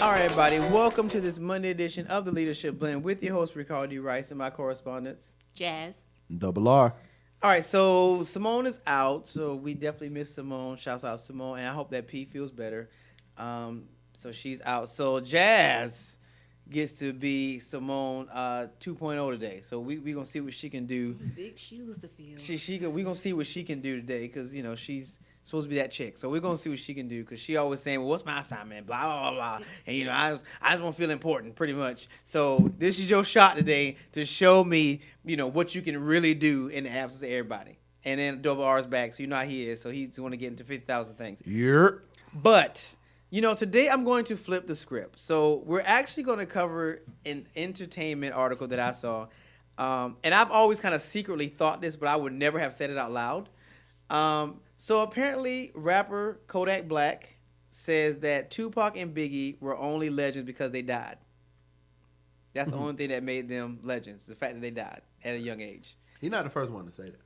All right, everybody, welcome to this Monday edition of the Leadership Blend with your host, Ricardo D. Rice, and my correspondents, Jazz. Double R. All right, so Simone is out, so we definitely miss Simone. Shouts out Simone, and I hope that P feels better. So she's out. So Jazz gets to be Simone 2.0 today. So we gonna see what she can do. Big shoes to fill. We gonna see what she can do today because she's supposed to be that chick. So we're gonna see what she can do because she always saying, "Well, what's my assignment?" Blah blah blah. blah. And I just want to feel important, pretty much. So this is your shot today to show me, what you can really do in the absence of everybody. And then Double R's back, so you know how he is. So he's going to get into 50,000 things. Yeah. But today I'm going to flip the script. So we're actually going to cover an entertainment article that I saw. And I've always kind of secretly thought this, but I would never have said it out loud. So apparently rapper Kodak Black says that Tupac and Biggie were only legends because they died. That's the only thing that made them legends, the fact that they died at a young age. He's not the first one to say that.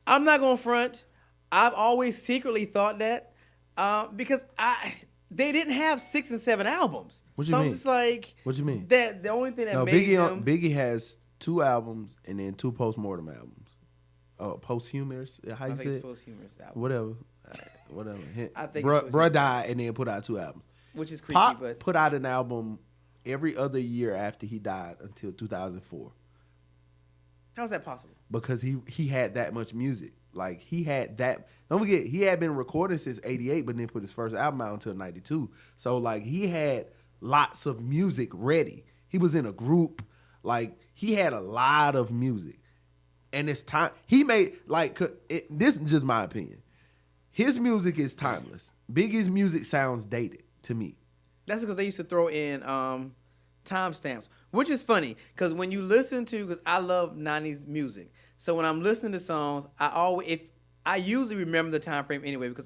I'm not going to front. I've always secretly thought that because they didn't have 6 and 7 albums. What you mean? It's like What you mean? that the only thing that made them... Biggie has 2 albums and then 2 post-mortem albums. Oh, posthumous? How you say it? Posthumous album. Whatever. Whatever. I think Bruh died and then put out 2 albums. Which is creepy, Pop but... put out an album every other year after he died until 2004. How is that possible? Because he had that much music. Like, he had that... Don't forget, he had been recording since 88, but then put his first album out until 92. So, like, he had lots of music ready. He was in a group. Like, he had a lot of music. And it's time... He made... Like, this is just my opinion. His music is timeless. Biggie's music sounds dated to me. That's because they used to throw in timestamps, which is funny because when you listen to, because I love 90s music, so when I'm listening to songs, I usually remember the time frame anyway because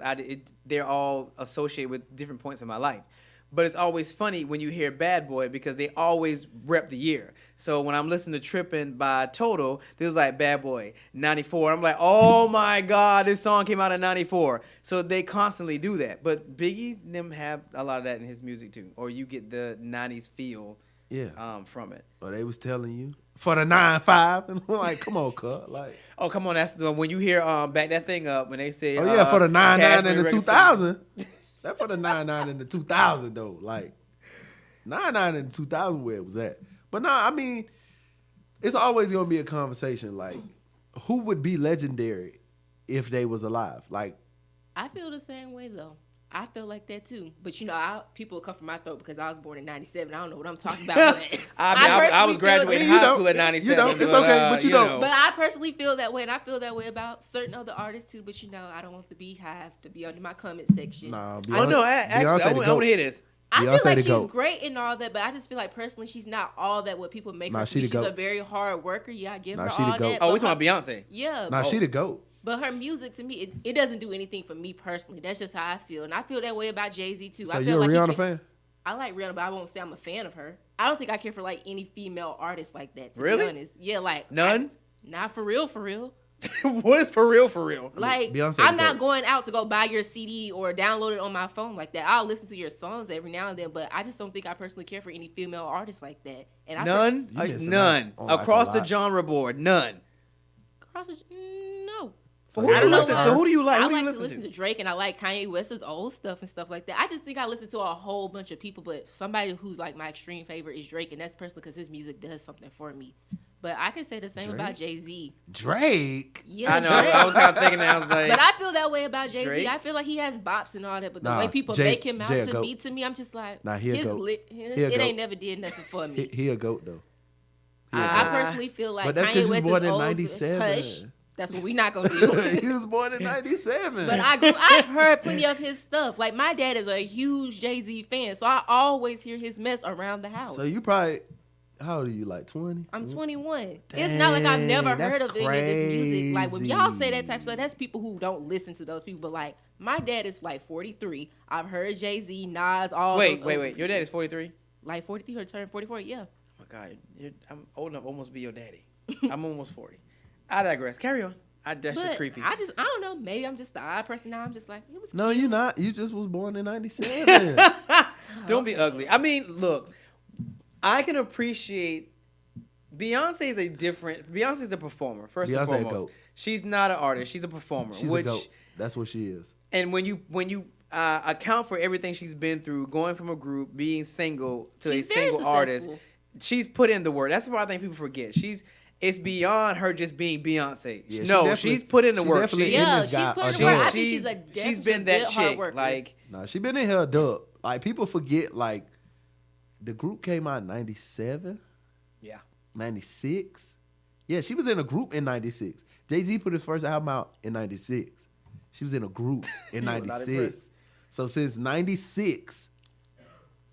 they're all associated with different points in my life. But it's always funny when you hear Bad Boy because they always rep the year. So when I'm listening to Trippin' by Toto, this is like Bad Boy, 94. I'm like, oh my God, this song came out in 94. So they constantly do that. But Biggie, them have a lot of that in his music too. Or you get the 90s feel from it. Or they was telling you, for the 9-5. And I'm like, come on, cut. Like, oh, come on. That's the when you hear Back That Thing Up when they say, oh, yeah, for the 9-9 and the 2000. Store. That for the 9-9 and the 2000 though. Like 9-9 and the 2000 where it was at. But no, I mean, it's always gonna be a conversation. Like, who would be legendary if they was alive? Like, I feel the same way though. I feel like that too. But people come from my throat because I was born in 97. I don't know what I'm talking about. But I was graduating high school at 97. You don't. It's okay, but you don't. But I personally feel that way, and I feel that way about certain other artists too. But I don't want the Beehive to be under my comment section. Nah, actually, I want to hear this. I feel like she's great and all that, but I just feel like personally she's not all that what people make her to be. She's a very hard worker. Yeah, I give her all that. Oh, we talking about Beyonce? Yeah. She the GOAT. But her music, to me, it doesn't do anything for me personally. That's just how I feel. And I feel that way about Jay-Z, too. So I you're feel a like Rihanna fan? I like Rihanna, but I won't say I'm a fan of her. I don't think I care for, any female artists like that, to really? be honest. Yeah, none? Not for real, for real. What is for real, for real? Like, Beyonce I'm not going out to go buy your CD or download it on my phone like that. I'll listen to your songs every now and then, but I just don't think I personally care for any female artists like that. And none? None. Across the genre board, none. Across the... No. So who do you listen to? Who do you like? I like to listen to Drake, and I like Kanye West's old stuff and stuff like that. I just think I listen to a whole bunch of people, but somebody who's like my extreme favorite is Drake, and that's personally because his music does something for me. But I can say the same about Jay-Z. Drake? Yeah, I know. Drake. I was kind of thinking that. I was like... But I feel that way about Jay-Z. Drake? I feel like he has bops and all that, but the way people make him out to me, I'm just like... Nah, it ain't never did nothing for me. He a GOAT, though. I personally feel like Kanye West is born in 97. Hush. That's what we're not going to do. He was born in 97. But I've heard plenty of his stuff. Like, my dad is a huge Jay-Z fan, so I always hear his mess around the house. So you probably... How old are you, like 20? I'm 21. Dang, it's not like I've never heard of any of this music. crazy. Like, when y'all say that type of stuff, that's people who don't listen to those people. But, like, my dad is, 43. I've heard Jay-Z, Nas, all Wait. Your dad is 43? Like, 43 or turned 44, yeah. Oh, my God. I'm old enough to almost be your daddy. I'm almost 40. I digress. Carry on. That's just creepy. I don't know. Maybe I'm just the odd person now. I'm just like, it was No, cute. you're not. You just was born in 97. Don't be ugly. I mean, look, I can appreciate Beyonce's a performer, first and foremost. Goat. She's not an artist. She's a performer. She's a goat. That's what she is. And when you account for everything she's been through, going from a group, being single to a single artist, she's put in the work. That's what I think people forget. It's beyond her just being Beyonce. Yeah, she's put in the work. She's put in the work. I think she's been that chick. Like, no, she been in here a dub. Like, people forget, like, the group came out in 97. Yeah. 96. Yeah, she was in a group in 96. Jay-Z put his first album out in 96. She was in a group in 96. So since 96,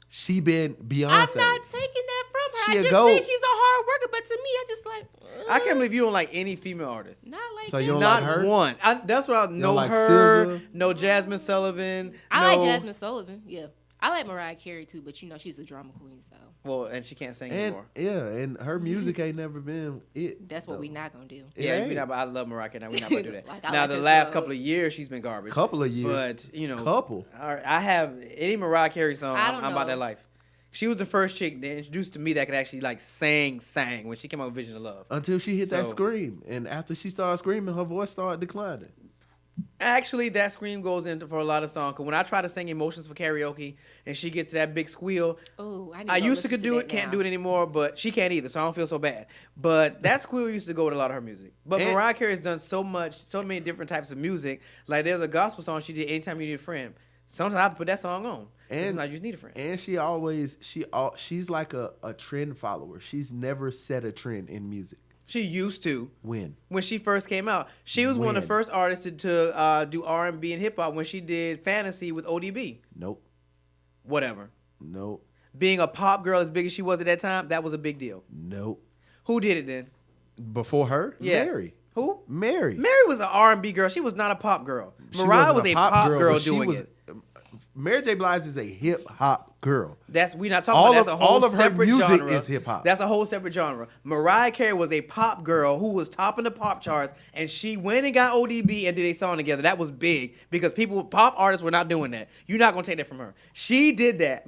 she been Beyonce. I'm not taking that from her. She I just goat. think she's a hard worker, but to me, I just like. I can't believe you don't like any female artists. Not like So that. you don't Not like her? one. That's what I know. like Her, SZA? no Jasmine Sullivan. I like Jasmine Sullivan. Yeah, I like Mariah Carey too, but she's a drama queen, so. Well, and she can't sing And anymore. and her music ain't never been it. That's what we not gonna do. Yeah, but I love Mariah Carey. We're not gonna do that. Like, now, like the her last song. couple of years, she's been garbage. Couple of years. But, Couple. I have any Mariah Carey song, I I'm don't about know. that life. She was the first chick that introduced to me that could actually, like, sang when she came out with Vision of Love. Until she hit that So- scream. And after she started screaming, her voice started declining. Actually, that scream goes into for a lot of songs. Because when I try to sing Emotions for karaoke and she gets to that big squeal, Oh, I used to could do it, can't do it anymore, but she can't either, so I don't feel so bad. But that squeal used to go with a lot of her music. But And- Mariah Carey has done so many different types of music. Like, there's a gospel song she did, Anytime You Need a Friend. Sometimes I have to put that song on. And Sometimes you just need a friend. And she's like a trend follower. She's never set a trend in music. She used to. When She first came out. She was one of the first artists to do R&B and hip-hop when she did Fantasy with ODB. Nope. Whatever. Nope. Being a pop girl as big as she was at that time, that was a big deal. Nope. Who did it then? Before her? Yes. Mary. Who? Mary. Mary was an R&B girl. She was not a pop girl. She Mariah wasn't was a pop girl but doing it. Mary J. Blige is a hip hop girl. We're not talking about that's a whole all of her separate music genre. is hip hop. That's a whole separate genre. Mariah Carey was a pop girl who was topping the pop charts, and she went and got ODB and did a song together. That was big because pop artists were not doing that. You're not gonna take that from her. She did that.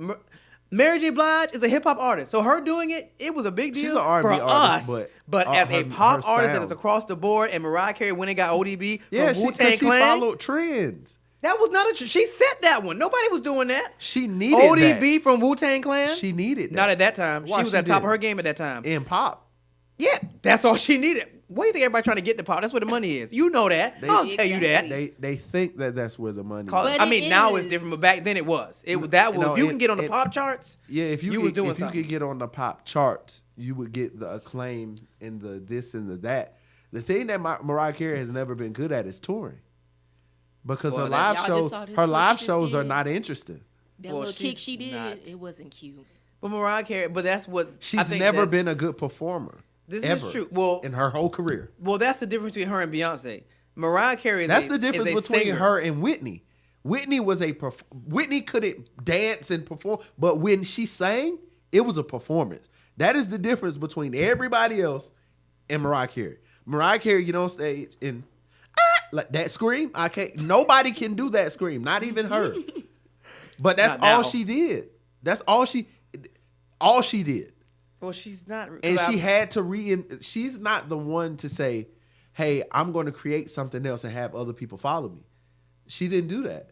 Mary J. Blige is a hip hop artist, so her doing it was a big deal She's an R&B for artist, us. But as a pop her artist that sound. is across the board, and Mariah Carey went and got ODB Yeah, from because Wu-Tang she Clan. followed trends. That was not she set that one. Nobody was doing that. She needed ODB from Wu-Tang Clan. that. She needed that. Not at that time. Why She was she at the top did? of her game at that time. In pop. Yeah, that's all she needed. What do you think everybody trying to get the pop? That's where the money is. You know that. I'll tell you that. They think that that's where the money But is. I mean, now is. it's different, but back then it was. It was that. No, if you can get on the pop charts, Yeah, if you was could, doing if you something. could get on the pop charts, you would get the acclaim and the this and the that. The thing that Mariah Carey has never been good at is touring, because Well, her live y'all just shows, saw this her tour live she just shows are did. not interesting. That Well, little kick she's she did, not. it wasn't cute. but Mariah Carey. But that's what I She's think never that's- been a good performer. This ever is true. Well, in her whole career. that's the difference between her and Beyonce. Mariah Carey. That's the difference is a between singer. her and Whitney. Whitney couldn't dance and perform, but when she sang, it was a performance. That is the difference between everybody else and Mariah Carey. Mariah Carey get on stage and like that scream. I can't. Nobody can do that scream. Not even her. But that's Not all now. she did. That's all she did. Well, she's not. And she had to she's not the one to say, hey, I'm going to create something else and have other people follow me. She didn't do that.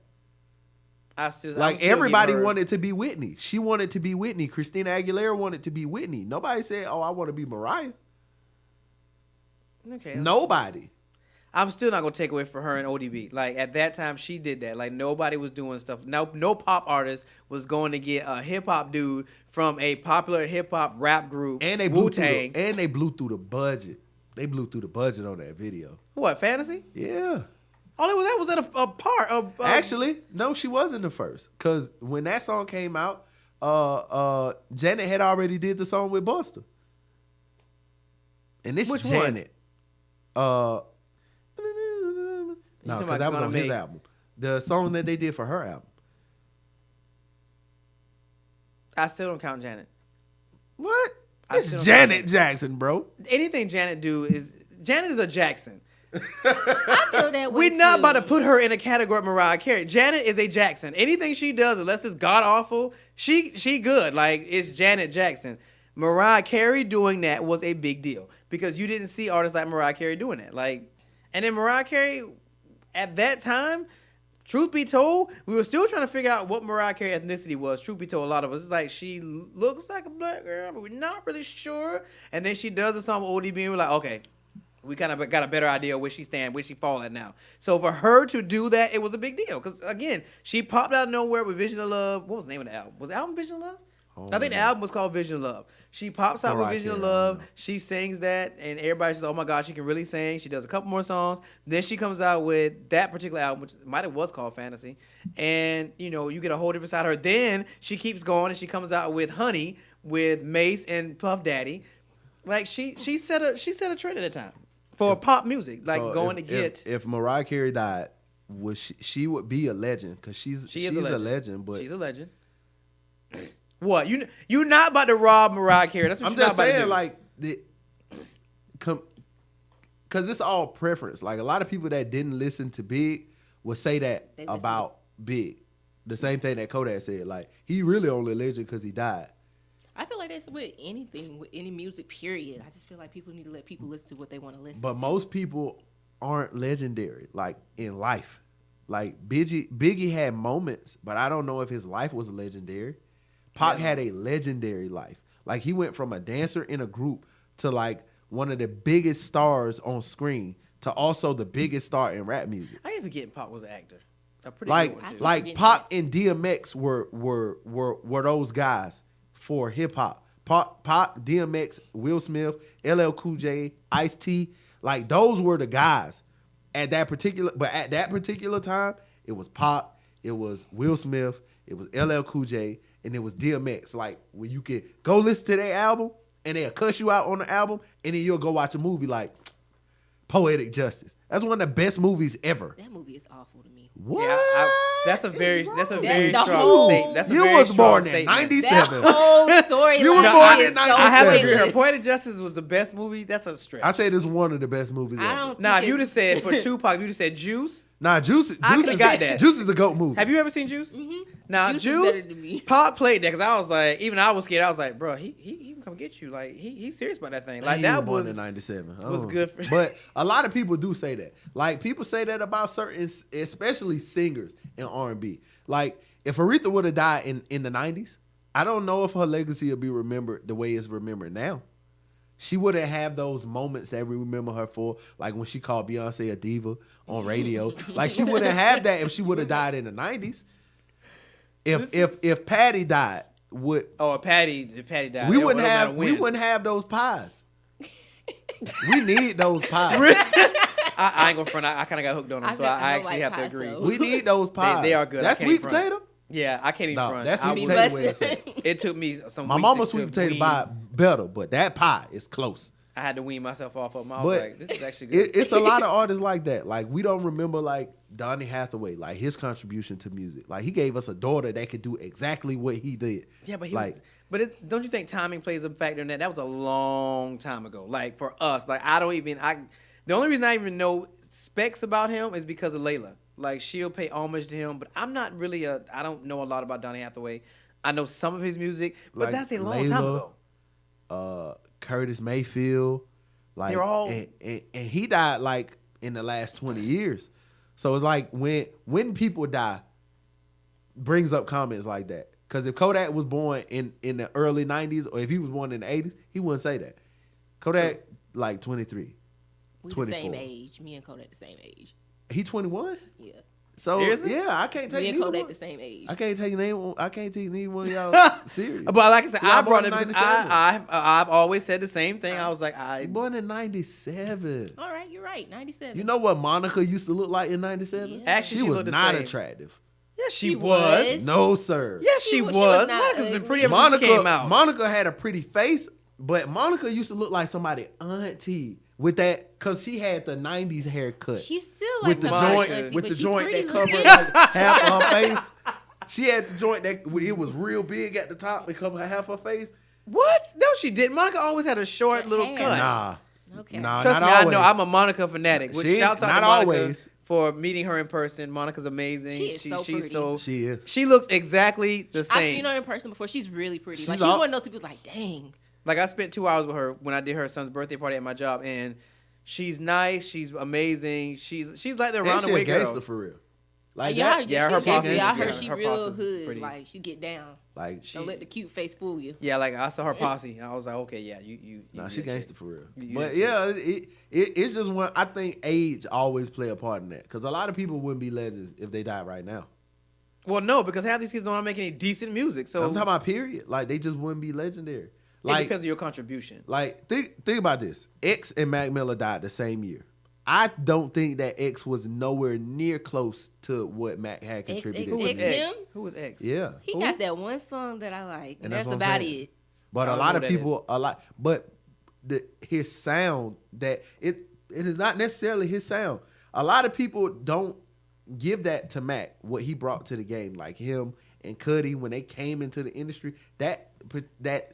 Everybody wanted to be Whitney. She wanted to be Whitney. Christina Aguilera wanted to be Whitney. Nobody said, oh, I want to be Mariah. Okay. Nobody. I'm still not gonna take away from her and ODB. Like at that time, she did that. Like nobody was doing stuff. No pop artist was going to get a hip hop dude from a popular hip hop rap group. And they blew Wu-Tang. through the budget. They blew through the budget on that video. What, Fantasy? Yeah. All it was that was at a part of. Actually, no, she wasn't the first. Because when that song came out, Janet had already did the song with Busta. And this Which is one? Janet. No, talking because about that was Gonna on his Make? album. The song that they did for her album. I still don't count Janet. What? I It's still don't Janet count Jackson, bro. Anything Janet is a Jackson. I feel that way We're not too. about to put her in a category of Mariah Carey. Janet is a Jackson. Anything she does, unless it's god awful, she good. Like, it's Janet Jackson. Mariah Carey doing that was a big deal because you didn't see artists like Mariah Carey doing that. Like, and then Mariah Carey at that time, truth be told, we were still trying to figure out what Mariah Carey ethnicity was. Truth be told, a lot of us, it's like she looks like a black girl, but we're not really sure. And then she does a song with ODB, and we're like, okay, we kind of got a better idea of where she stand, where she fall at now. So for her to do that, it was a big deal. Because, again, she popped out of nowhere with Vision of Love. What was the name of the album? Was the album Vision of Love? I think the album was called Vision of Love. She pops out with Vision of Love. She sings that, and everybody says, oh, my God, she can really sing. She does a couple more songs. Then she comes out with that particular album, which might have was called Fantasy. And, you know, you get a whole different side of her. Then she keeps going, and she comes out with Honey with Mace and Puff Daddy. Like, she set a trend at the time for pop music, like so going to get. If Mariah Carey died, would she would be a legend because she's a legend. But she's a legend. What you not about to rob Mariah Carey? That's what I'm you're just not about saying. to do. Like because it's all preference. Like a lot of people that didn't listen to Big would say that about Big. The same thing that Kodak said. Like he really only a legend because he died. I feel like that's with anything, with any music, period. I just feel like people need to let people listen to what they want to listen to. But most people aren't legendary, like in life. Like Biggie had moments, but I don't know if his life was legendary. Pac had a legendary life. Like he went from a dancer in a group to like one of the biggest stars on screen to also the biggest star in rap music. I ain't forgetting Pac was an actor. A pretty like good one too. like Pac and DMX were those guys for hip hop. Pac, DMX, Will Smith, LL Cool J, Ice-T, like those were the guys at that particular time. It was Pac, it was Will Smith, it was LL Cool J, and it was DMX. Like where you could go listen to their album and they'll cuss you out on the album, and then you'll go watch a movie like Poetic Justice. That's one of the best movies ever. That movie is awful to me. What? Yeah, that's a very strong statement. That's a you very was born strong in statement. 97. That whole story. You were born in 97. I have to agree. Her Poetic Justice was the best movie. That's a stretch. I said it's one of the best movies ever. I don't. Now, if you'd have said for Tupac, if you'd have said Juice. Nah, Juice got that. Juice is a GOAT movie. Have you ever seen Juice? Mm-hmm. Now, Juice, Pac played that because I was like, even I was scared. I was like, bro, he can come get you. Like he's serious about that thing. Like that was born in 97. Was good for. But a lot of people do say that. Like people say that about certain, especially singers in R&B. Like if Aretha would have died in the 90s, I don't know if her legacy would be remembered the way it's remembered now. She wouldn't have those moments that we remember her for, like when she called Beyonce a diva on radio. Like she wouldn't have that if she would have died in the 90s. If Patty died, if Patty died, we wouldn't have those pies. We need those pies. I ain't gonna front. I kind of got hooked on them, so I actually have to agree. We need those pies. They are good. That's sweet potato. Yeah, I can't even front. That's sweet potato way to say it. It took me some. My mama's sweet potato pie better, but that pie is close. I had to wean myself off of them. I was like, this is actually good. It's a lot of artists like that. Like we don't remember like Donny Hathaway, like his contribution to music. Like he gave us a daughter that could do exactly what he did. Yeah, but don't you think timing plays a factor in that? That was a long time ago. Like for us, like the only reason I even know specs about him is because of Layla. Like she'll pay homage to him, but I'm not really I don't know a lot about Donny Hathaway. I know some of his music, but like that's a long time ago. Curtis Mayfield, like they're all and he died like in the last 20 years. So it's like when people die, brings up comments like that. Because if Kodak was born in the early 90s or if he was born in the 80s, he wouldn't say that. Kodak like 23. We the same age. Me and Kodak the same age. He 21? Yeah. So seriously? Yeah, I can't take me and Kodak the same age. I can't take neither one of y'all serious. But like I said, I brought it because I've always said the same thing. I was like, born in 97. All right, you're right, 97. You know what Monica used to look like in 97? Yeah. Actually, she was not attractive. Yes, she was. No, sir. Yes, she was. Monica's been pretty ever since she came out. Monica had a pretty face, but Monica used to look like somebody auntie. With that, cause she had the '90s haircut. She's still like with the joint that covered like half of her face. She had the joint that it was real big at the top and covered half her face. What? No, she didn't. Monica always had a short little cut. Nah. Okay. No, Trust not me, always. I know I'm a Monica fanatic. Which She- shouts out not to Monica always. for meeting her in person. Monica's amazing. She is so pretty. She is. She looks exactly the same. I've seen her in person before. She's really pretty. Like She's she's one of those people who's like, dang. Like I spent 2 hours with her when I did her son's birthday party at my job, and she's nice. She's amazing. She's like the And she a roundaway gangster girl. for real. Like yeah, that. yeah, she her gangster. posse- I heard yeah, she her real posse's hood. pretty. Like she get down. Like Don't let the cute face fool you. Yeah, like I saw her posse. I was like, okay, yeah, you Nah, do she that gangster shit. for real. You But that yeah, it's just one. I think age always play a part in that because a lot of people wouldn't be legends if they died right now. Well, no, because half these kids don't make any decent music. So I'm talking about period. Like they just wouldn't be legendary. it Like depends on your contribution. Like think about this. X and Mac Miller died the same year. I don't think that X was nowhere near close to what Mac had contributed. Who was X to. X? him? Who was X? Yeah. He Who? got that one song that I like. And And that's that's what I'm about saying. it. But I a don't lot know of who that people, but his sound that it is not necessarily his sound. A lot of people don't give that to Mac, what he brought to the game, like him and Cudi when they came into the industry, that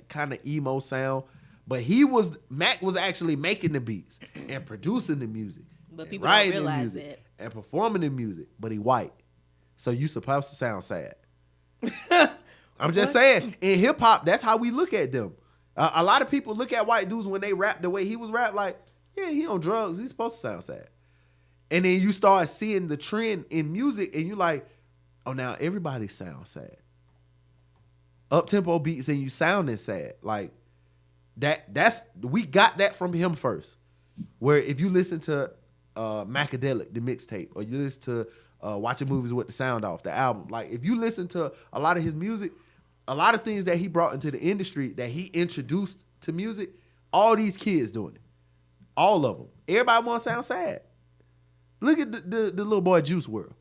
kind of emo sound. But Mac was actually making the beats and producing the music, But and people don't writing the realize music and performing the music. But he white, so you supposed to sound sad. I'm just saying, in hip hop, that's how we look at them. A lot of people look at white dudes when they rap the way he was rap, like, yeah, he on drugs. He's supposed to sound sad. And then you start seeing the trend in music, and you're like, oh, now everybody sounds sad. Up tempo beats, and you sounding sad. Like we got that from him first. Where if you listen to Macadelic, the mixtape, or you listen to Watching Movies with the Sound Off, the album, like if you listen to a lot of his music, a lot of things that he brought into the industry that he introduced to music, all these kids doing it. All of them. Everybody want to sound sad. Look at the little boy Juice WRLD.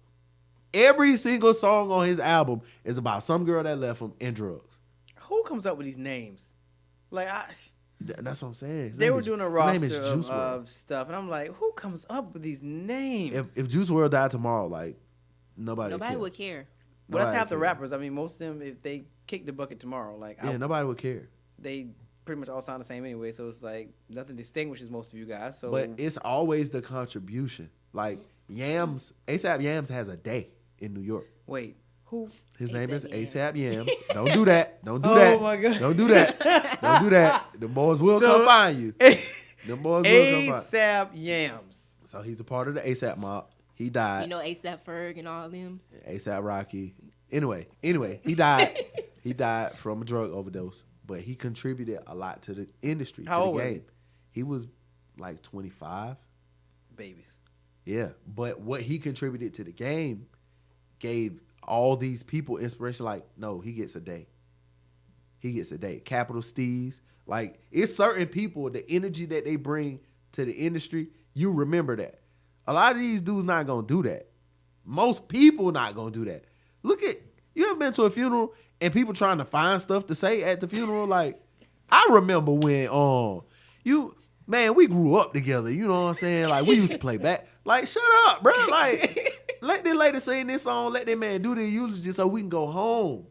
Every single song on his album is about some girl that left him and drugs. Who comes up with these names? Like That's what I'm saying. they were doing a roster His name is Juice WRLD. of stuff, and I'm like, who comes up with these names? If Juice WRLD died tomorrow, like nobody would care. Well, that's nobody half the care. rappers. I mean, most of them, if they kick the bucket tomorrow, like Yeah, nobody would care. they pretty much all sound the same anyway. So it's like nothing distinguishes most of you guys. So But it's always the contribution. Like Yams, ASAP Yams has a day in New York. wait, who? His name is A$AP ASAP Yams. Don't do that. Don't do Oh that. my God. Don't do that. Don't do that. The boys will So- come find you. The boys will come find. ASAP Yams. So he's a part of the ASAP mob. He died. You know, ASAP Ferg and all of them. ASAP Rocky. Anyway, he died. He died from a drug overdose, but he contributed a lot to the industry, How to old the was game. He was like 25. Babies. Yeah, but what he contributed to the game gave all these people inspiration. Like, no, he gets a day. He gets a day. Capital Steez. Like, it's certain people, the energy that they bring to the industry, you remember that. A lot of these dudes not gonna do that. Most people not gonna do that. Look at, you ever been to a funeral and people trying to find stuff to say at the funeral? Like, I remember when we grew up together, you know what I'm saying? Like, we used to play back. Like, shut up, bro. Like, let this lady sing this song, let that man do the eulogy so we can go home.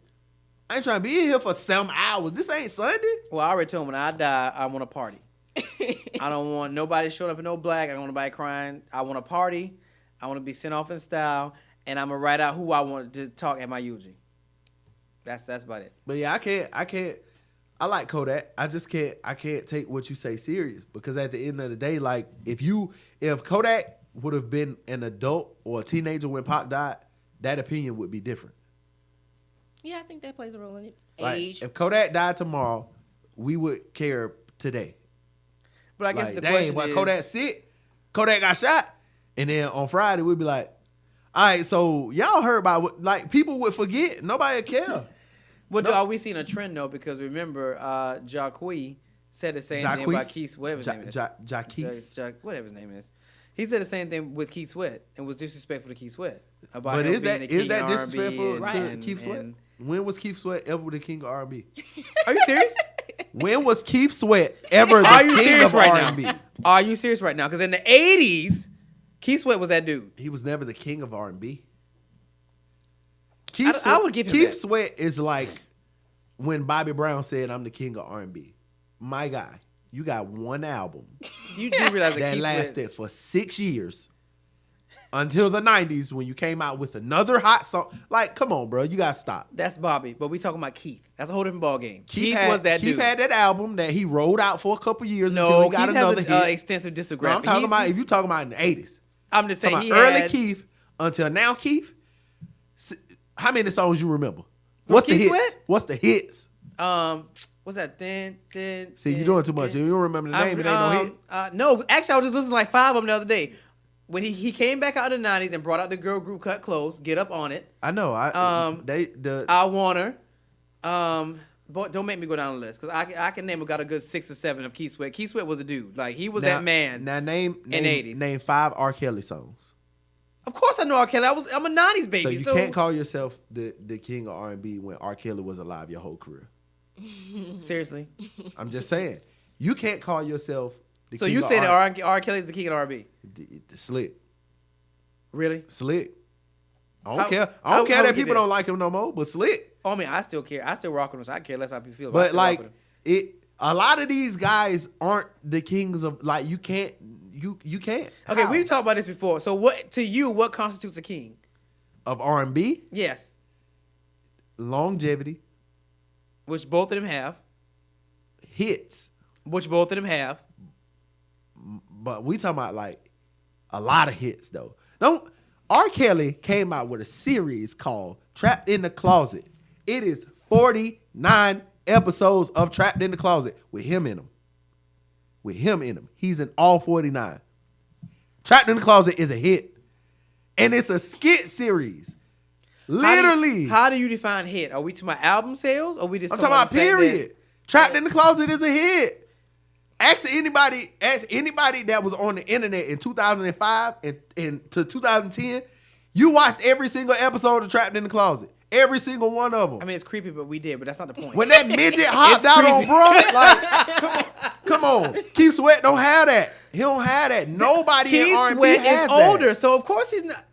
I ain't trying to be in here for some hours. This ain't Sunday. Well, I already told him when I die, I want a party. I don't want nobody showing up in no black. I don't want nobody crying. I want a party. I want to be sent off in style, and I'm gonna write out who I want to talk at my eulogy. That's about it. But yeah, I can't. I like Kodak. I can't take what you say serious because at the end of the day, like if Kodak would have been an adult or a teenager when Pac died, that opinion would be different. Yeah, I think that plays a role in it. Like, Age. if Kodak died tomorrow, we would care today. But I guess Like, the dang, question boy, is, Kodak sick. Kodak got shot. And then on Friday, we'd be like, all right, so y'all heard about what, like, people would forget. Nobody would care. Well, are we seeing a trend though? Because remember, Jacquees said the same thing about Keith, whatever his name is. Jacquees. Whatever his name is. He said the same thing with Keith Sweat and was disrespectful to Keith Sweat. About But him is being that the king of disrespectful R&B to Keith Sweat? When was Keith Sweat ever the king of R&B? Are you serious? When was Keith Sweat ever the Are you king serious of right R&B? now? Are you serious right now? Because in the 80s, Keith Sweat was that dude. He was never the king of R&B. I would give him Keith that. Sweat is like when Bobby Brown said, "I'm the king of R&B." My guy. You got one album You do realize that Keith lasted Sweat, for 6 years until the 90s when you came out with another hot song. Like, come on, bro. You got to stop. that's Bobby, but we talking about Keith. That's a whole different ball game. Keith had, was that Keith dude. had that album that he rolled out for a couple years until No, he got Keith another has an hit. extensive discography. No, I'm talking about, if you're talking about in the 80s. I'm just saying Talking he about early had, Keith until now Keith. How many songs you remember? What's the Keith hits? Sweat? What's the hits? What's that? See, you're doing too much. You don't remember the name. It ain't no hit. No, actually, I was just listening to like 5 of them the other day. When he came back out in the 90s and brought out the girl group Cut Close, Get Up On It. I know. I Want Her. But don't make me go down the list because I can name got a good 6 or 7 of Keith Sweat. Keith Sweat was a dude. Like, he was that man. Now name in the 80s. Name 5 R. Kelly songs. Of course I know R. Kelly. I'm a 90s baby. So you can't call yourself the king of R&B when R. Kelly was alive your whole career. Seriously. I'm just saying. You can't call yourself the So king you of say that R. Kelly is the king of R&B? The Slick. Really? Slick. I don't care. I how- don't care how that would you people do that? don't like him no more, but Slick. Oh, I mean, I still care. I still rock with him, so I care less how people feel. I But still rock like with him. a lot of these guys aren't the kings of, like, you can't. Okay, How? we've talked about this before. So what constitutes a king? Of R&B, Yes. longevity, Which both of them have. hits. Which both of them have. But we talking about like a lot of hits though. Don't R. Kelly came out with a series called Trapped in the Closet. It is 49 episodes of Trapped in the Closet with him in them. With him in them. He's in all 49. Trapped in the Closet is a hit. And it's a skit series. Literally. How do you define hit? Are we talking about album sales? Or we just I'm talking about the fact period. Trapped in the Closet is a hit. Ask anybody that was on the internet in 2005 and to 2010, you watched every single episode of Trapped in the Closet. Every single one of them. I mean, it's creepy, but we did, but that's not the point. When that midget hopped out on bro, like, come on. Keith Sweat don't have that. He don't have that. Nobody Keith in R&B Sweat has is that. older, so of course he's not.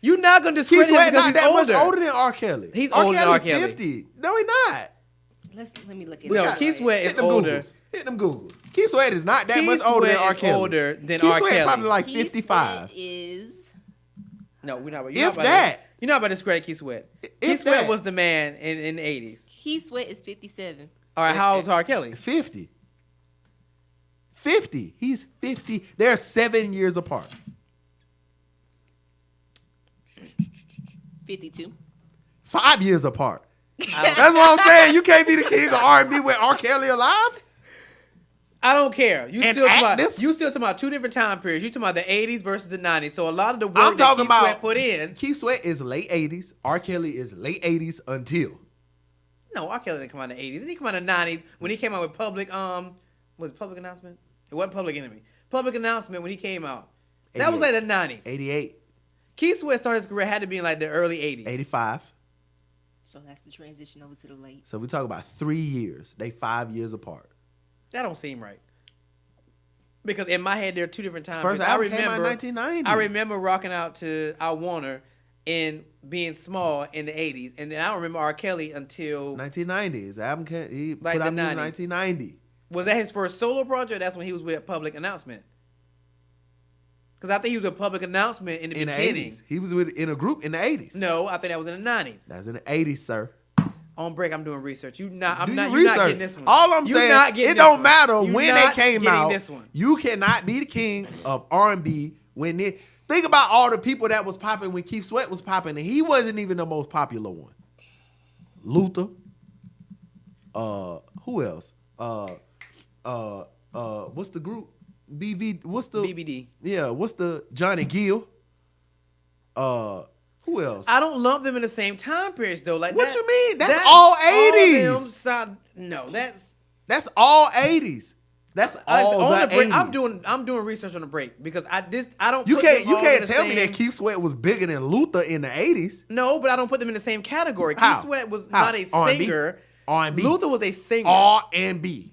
You're not going to Keith discredit him Sweat because not he's that older. much older than R. Kelly. He's older than R. Kelly. 50. No, he's not. Let me look at No, it. Keith Sweat is Hit them older. Googles. Hit them Googles. Keith Sweat is not that Keith much older than Sweat R. is Kelly. older than Keith R. Sweat Kelly. probably like Keith 55. Sweat is No, we're not. If that. You're not about to discredit Keith Sweat. If Keith Sweat that. was the man in the 80s. Keith Sweat is 57. All right, how old's R. Kelly? 50. 50. He's 50. They're 7 years apart. 52. 5 years apart. That's what I'm saying. You can't be the king of R&B with R. Kelly alive. I don't care. You And still talking active? about, you still talking about 2 different time periods. You talking about the 80s versus the 90s. So a lot of the work I'm that talking Keith Sweat about put in. Keith Sweat is late 80s. R. Kelly is late 80s until. No, R. Kelly didn't come out in the 80s. Didn't he come out in the 90s when he came out with Public was it Public Announcement? It wasn't Public Enemy. Public Announcement when he came out. That was like the 90s. 88. Keith Sweat started his career had to be in like the early 80s. 85. So that's the transition over to the late. So we talk about 3 years. They 5 years apart. That don't seem right. Because in my head, there are 2 different times. First album came out in 1990. I remember rocking out to I Want Her and being small in the 80s. And then I don't remember R. Kelly until... 1990. His album he Like put the out music in 90s. 1990. Was that his first solo project? That's when he was with Public Announcement. Because I think he was with Public Announcement in the beginning. 80s. He was in a group in the 80s. No, I think that was in the 90s. That's in the 80s, sir. On break, I'm doing research. Do You're your not research. getting this one. All I'm You're saying, not getting it this don't one. matter You're when they not came getting out. this one. You cannot be the king of R&B when it. Think about all the people that was popping when Keith Sweat was popping, and he wasn't even the most popular one. Luther. Who else? What's the group? What's the BBD. Yeah, what's the Johnny Gill? Who else? I don't lump them in the same time periods though. Like What that, you mean? That's that- all of them 80s. sound- no, That's all 80s. That's all on the the break. 80s. I'm doing research on the break because I don't. You put can't them all in the tell me same- that Keith Sweat was bigger than Luther in the 80s. No, but I don't put them in the same category. How? Keith Sweat was How? not a R&B? singer. R&B. Luther was a singer. R&B.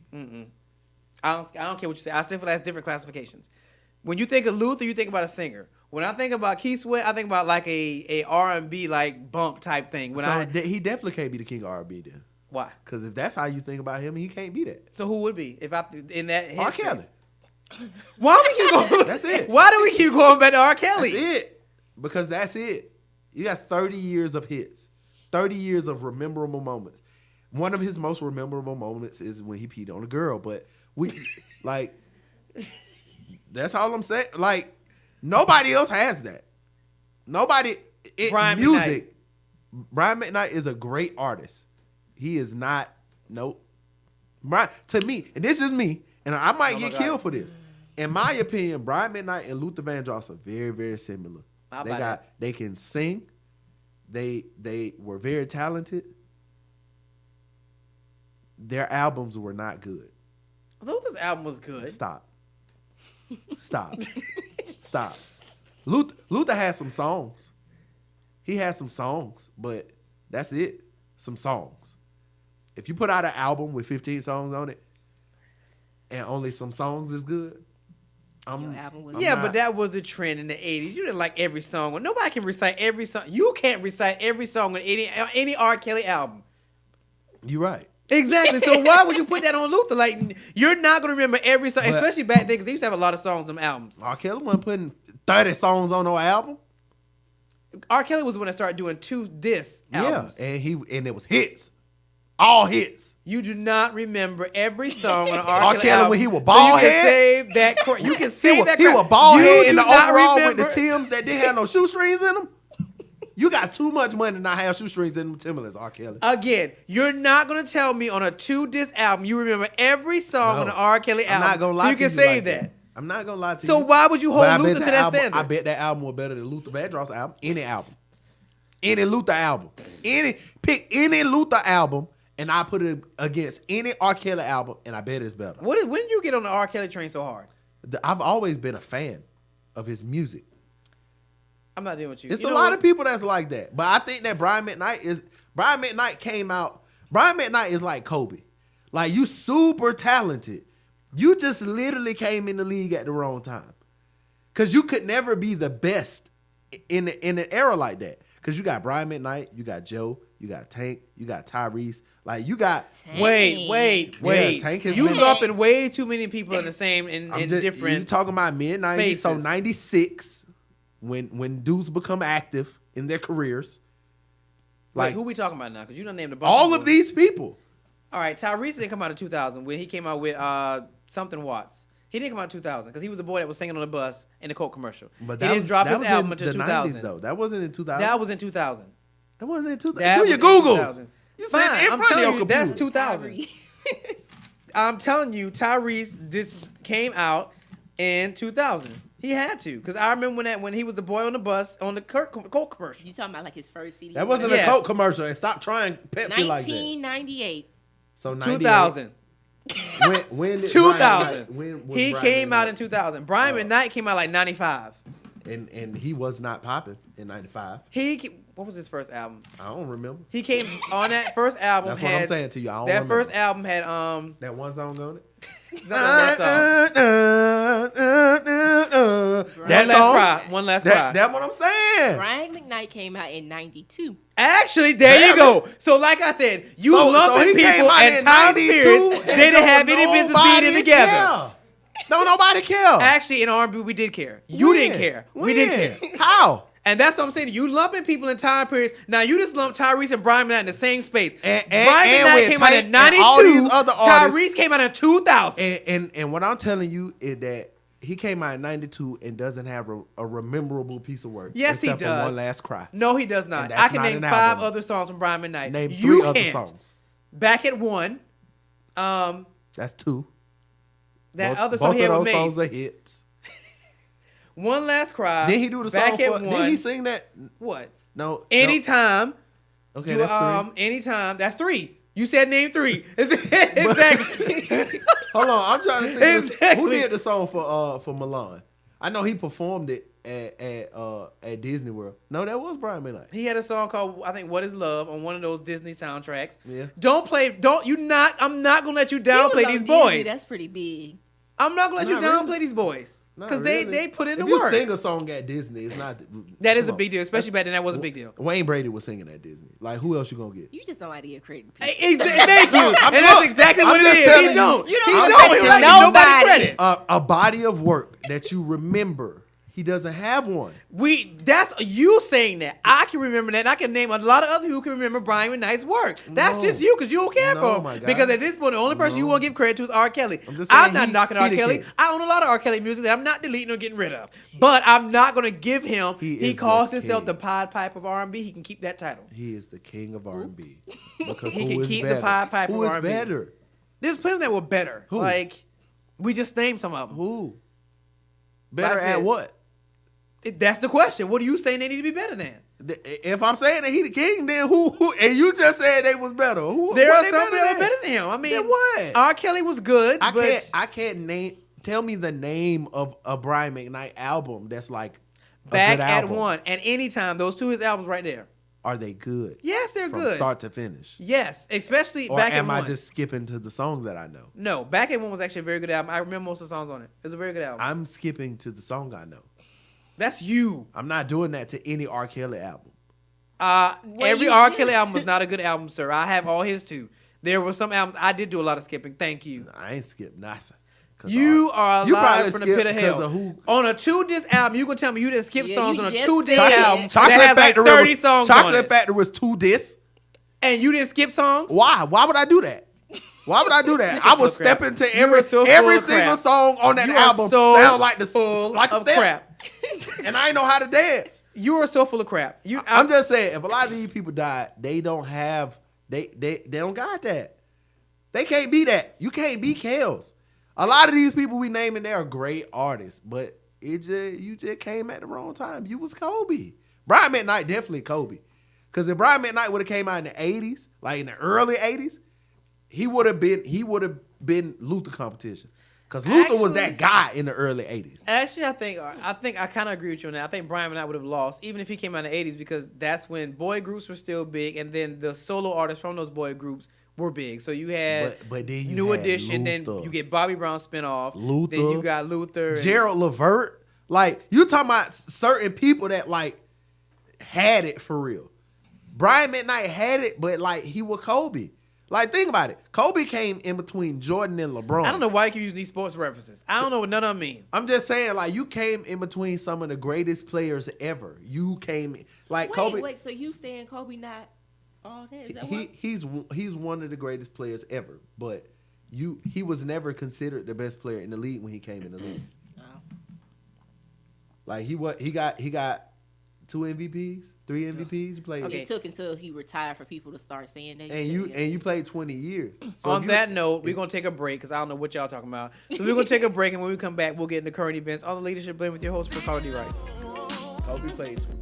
I don't care what you say. I simply has different classifications. When you think of Luther, you think about a singer. When I think about Keith Sweat, I think about like a R&B like bump type thing. He definitely can't be the king of R&B then. Why? Because if that's how you think about him, he can't be that. So who would be if I in that? R. headspace? Kelly. Why do we keep going? That's it. Why do we keep going back to R. Kelly? That's it. Because that's it. You got 30 years of hits, 30 years of memorable moments. One of his most memorable moments is when he peed on a girl. But like, that's all I'm saying. Like, nobody else has that. Nobody. Brian Music. Brian McKnight is a great artist. He is not. Nope. Brian, to me, and this is me, and I might get killed for this. In my opinion, Brian McKnight and Luther Vandross are very, very similar. They can sing. They were very talented. Their albums were not good. Luther's album was good. Stop. Stop. Luther has some songs. He has some songs, but that's it. Some songs. If you put out an album with 15 songs on it, and only some songs is good, but that was the trend in the 80s. You didn't like every song. Well, nobody can recite every song. You can't recite every song on any R. Kelly album. You're right. Exactly. So why would you put that on Luther? Like, you're not going to remember every song, especially back then, because they used to have a lot of songs on albums. R. Kelly wasn't putting 30 songs on no album. R. Kelly was the one that started doing 2 disc albums. Yeah, and it was hits. All hits. You do not remember every song on an R. Kelly album. when he was bald head. You can save that. You can save that. He was bald head in the overall remember. with the Timbs that didn't have no shoestrings in them. You got too much money to not have shoestrings in them Timberlands, R. Kelly. Again, you're not going to tell me on a 2-disc album you remember every song on an R. Kelly album. I'm not going to lie so you to you. can save like that. I'm not going to lie to you. So why would you hold Luther to that standard? I bet that album was better than Luther Vandross' album. Any album. Any Luther album. Pick any Luther album, and I put it against any R. Kelly album, and I bet it's better. When did you get on the R. Kelly train so hard? I've always been a fan of his music. I'm not dealing with you. It's a lot of people that's like that. But I think that Brian McKnight came out. Brian McKnight is like Kobe. Like, you super talented. You just literally came in the league at the wrong time. Because you could never be the best in an era like that. Because you got Brian McKnight, you got Joe, you got Tank, you got Tyrese. Like, you got... Wait. Yeah, Tank has you been... lumping way too many people in the same, in different... You talking about mid-90s, spaces. so 96... When dudes become active in their careers. Like, who we talking about now? Because you done named a bunch all of these people. All right, Tyrese didn't come out in 2000 when he came out with something Watts. He didn't come out in 2000 because he was the boy that was singing on the bus in the Coke commercial. But he didn't drop his album in until the 2000. 90s, though. That wasn't in 2000. That was in 2000. That wasn't in 2000. That Do your was in Googles. 2000. You said Fine, in I'm front of your telling you, computer. that's 2000. I'm telling you, Tyrese this came out in 2000. He had to, because I remember when he was the boy on the bus on the Coke commercial. You talking about like his first CD? That wasn't a Coke commercial. And stop trying Pepsi like that. 1998. So 2000. When did 2000. He Brian came out in 2000. Brian McKnight came out like 95. And he was not popping in 95. What was his first album? I don't remember. He came on that first album. That's what I'm saying to you. I don't that remember. First album had that one song on it. That song. One last cry. That's what I'm saying. Brian McKnight came out in 92. Actually, there you go. So, like I said, you lumping people and time periods. They didn't have any business being in together. No, nobody care. Actually, in R&B, we did care. You didn't care. We didn't care. How? And that's what I'm saying. You lumping people in time periods. Now, you just lumped Tyrese and Brian McKnight in the same space. And Brian McKnight came out in 92. All these other artists, Tyrese came out in 2000. And what I'm telling you is that he came out in 92 and doesn't have a memorable piece of work. Yes, he does. Except for One Last Cry. No, he does not. I can name 5 other songs from Brian McKnight. Name 3 other songs. Back at One. That's 2. That other song he had with Mace. Both of those songs are hits. One Last Cry. Did he do the Back song at for? One. Did he sing that? What? No. Anytime. No. Okay, that's 3. Anytime. That's 3. You said name 3. Exactly. Hold on, I'm trying to think. Exactly. Who did the song for Milan? I know he performed it at Disney World. No, that was Brian McKnight. He had a song called, I think, What Is Love on one of those Disney soundtracks. Yeah. I'm not gonna let you downplay these boys. That's pretty big. I'm not gonna let you downplay these boys. Because they put in the work. work. If you sing a song at Disney, it's not. That is a big deal, especially back then. That was a big deal. Wayne Brady was singing at Disney. Like, who else you gonna get? You just don't like to get credit. Thank you. And that's exactly what it is. He don't. You He don't don't. give He like nobody credit. A body of work that you remember. He doesn't have one. That's you saying that. I can remember that. And I can name a lot of other people who can remember Brian McKnight's work. That's just you because you don't care for him. Because at this point, the only person you want to give credit to is R. Kelly. I'm not knocking R. Kelly. I own a lot of R. Kelly music that I'm not deleting or getting rid of. But I'm not going to give him. He calls himself the Pied Piper of R&B. He can keep that title. He is the king of R&B. Because he can keep the Pied Piper of R&B. Who is better? There's plenty that were better. Who? Like, we just named some of them. Who? Better at what? That's the question. What are you saying they need to be better than? If I'm saying that he the king, then who? And you just said they was better. There are some that are better than him. I mean, then what? R. Kelly was good. I can't name. Tell me the name of a Brian McKnight album that's like Back at One and Anytime. Those two his albums right there. Are they good? Yes, they're good. From start to finish. Yes, especially or Back at am One. I just skipping to the songs that I know? No, Back at One was actually a very good album. I remember most of the songs on it. It was a very good album. I'm skipping to the song I know. That's you. I'm not doing that to any R. Kelly album. Every R. Kelly album was not a good album, sir. I have all his too. There were some albums I did do a lot of skipping. Thank you. I ain't skipped nothing. You are alive from the pit of hell. Who? On a 2-disc album, you gonna tell me you didn't skip songs on a 2-disc said album Chocolate that has like Factory 30 songs on Chocolate it. Factory was 2 discs. And you didn't skip songs? Why? Why would I do that? Why would I do that? I would step into every single song on that album sound like the step. Crap. And I ain't know how to dance. You are so full of crap. I'm just saying, if a lot of these people died, they don't have they don't got that. They can't be that. You can't be Kels. A lot of these people we naming, they are great artists, but you just came at the wrong time. You was Kobe. Brian McKnight definitely Kobe. Because if Brian McKnight would have came out in the 80s, like in the early 80s, he would have been Luther competition. Because Luther was that guy in the early 80s. Actually, I think I kind of agree with you on that. I think Brian McKnight would have lost, even if he came out in the 80s, because that's when boy groups were still big, and then the solo artists from those boy groups were big. So you had but then you New had Edition, Luther. then you get Bobby Brown spinoff. Luther. Then you got Luther. Gerald Levert. Like, you talking about certain people that, like, had it for real. Brian McKnight had it, but, like, he was Kobe. Like, think about it. Kobe came in between Jordan and LeBron. I don't know why you keep using these sports references. I don't know what none of them mean. I'm just saying, like, you came in between some of the greatest players ever. You came, like, Kobe. Wait, so you saying Kobe not all that? Is that he's one of the greatest players ever, but he was never considered the best player in the league when he came in the league. Oh. Like, he got 2 MVPs, 3 MVPs. You played. It took until he retired for people to start saying that. And you played 20 years. So on that note, we're gonna take a break because I don't know what y'all talking about. So we're gonna take a break, and when we come back, we'll get into current events on the Leadership Blend with your host for Cardi Right. Kobe played 20.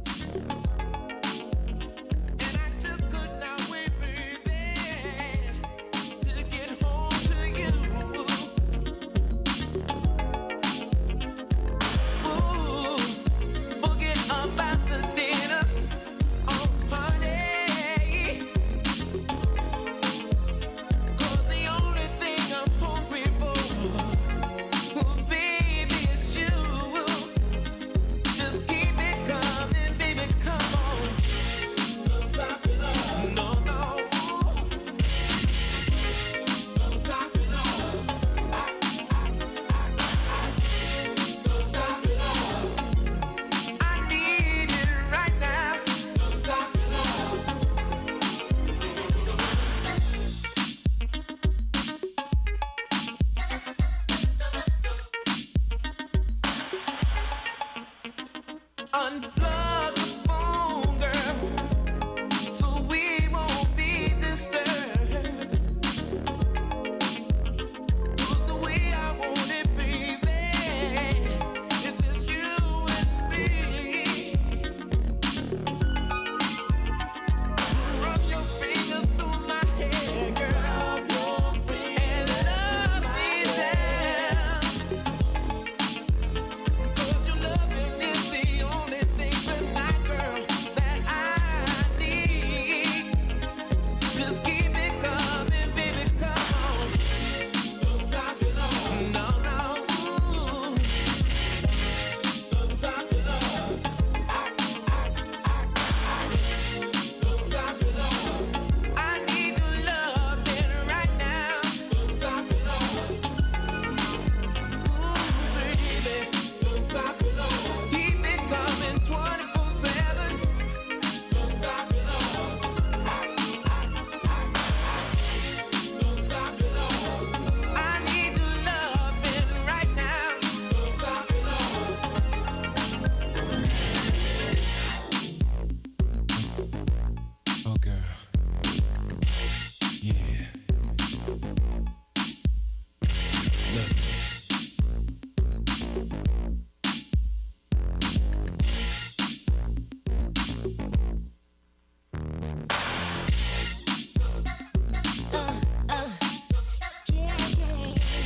Tonight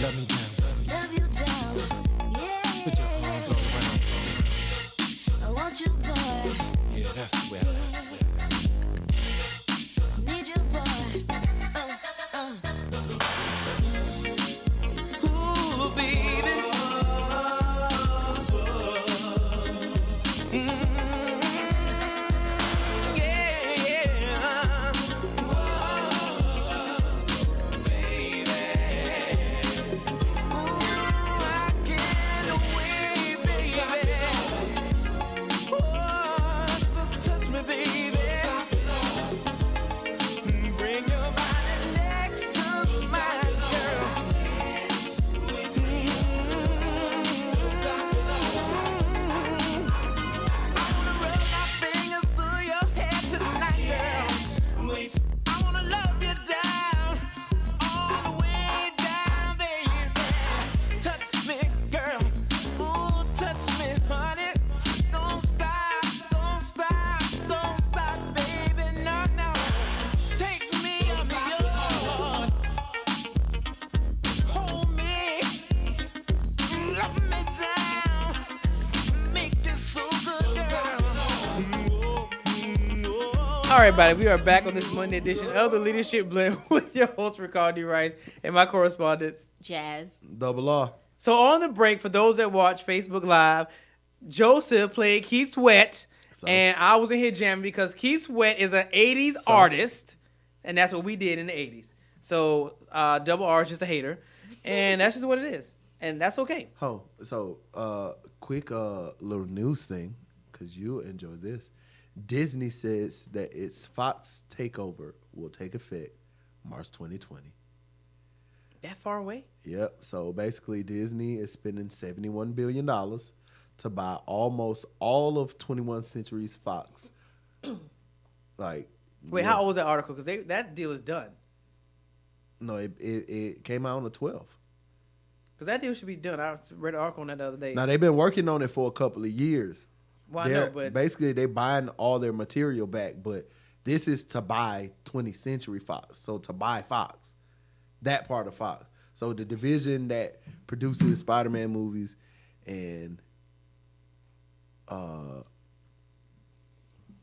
Love me down. Love you down. Yeah. Put your arms all around me. I want you, boy. Yeah, that's well. Need you, boy. Ooh, baby. Yeah, yeah. Ooh, I can't wait, baby. Oh, just touch me, baby. Bring your body next to mine, girl. I wanna run my fingers through your hair tonight, girl. I wanna love you down, all the way down, baby. Touch me, girl. Ooh, touch me, honey. Don't stop, don't stop, don't stop, baby. No, no. Take me under yours. Hold me. Love me down. Make it so good, girl. All right, everybody, we are back on this Monday edition of the Leadership Blend with your host, Ricardo Rice, and my correspondents. Jazz. Double R. So on the break, for those that watch Facebook Live, Joseph played Keith Sweat, So? and I was in here jamming because Keith Sweat is an 80s artist, and that's what we did in the 80s. So Double R is just a hater, and that's just what it is, and that's okay. Oh, so quick little news thing, because you enjoy this. Disney says that its Fox takeover will take effect March 2020. That far away? Yep. So basically, Disney is spending $71 billion to buy almost all of 21st Century's Fox. Like, Wait, yeah. how old was that article? Because that deal is done. No, it came out on the 12th. Because that deal should be done. I read an article on that the other day. Now they've been working on it for a couple of years. Well, I know, but basically they're buying all their material back, but this is to buy 20th Century Fox. So to buy Fox, that part of Fox. So the division that produces Spider-Man movies and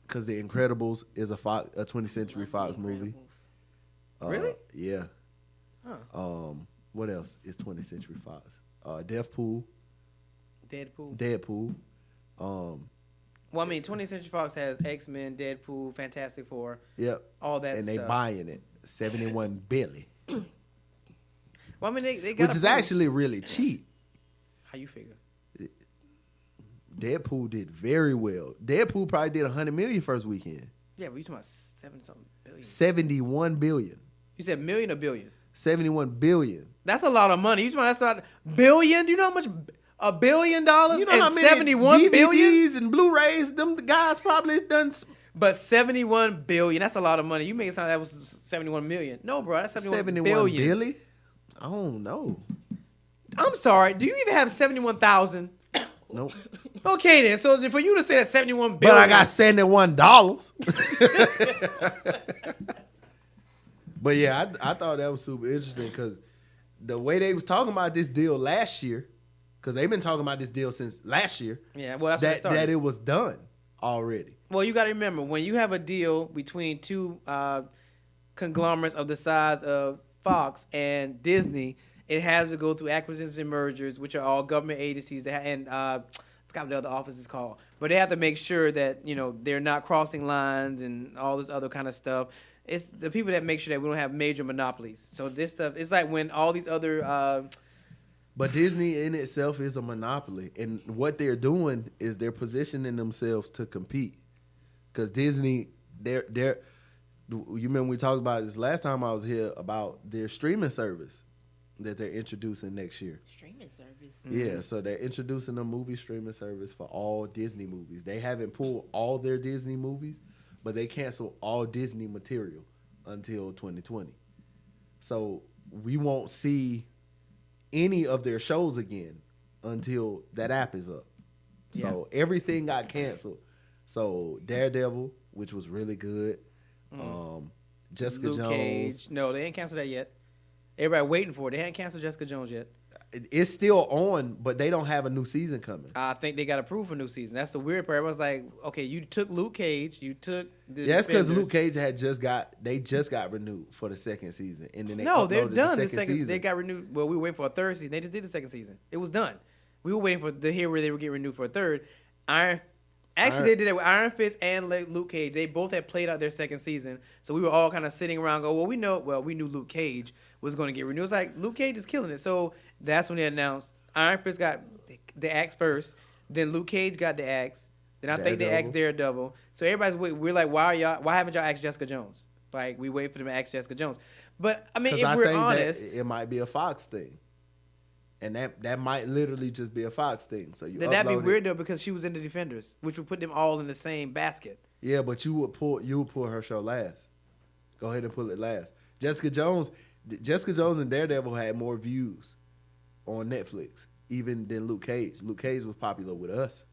because The Incredibles is a 20th Century Fox movie. Really? Yeah. Huh. What else is 20th Century Fox? Deadpool. Deadpool. Well, I mean, 20th Century Fox has X-Men, Deadpool, Fantastic Four. Yep. All that and stuff. they buying it. $71 billion. Well, I mean, they got Which is actually really cheap. How you figure? Deadpool did very well. Deadpool probably did $100 million first weekend. Yeah, but you talking about 7-something billion. 71 billion. You said million or billion? 71 billion. That's a lot of money. You talking about that's not billion? Do you know how much $1 billion You know and how many 71 DVDs billion? and Blu-rays them guys probably done. But 71 billion, that's a lot of money. You make it sound like that was 71 million. No, bro, that's 71 billion. billion? I don't know. I'm sorry. Do you even have 71,000? Nope. Okay, then. So for you to say that 71 But billion. I got $71. But yeah, I thought that was super interesting because the way they was talking about this deal last year, because they've been talking about this deal since last year. Yeah, well, that's when it started. that it was done already. Well, you got to remember, when you have a deal between two conglomerates of the size of Fox and Disney, it has to go through acquisitions and mergers, which are all government agencies that and I forgot what the other office is called. But they have to make sure that, you know, they're not crossing lines and all this other kind of stuff. It's the people that make sure that we don't have major monopolies. So this stuff, it's like when all these other But Disney in itself is a monopoly, and what they're doing is they're positioning themselves to compete. Because Disney, they're you remember we talked about this last time I was here about their streaming service that they're introducing next year. Streaming service. Yeah, so they're introducing a movie streaming service for all Disney movies. They haven't pulled all their Disney movies, but they canceled all Disney material until 2020. So we won't see any of their shows again until that app is up. So everything got canceled. So Daredevil, which was really good. Jessica Luke Jones. Cage. No, they ain't canceled that yet. Everybody waiting for it. They hadn't canceled Jessica Jones yet. It's still on, but they don't have a new season coming. I think they got approved for a new season. That's the weird part. Everyone's like, okay, you took Luke Cage, you took the Yeah, that's because Defenders. Luke Cage just got renewed for the second season, and then No, they're uploaded done. The The second second, season. they got renewed. Well, we were waiting for a third season. They just did the second season. It was done. We were waiting to hear where they would get renewed for a third. They did it with Iron Fist and Luke Cage. They both had played out their second season, so we were all kind of sitting around, we knew Luke Cage was going to get renewed. It's like Luke Cage is killing it. So that's when they announced Iron Fist got the axe first, then Luke Cage got the axe, then I think they asked Daredevil. So everybody's waiting. We're like, why haven't y'all asked Jessica Jones? Like, we wait for them to ask Jessica Jones. But I mean, if I we're think honest, that it might be a Fox thing, and that might literally just be a Fox thing. So then that'd be weird though, because she was in the Defenders, which would put them all in the same basket. Yeah, but you would pull her show last. Go ahead and pull it last. Jessica Jones and Daredevil had more views on Netflix even than Luke Cage. Luke Cage was popular with us.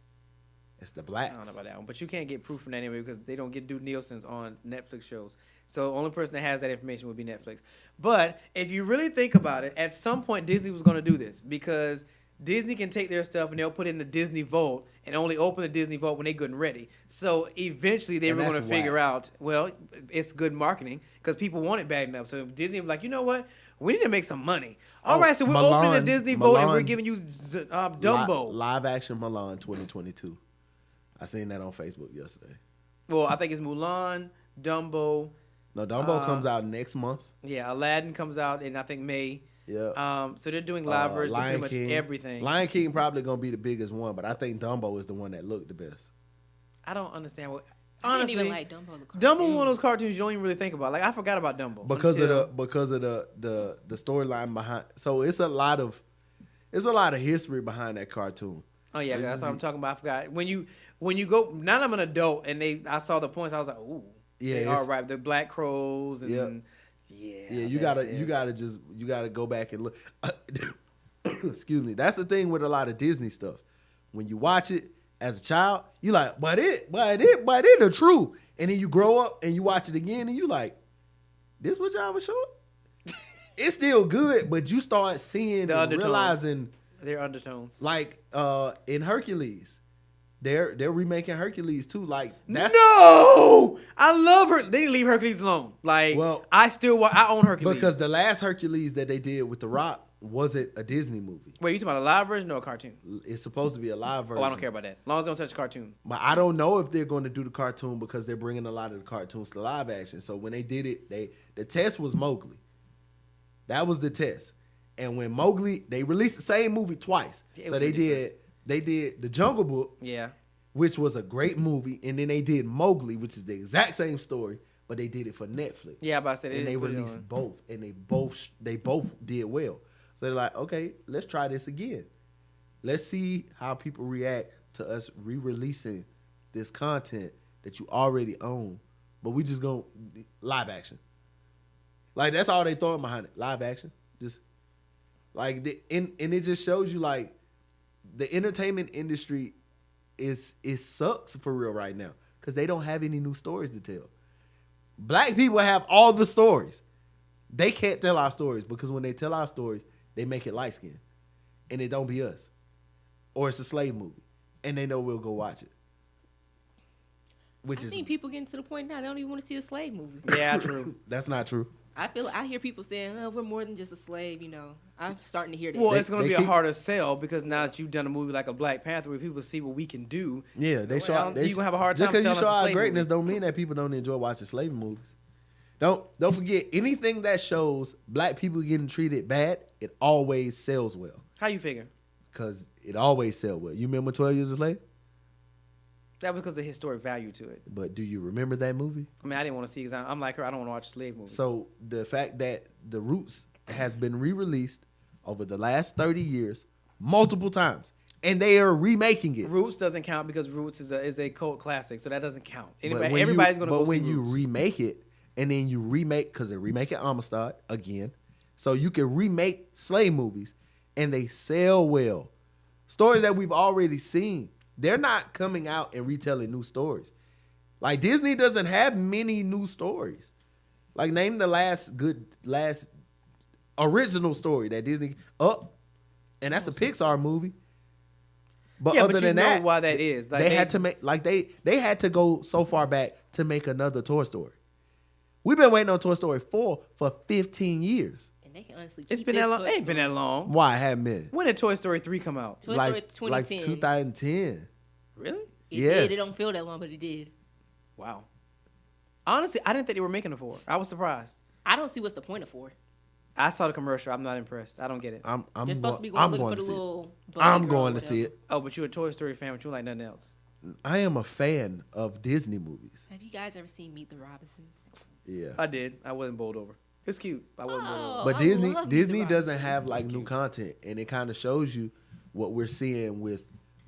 It's the blacks. I don't know about that one, but you can't get proof from that anyway because they don't do Nielsen's on Netflix shows. So the only person that has that information would be Netflix. But if you really think about it, at some point Disney was going to do this because Disney can take their stuff and they'll put it in the Disney Vault and only open the Disney Vault when they're good and ready. So eventually they were going to figure out, well, it's good marketing because people want it bad enough. So if Disney was like, you know what? We need to make some money. All right, so we're opening the Disney Vault and we're giving you Dumbo. Live action Milan 2022. I seen that on Facebook yesterday. Well, I think it's Mulan, Dumbo. No, Dumbo comes out next month. Yeah, Aladdin comes out in I think May. Yeah. So they're doing live versions of pretty much King. everything. Lion King probably gonna be the biggest one, but I think Dumbo is the one that looked the best. I don't understand what. I Honestly, didn't even like Dumbo. The Dumbo cartoon. one of those cartoons you don't even really think about. Like I forgot about Dumbo Because of the storyline behind. So it's a lot of history behind that cartoon. Oh yeah, that's what I'm talking about. I forgot when you go. Now that I'm an adult and I saw the points. I was like, ooh, Yeah, they are right. The Black Crows and Yep. yeah. You gotta go back and look. Excuse me. That's the thing with a lot of Disney stuff. When you watch it as a child, you like, but it the truth. And then you grow up and you watch it again and you like, this what y'all was showing? It's still good, but you start seeing The and undertones. realizing, They're undertones. like in Hercules, they're remaking Hercules too. Like that's No, I love her. They didn't leave Hercules alone. Like, Well, I own Hercules. because the last Hercules that they did with The Rock wasn't a Disney movie. Wait, you talking about a live version or a cartoon? It's supposed to be a live version. Oh, I don't care about that. As long as they don't touch cartoon. But I don't know if they're going to do the cartoon because they're bringing a lot of the cartoons to live action. So when they did it, the test was Mowgli. That was the test. And when Mowgli, they released the same movie twice. Yeah, So they did The Jungle Book, Yeah. which was a great movie, and then they did Mowgli, which is the exact same story, but they did it for Netflix. Yeah, but I said And they didn't put it released on. both, and they both did well. So they're like, okay, let's try this again. Let's see how people react to us re-releasing this content that you already own, but we just go live action. Like that's all they throwing behind it, live action. Just like and it just shows you like the entertainment industry it sucks for real right now because they don't have any new stories to tell. Black people have all the stories. They can't tell our stories because when they tell our stories, they make it light skin, and it don't be us, or it's a slave movie, and they know we'll go watch it. I think people getting to the point now they don't even want to see a slave movie. Yeah, true. That's not true. I hear people saying, "Oh, we're more than just a slave." You know, I'm starting to hear that. Well, it's going to they be a keep- harder sell because now that you've done a movie like a Black Panther where people see what we can do. Yeah, they show. Well, you gonna have a hard time just because you selling show us a our slave greatness movie. don't mean that people don't enjoy watching slave movies. Don't forget anything that shows black people getting treated bad. It always sells well How you figure? because it always sells well. You remember 12 Years a Slave? That was because of the historic value to it. But do you remember that movie? I mean, I didn't want to see because I'm like her. I don't want to watch slave movies. So the fact that The Roots has been re-released over the last 30 years multiple times, and they are remaking it. Roots doesn't count because Roots is a cult classic, so that doesn't count. But Anybody, when everybody's going to go But when see you Roots. remake it, and then you remake, because they're remaking Amistad again, so you can remake slave movies, and they sell well. Stories that we've already seen. They're not coming out and retelling new stories. Like Disney doesn't have many new stories. Like name the last original story that Disney Up, and that's a Pixar movie. But Yeah, other but you than know that, why that is. Like, they had to make they had to go so far back to make another Toy Story. We've been waiting on Toy Story 4 for 15 years. And they can honestly It's keep been this that long. Toy It ain't been Story. that long. Why it haven't been? When did Toy Story 3 come out? Toy Like Story like 2010. 2010. Really? It Yes. did. It don't feel that long, but it did. Wow. Honestly, I didn't think they were making a 4. I was surprised. I don't see what's the point of 4. I saw the commercial. I'm not impressed. I don't get it. I'm They're supposed to be I'm going looking for going the to see it. little. I'm bunny girl going or to see whatever. it. Oh, but you're a Toy Story fan, but you like nothing else. I am a fan of Disney movies. Have you guys ever seen Meet the Robinsons? Yeah. I did. I wasn't bowled over. It's cute. I wasn't bowled over. Oh, But I Disney love Meet the Disney doesn't Robinsons. have like new content, and it kind of shows you what we're seeing with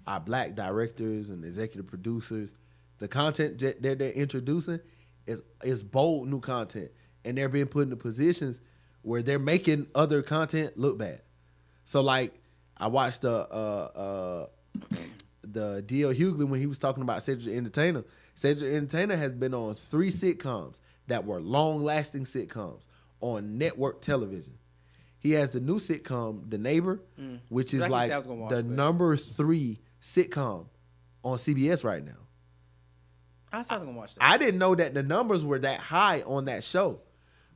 our black directors and executive producers. The content that they're introducing is bold new content, and they're being put into positions where they're making other content look bad. So like I watched the D.L. Hughley when he was talking about Cedric the Entertainer. Cedric the Entertainer has been on 3 sitcoms that were long-lasting sitcoms on network television. He has the new sitcom, The Neighbor, which is Like you like said, I was gonna watch the it. number 3 sitcom on CBS right now. I was gonna watch that. I didn't know that the numbers were that high on that show.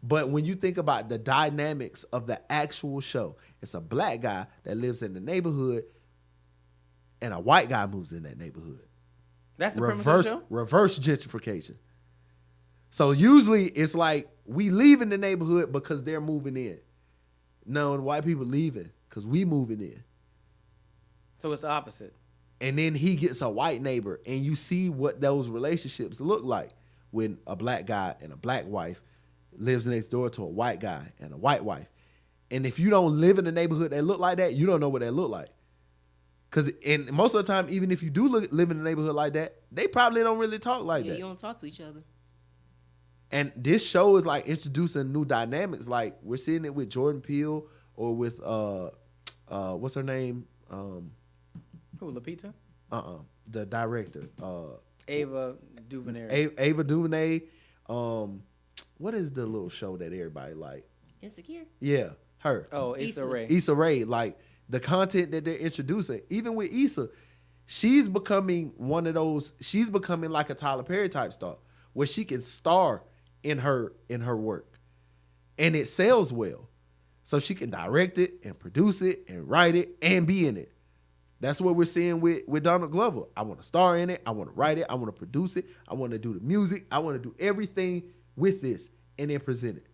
But when you think about the dynamics of the actual show, it's a black guy that lives in the neighborhood and a white guy moves in that neighborhood. That's the premise of the show. Reverse gentrification. So usually it's like we leaving the neighborhood because they're moving in. No, the white people leaving because we moving in. So it's the opposite. And then he gets a white neighbor, and you see what those relationships look like when a black guy and a black wife lives next door to a white guy and a white wife. And if you don't live in a neighborhood that look like that, you don't know what that look like. Because and most of the time, even if you do live in a neighborhood like that, they probably don't really talk like Yeah, that. you don't talk to each other. And this show is like introducing new dynamics. Like we're seeing it with Jordan Peele or with what's her name? Who, Lupita? The director. Ava DuVernay. Ava DuVernay. What is the little show that everybody like? Insecure. Yeah, her. Oh, Issa Issa. Rae. Issa Rae. Like the content that they're introducing, even with Issa, she's becoming one of those. She's becoming like a Tyler Perry type star, where she can star in her work, and it sells well, so she can direct it and produce it and write it and be in it. That's what we're seeing with Donald Glover. I want to star in it. I want to write it. I want to produce it. I want to do the music. I want to do everything with this and then present it.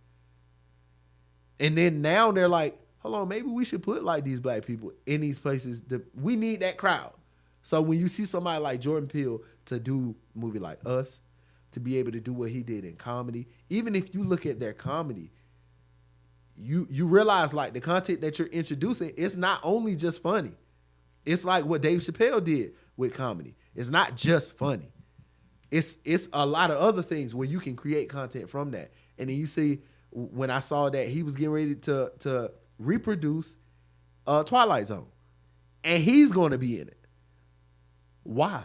And then now they're like, hold on, maybe we should put like these black people in these places. We need that crowd. So when you see somebody like Jordan Peele to do a movie like Us, to be able to do what he did in comedy, even if you look at their comedy, you realize like the content that you're introducing, it's not only just funny. It's like what Dave Chappelle did with comedy. It's not just funny. It's a lot of other things where you can create content from that. And then you see when I saw that he was getting ready to reproduce Twilight Zone, and he's going to be in it. Why?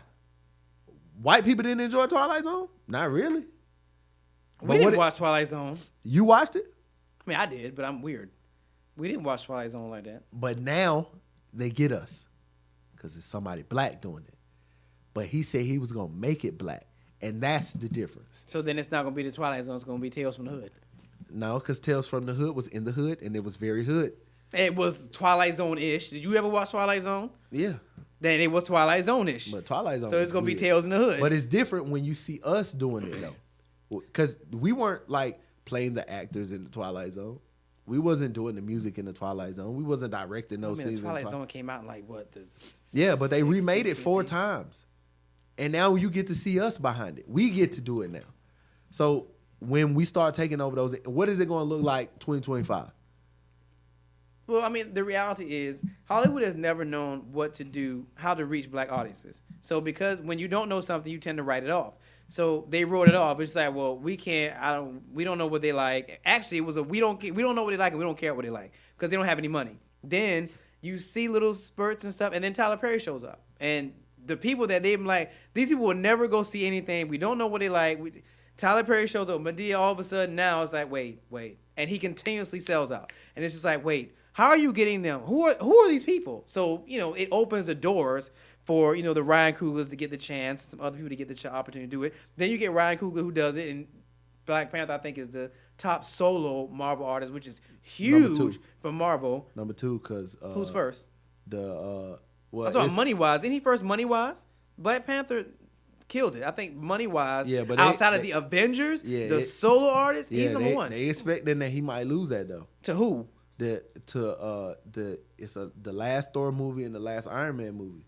White people didn't enjoy Twilight Zone? Not really. We didn't watch Twilight Zone. You watched it? I mean, I did, but I'm weird. We didn't watch Twilight Zone like that. But now they get us because it's somebody black doing it. But he said he was going to make it black, and that's the difference. So then it's not going to be the Twilight Zone. It's going to be Tales from the Hood. No, because Tales from the Hood was in the hood, and it was very hood. It was Twilight Zone-ish. Did you ever watch Twilight Zone? Yeah. Then it was Twilight Zone-ish. But Twilight Zone So it's was going to be weird. Tales in the Hood. But it's different when you see us doing it, though. Because we weren't, like, playing the actors in the Twilight Zone. We wasn't doing the music in the Twilight Zone. We wasn't directing those scenes. The in Twilight Zone came out in like, what? Yeah, but they remade it 4 60s. times. And now you get to see us behind it. We get to do it now. So when we start taking over those, what is it going to look like 2025? Well, I mean, the reality is Hollywood has never known what to do, how to reach black audiences. So because when you don't know something, you tend to write it off. So they wrote it off. It's like, well, we don't know what they like. Actually, it was we don't know what they like and we don't care what they like because they don't have any money. Then you see little spurts and stuff, and then Tyler Perry shows up. And the people that they've like, these people will never go see anything. We don't know what they like. Tyler Perry shows up. Madea all of a sudden now it's like, wait. And he continuously sells out. And it's just like, wait, how are you getting them? Who are these people? So, it opens the doors for, the Ryan Coogler's to get the chance, some other people to get the opportunity to do it. Then you get Ryan Coogler who does it, and Black Panther, I think, is the top solo Marvel artist, which is huge for Marvel. Number 2, because... who's first? I'm talking money-wise. Isn't he first money-wise? Black Panther killed it. I think money-wise, but outside of the Avengers, the solo artist, he's number 1. They expecting that he might lose that, though. To who? The last Thor movie and the last Iron Man movie.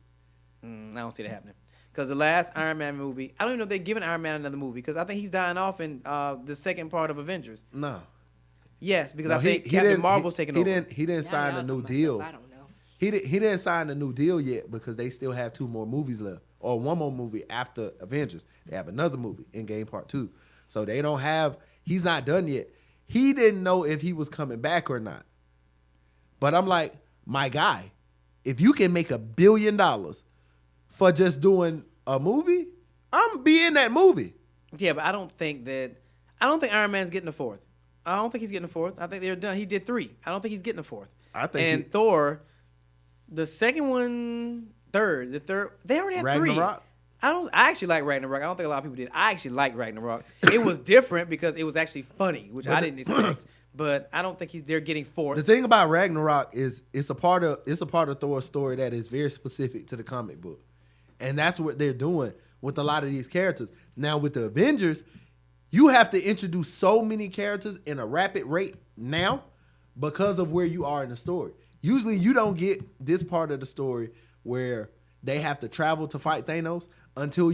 I don't see that happening. Because the last Iron Man movie, I don't even know if they're giving Iron Man another movie, because I think he's dying off in the second part of Avengers. No. Yes, because I think Captain Marvel's taking over. He didn't sign a new deal. I don't know. He didn't sign a new deal yet because they still have 2 more movies left, or 1 more movie after Avengers. They have another movie, Endgame Part 2. So they don't have. He's not done yet. He didn't know if he was coming back or not. But I'm like, my guy, if you can make $1 billion for just doing a movie, I'm be in that movie. Yeah, but I don't think Iron Man's getting a 4th. I don't think he's getting a 4th. I think they're done. He did 3. I don't think he's getting a 4th. Thor, the second one, third. The third, they already had Ragnarok? 3. I actually like Ragnarok. I don't think a lot of people did. I actually like Ragnarok. It was different because it was actually funny, which I didn't expect. But I don't think they're getting 4th. The thing about Ragnarok is it's a part of Thor's story that is very specific to the comic book. And that's what they're doing with a lot of these characters. Now with the Avengers, you have to introduce so many characters in a rapid rate now because of where you are in the story. Usually you don't get this part of the story where they have to travel to fight Thanos until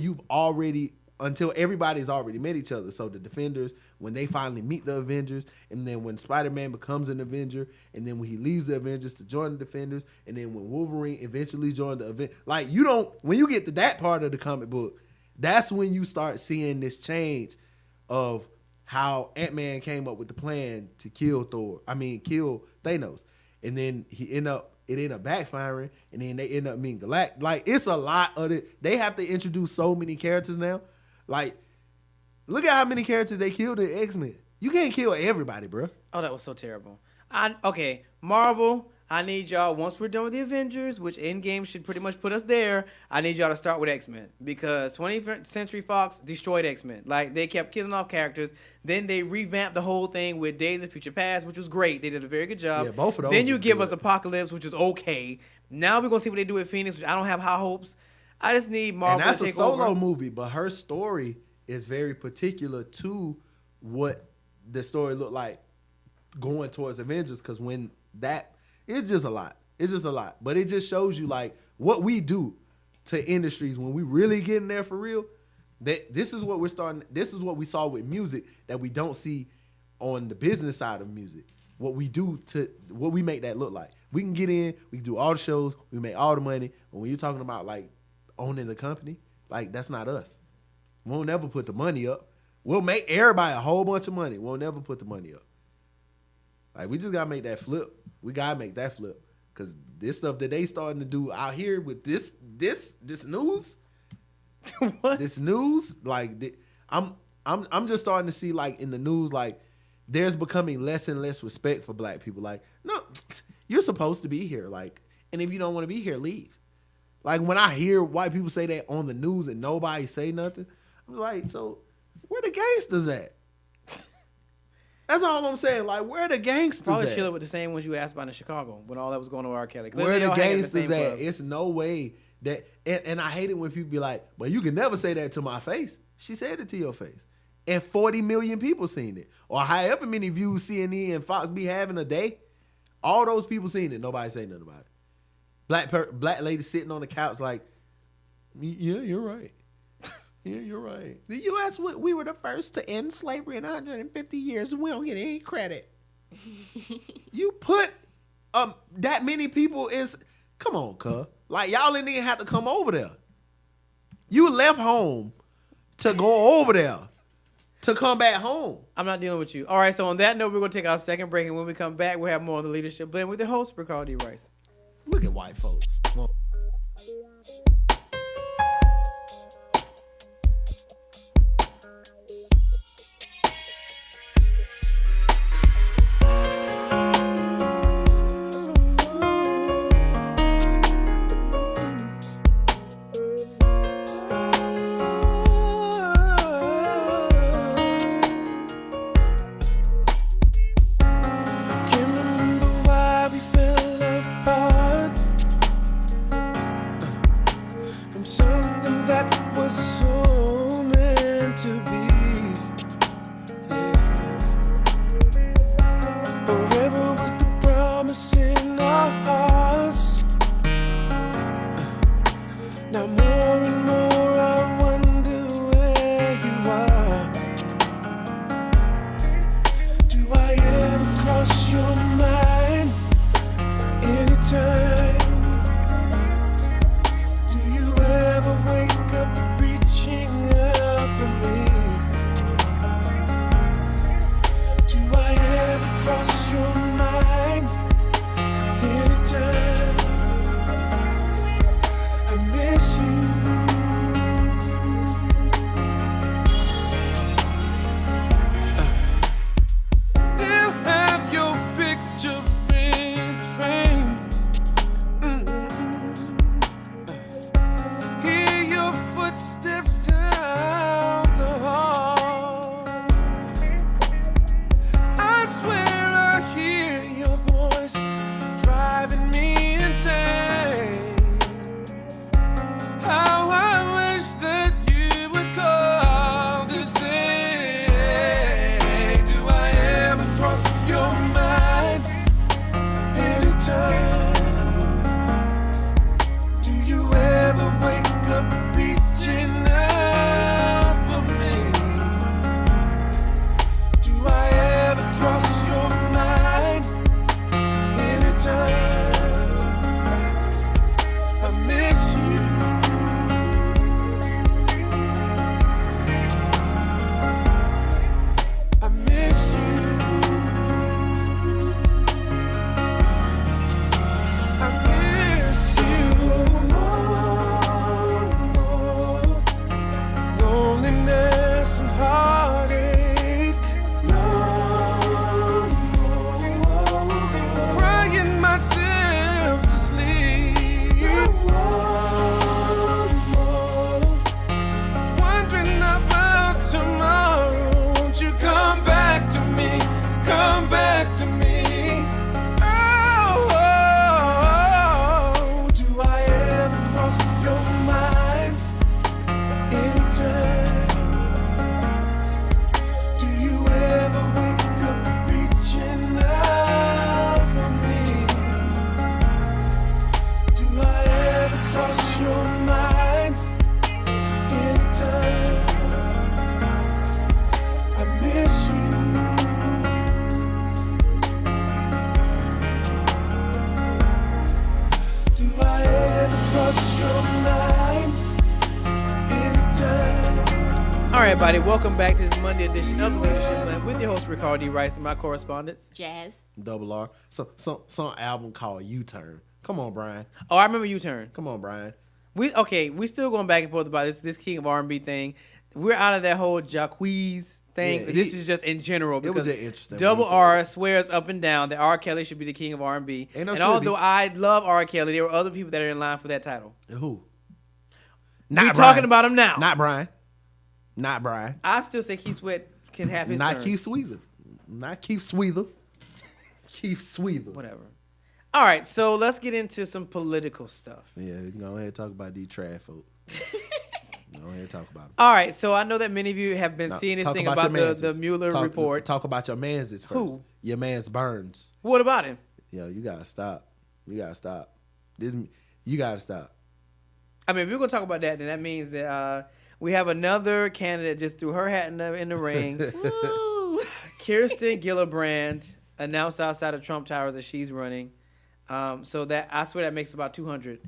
everybody's already met each other. So the Defenders, when they finally meet the Avengers, and then when Spider-Man becomes an Avenger, and then when he leaves the Avengers to join the Defenders, and then when Wolverine eventually joined the Avengers, like when you get to that part of the comic book, that's when you start seeing this change of how Ant-Man came up with the plan to kill Thanos. And then it ended up backfiring, and then they end up meeting Galactus. Like, it's a lot of it. They have to introduce so many characters now. Like, look at how many characters they killed in X-Men. You can't kill everybody, bro. Oh, that was so terrible. Marvel, I need y'all, once we're done with the Avengers, which Endgame should pretty much put us there, I need y'all to start with X-Men. Because 20th Century Fox destroyed X-Men. Like, they kept killing off characters. Then they revamped the whole thing with Days of Future Past, which was great. They did a very good job. Yeah, both of those. Then you give good. us Apocalypse, which was okay. Now we're going to see what they do with Phoenix, which I don't have high hopes. I just need Marvel to take over. And that's a solo movie, but her story is very particular to what the story looked like going towards Avengers, because it's just a lot. It's just a lot. But it just shows you, like, what we do to industries when we really get in there for real. This is what we saw with music that we don't see on the business side of music. What we make that look like. We can get in, we can do all the shows, we make all the money. But when you're talking about, like, owning the company, like, that's not us. We'll never put the money up. We'll make everybody a whole bunch of money. We'll never put the money up. Like, we just gotta make that flip. We gotta make that flip, cause this stuff that they starting to do out here with this news, what? This news, like, I'm just starting to see, like, in the news, like, there's becoming less and less respect for black people. Like, no, you're supposed to be here, like, and if you don't want to be here, leave. Like, when I hear white people say that on the news and nobody say nothing, I'm like, so where the gangsters at? That's all I'm saying. Like, where the gangsters Probably at? chilling with the same ones you asked about in Chicago when all that was going on with R. Kelly. Where the gangsters at? Club. It's no way that, and I hate it when people be like, but you can never say that to my face. She said it to your face. And 40 million people seen it. Or however many views CNN and Fox be having a day, all those people seen it. Nobody say nothing about it. Black lady sitting on the couch like, yeah, you're right. Yeah, you're right. The U.S., we were the first to end slavery in 150 years, and we don't get any credit. You put that many people in... Come on, cuz. Like, y'all didn't even have to come over there. You left home to go over there to come back home. I'm not dealing with you. All right, so on that note, we're going to take our second break, and when we come back, we'll have more on the Leadership Blend with the host, Ricardo D. Rice. Look at white folks. Well, right, everybody, welcome back to this Monday edition of the Leadership Lab with your host, Ricardo D. Rice, and my correspondents. Jazz. Double R. Some album called U-Turn. Come on, Brian. Oh, I remember U-Turn. Come on, Brian. We still going back and forth about this King of R&B thing. We're out of that whole Jacquees thing. Yeah, this is just in general It was because interesting. Double when he R said swears up and down that R. Kelly should be the King of R&B. Ain't no And should although be. I love R. Kelly, there were other people that are in line for that title. it. Who? We're Not talking Brian. about him now. Not Brian. Not Brian. I still say Keith Sweat can have his Not turn. Keith Sweether. Not Keith Sweether. Keith Sweether. Whatever. All right, so let's get into some political stuff. Yeah, go ahead and talk about these trash folk. Go ahead and talk about them. All right, so I know that many of you have been seeing this Talk thing your about the manses. Mueller report. Talk about your manses first. Who? Your man's Burns. What about him? Yo, you gotta stop. You gotta stop. You gotta stop. I mean, if we're going to talk about that, then that means that we have another candidate just threw her hat in the ring. Woo. Kirsten Gillibrand announced outside of Trump Towers that she's running. So that I swear that makes about 200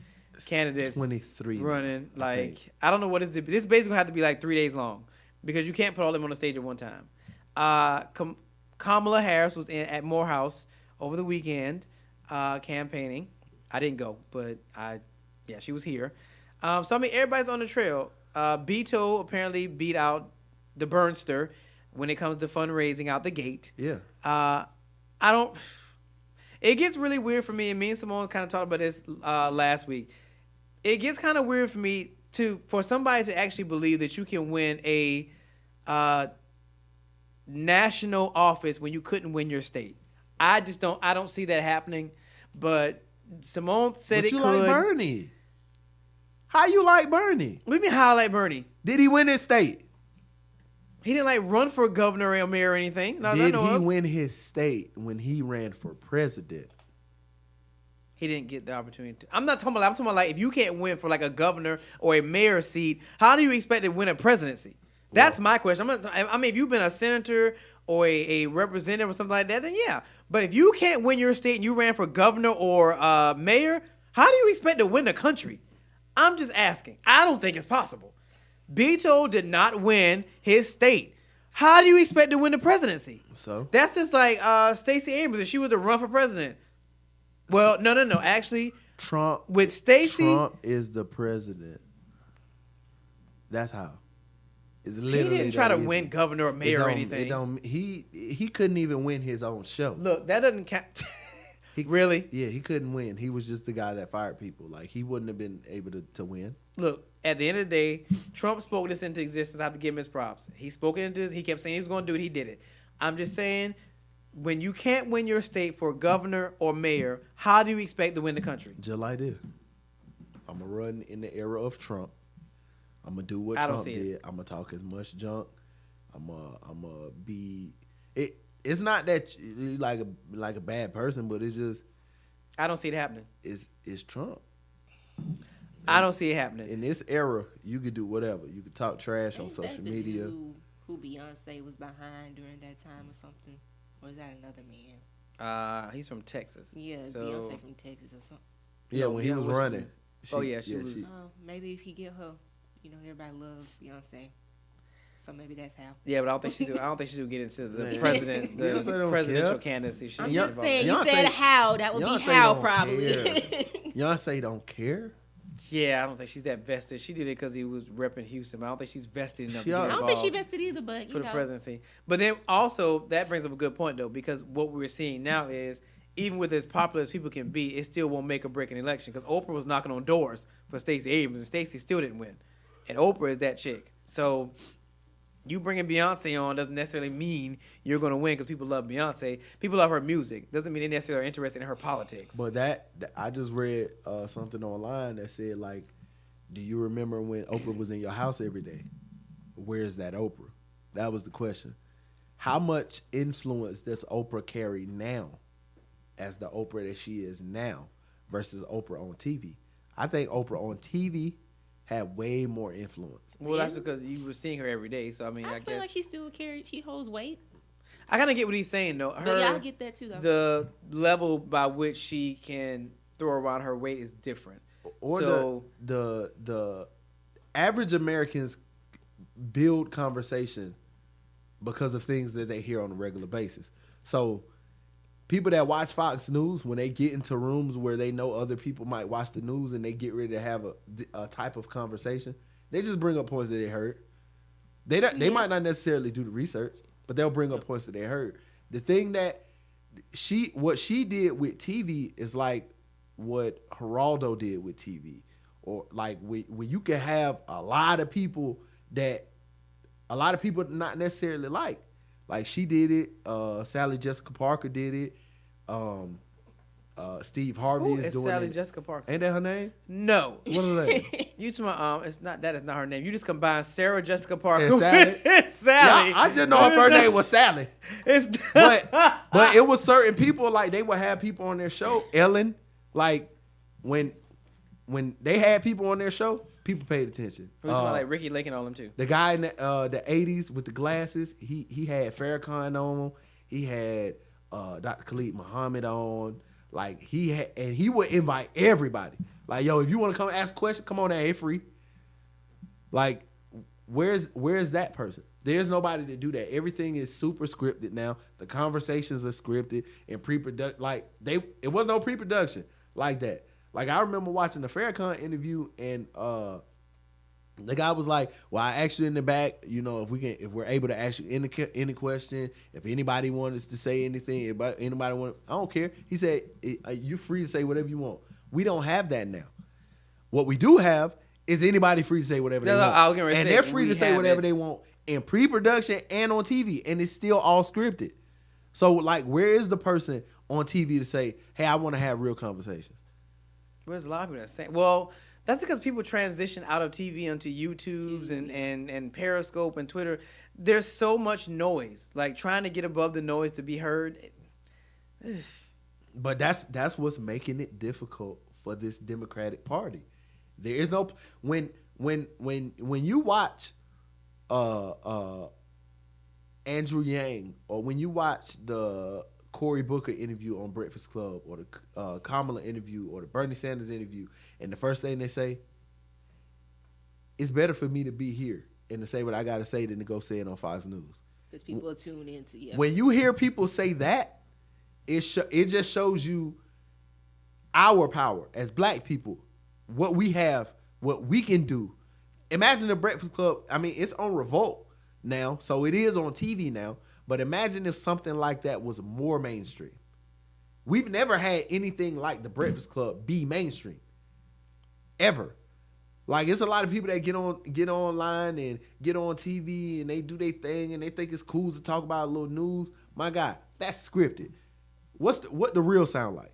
candidates 23 running. I Like, think. I don't know what is this basically gonna have to be like 3 days long because you can't put all them on the stage at one time. Kamala Harris was in at Morehouse over the weekend campaigning. I didn't go, but she was here. So I mean, everybody's on the trail. Beto apparently beat out the Burnster when it comes to fundraising out the gate. Yeah. I don't. It gets really weird for me, and me and Simone kind of talked about this last week. It gets kind of weird for me for somebody to actually believe that you can win a national office when you couldn't win your state. I don't see that happening. But Simone said But it you could. like Bernie. How you like Bernie? Let me highlight Bernie. Did he win his state? He didn't like run for governor or mayor or anything. Not that I Did know he of. win his state when he ran for president? He didn't get the opportunity to. I'm talking about like if you can't win for like a governor or a mayor seat, how do you expect to win a presidency? That's my question. I mean, if you've been a senator or a representative or something like that, then yeah. But if you can't win your state and you ran for governor or mayor, how do you expect to win the country? I'm just asking. I don't think it's possible. Beto did not win his state. How do you expect to win the presidency? So That's just like Stacey Abrams if she was to run for president. Well, no. Actually, Trump with Stacey, Trump is the president. That's how. It's he literally didn't try to that easy. win governor or mayor or It anything. don't. He couldn't even win his own show. Look, that doesn't count. Really? Yeah, he couldn't win. He was just the guy that fired people. Like he wouldn't have been able to win. Look, at the end of the day, Trump spoke this into existence. I have to give him his props. He spoke it into this. He kept saying he was going to do it. He did it. I'm just saying, when you can't win your state for governor or mayor, how do you expect to win the country? Just like this. I'm gonna run in the era of Trump. I'm gonna do what I don't Trump see it. did. I'm gonna talk as much junk. I'm gonna be. It's not that you like a bad person, but it's just I don't see it happening. it's Trump. I don't see it happening. In this era, you could do whatever. You could talk trash on Ain't social that the media. dude who Beyonce was behind during that time or something? Or is that another man? He's from Texas. Yeah, so, Beyonce from Texas or something. Yeah, No, when he yeah, was what's- running. Oh, yeah, she was- Maybe if he get her, everybody loves Beyonce. So maybe that's how. Yeah, but I don't think she's gonna get into the Man. president, Beyonce the don't presidential care. candidacy. She I'm ain't just involved. saying, you Beyonce- said how. That would Beyonce be how, don't probably. care. Beyonce don't care. Yeah, I don't think she's that vested. She did it because he was repping Houston. But I don't think she's vested enough She to get ought- I don't think she involved vested either, but for the presidency. But then also that brings up a good point though, because what we're seeing now is even with as popular as people can be, it still won't make or break an election. Because Oprah was knocking on doors for Stacey Abrams, and Stacey still didn't win. And Oprah is that chick. So you bringing Beyonce on doesn't necessarily mean you're going to win because people love Beyonce. People love her music. Doesn't mean they necessarily are interested in her politics. But I just read something online that said like, do you remember when Oprah was in your house every day? Where's that Oprah? That was the question. How much influence does Oprah carry now as the Oprah that she is now versus Oprah on TV? I think Oprah on TV had way more influence. Well, that's because you were seeing her every day. So, I mean, I I feel guess. like she holds weight. I kind of get what he's saying, though. But yeah, I get that too, though. The level by which she can throw around her weight is different. Or So- the average Americans build conversation because of things that they hear on a regular basis. So people that watch Fox News, when they get into rooms where they know other people might watch the news and they get ready to have a type of conversation, they just bring up points that they heard. They might not necessarily do the research, but they'll bring up points that they heard. The thing that what she did with TV is like what Geraldo did with TV, or like when you can have a lot of people not necessarily like she did it. Sally Jessica Parker did it. Steve Harvey Who is is doing Sally it. Jessica Parker? Ain't that her name? No. What are they? You to my it's not that is not her name. You just combine Sarah Jessica Parker And Sally? with Sally. Yeah, I just know if her name was Sally. It's But it was certain people, like they would have people on their show. Ellen, like when they had people on their show, people paid attention. like Ricky Lake and all them too. The guy in the 80s with the glasses, he had Farrakhan on. He had Dr. Khalid Muhammad on. Like he would invite everybody. Like, yo, if you want to come ask a question, come on down, it's free. Like, where's that person? There's nobody to do that. Everything is super scripted now. The conversations are scripted and pre-production. Like it was no pre-production like that. Like I remember watching the Farrakhan interview and the guy was like, "Well, I asked you in the back, you know, if we're able to ask you any question, if anybody wants us to say anything, if anybody want, I don't care." He said, "You're free to say whatever you want." We don't have that now. What we do have is anybody free to say whatever they want, I was gonna and say, they're free to say have whatever it. they want in pre-production and on TV, and it's still all scripted. So, like, where is the person on TV to say, "Hey, I want to have real conversations"? There's a lot of people that say, well, that's because people transition out of TV onto YouTubes and Periscope and Twitter. There's so much noise. Like trying to get above the noise to be heard. But that's what's making it difficult for this Democratic Party. There is no when you watch Andrew Yang, or when you watch the Cory Booker interview on Breakfast Club, or the Kamala interview, or the Bernie Sanders interview, and the first thing they say, it's better for me to be here and to say what I got to say than to go say it on Fox News. Because people are tuned into you. When you hear people say that, it just shows you our power as black people, what we have, what we can do. Imagine the Breakfast Club. I mean, it's on Revolt now, so it is on TV now. But imagine if something like that was more mainstream. We've never had anything like the Breakfast Club be mainstream, ever. Like, it's a lot of people that get online and get on TV and they do their thing and they think it's cool to talk about a little news. My God, that's scripted. What the real sound like?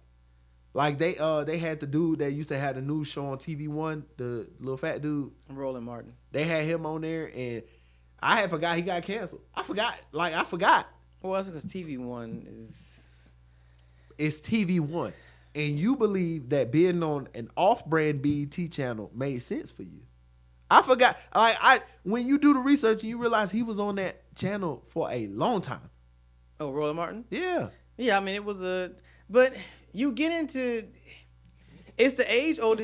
Like they had the dude that used to have the news show on TV One, the little fat dude, Roland Martin. They had him on there, and I had forgot he got canceled. I forgot. Well, that's because TV One It's TV One, and you believe that being on an off-brand BET channel made sense for you. I forgot. When you do the research and you realize he was on that channel for a long time. Oh, Roland Martin? Yeah. Yeah, I mean, it was but you get into, it's the age-old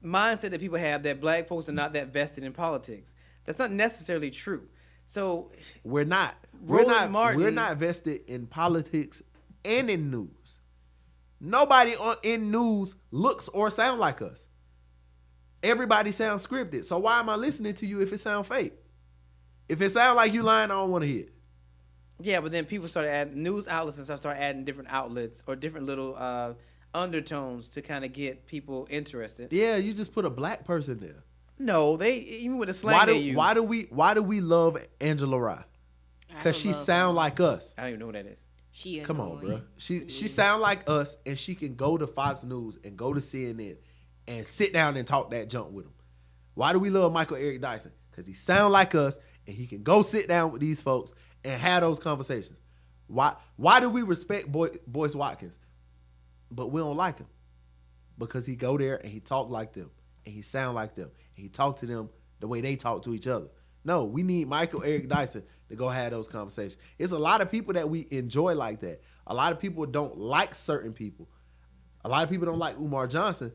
mindset that people have that black folks are not that vested in politics. That's not necessarily true. So we're not vested in politics and in news. Nobody in news looks or sound like us. Everybody sounds scripted. So why am I listening to you if it sounds fake? If it sounds like you lying, I don't want to hear it. Yeah, but then people started adding news outlets and start adding different outlets or different little undertones to kind of get people interested. Yeah, you just put a black person there. No, they even with the slang they use. Why do we love Angela Rye? Because she sound like us. I don't even know who that is. Come on, bro. She sound like us, and she can go to Fox News and go to CNN and sit down and talk that junk with them. Why do we love Michael Eric Dyson? Because he sound like us, and he can go sit down with these folks and have those conversations. Why do we respect Boyce Watkins, but we don't like him? Because he go there and he talk like them, and he sound like them, and he talk to them the way they talk to each other. No, we need Michael Eric Dyson to go have those conversations. It's a lot of people that we enjoy like that. A lot of people don't like certain people. A lot of people don't like Umar Johnson,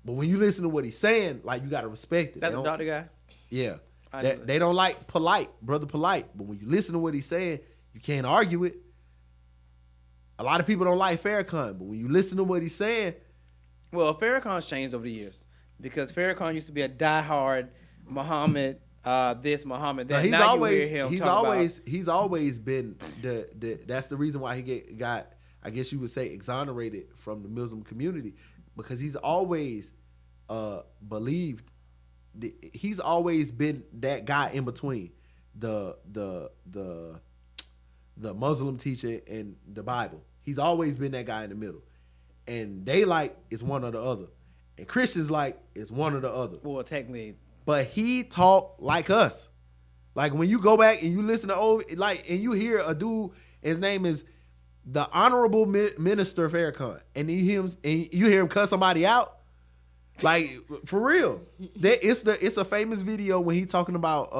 but when you listen to what he's saying, like, you got to respect it. That's the doctor guy? Yeah. They don't like Brother Polite. But when you listen to what he's saying, you can't argue it. A lot of people don't like Farrakhan, but when you listen to what he's saying, well, Farrakhan's changed over the years because Farrakhan used to be a diehard Muhammad this, Muhammad that. he's now always you hear him he's talk always about, he's always been that's the reason why he got I guess you would say exonerated from the Muslim community, because he's always believed he's always been that guy in between the Muslim teacher and the Bible. He's always been that guy in the middle. And they like it's one or the other. And Christians like it's one or the other. well, technically, But he talked like us. Like when you go back and you listen to and you hear a dude, his name is the Honorable Minister Farrakhan, and you hear him cuss somebody out. Like for real. It's a famous video when he talking about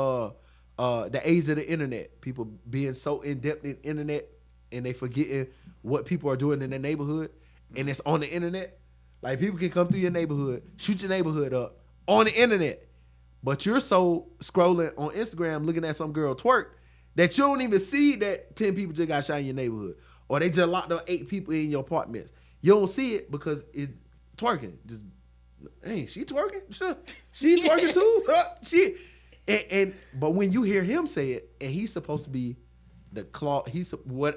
the age of the internet. People being so in depth in internet and they forgetting what people are doing in their neighborhood, and it's on the internet. Like people can come through your neighborhood, shoot your neighborhood up on the internet, but you're so scrolling on Instagram looking at some girl twerk that you don't even see that 10 people just got shot in your neighborhood, or they just locked up 8 people in your apartments. You don't see it because it's twerking. Just, hey, she twerking? Sure. She twerking too? But when you hear him say it, and he's supposed to be the claw,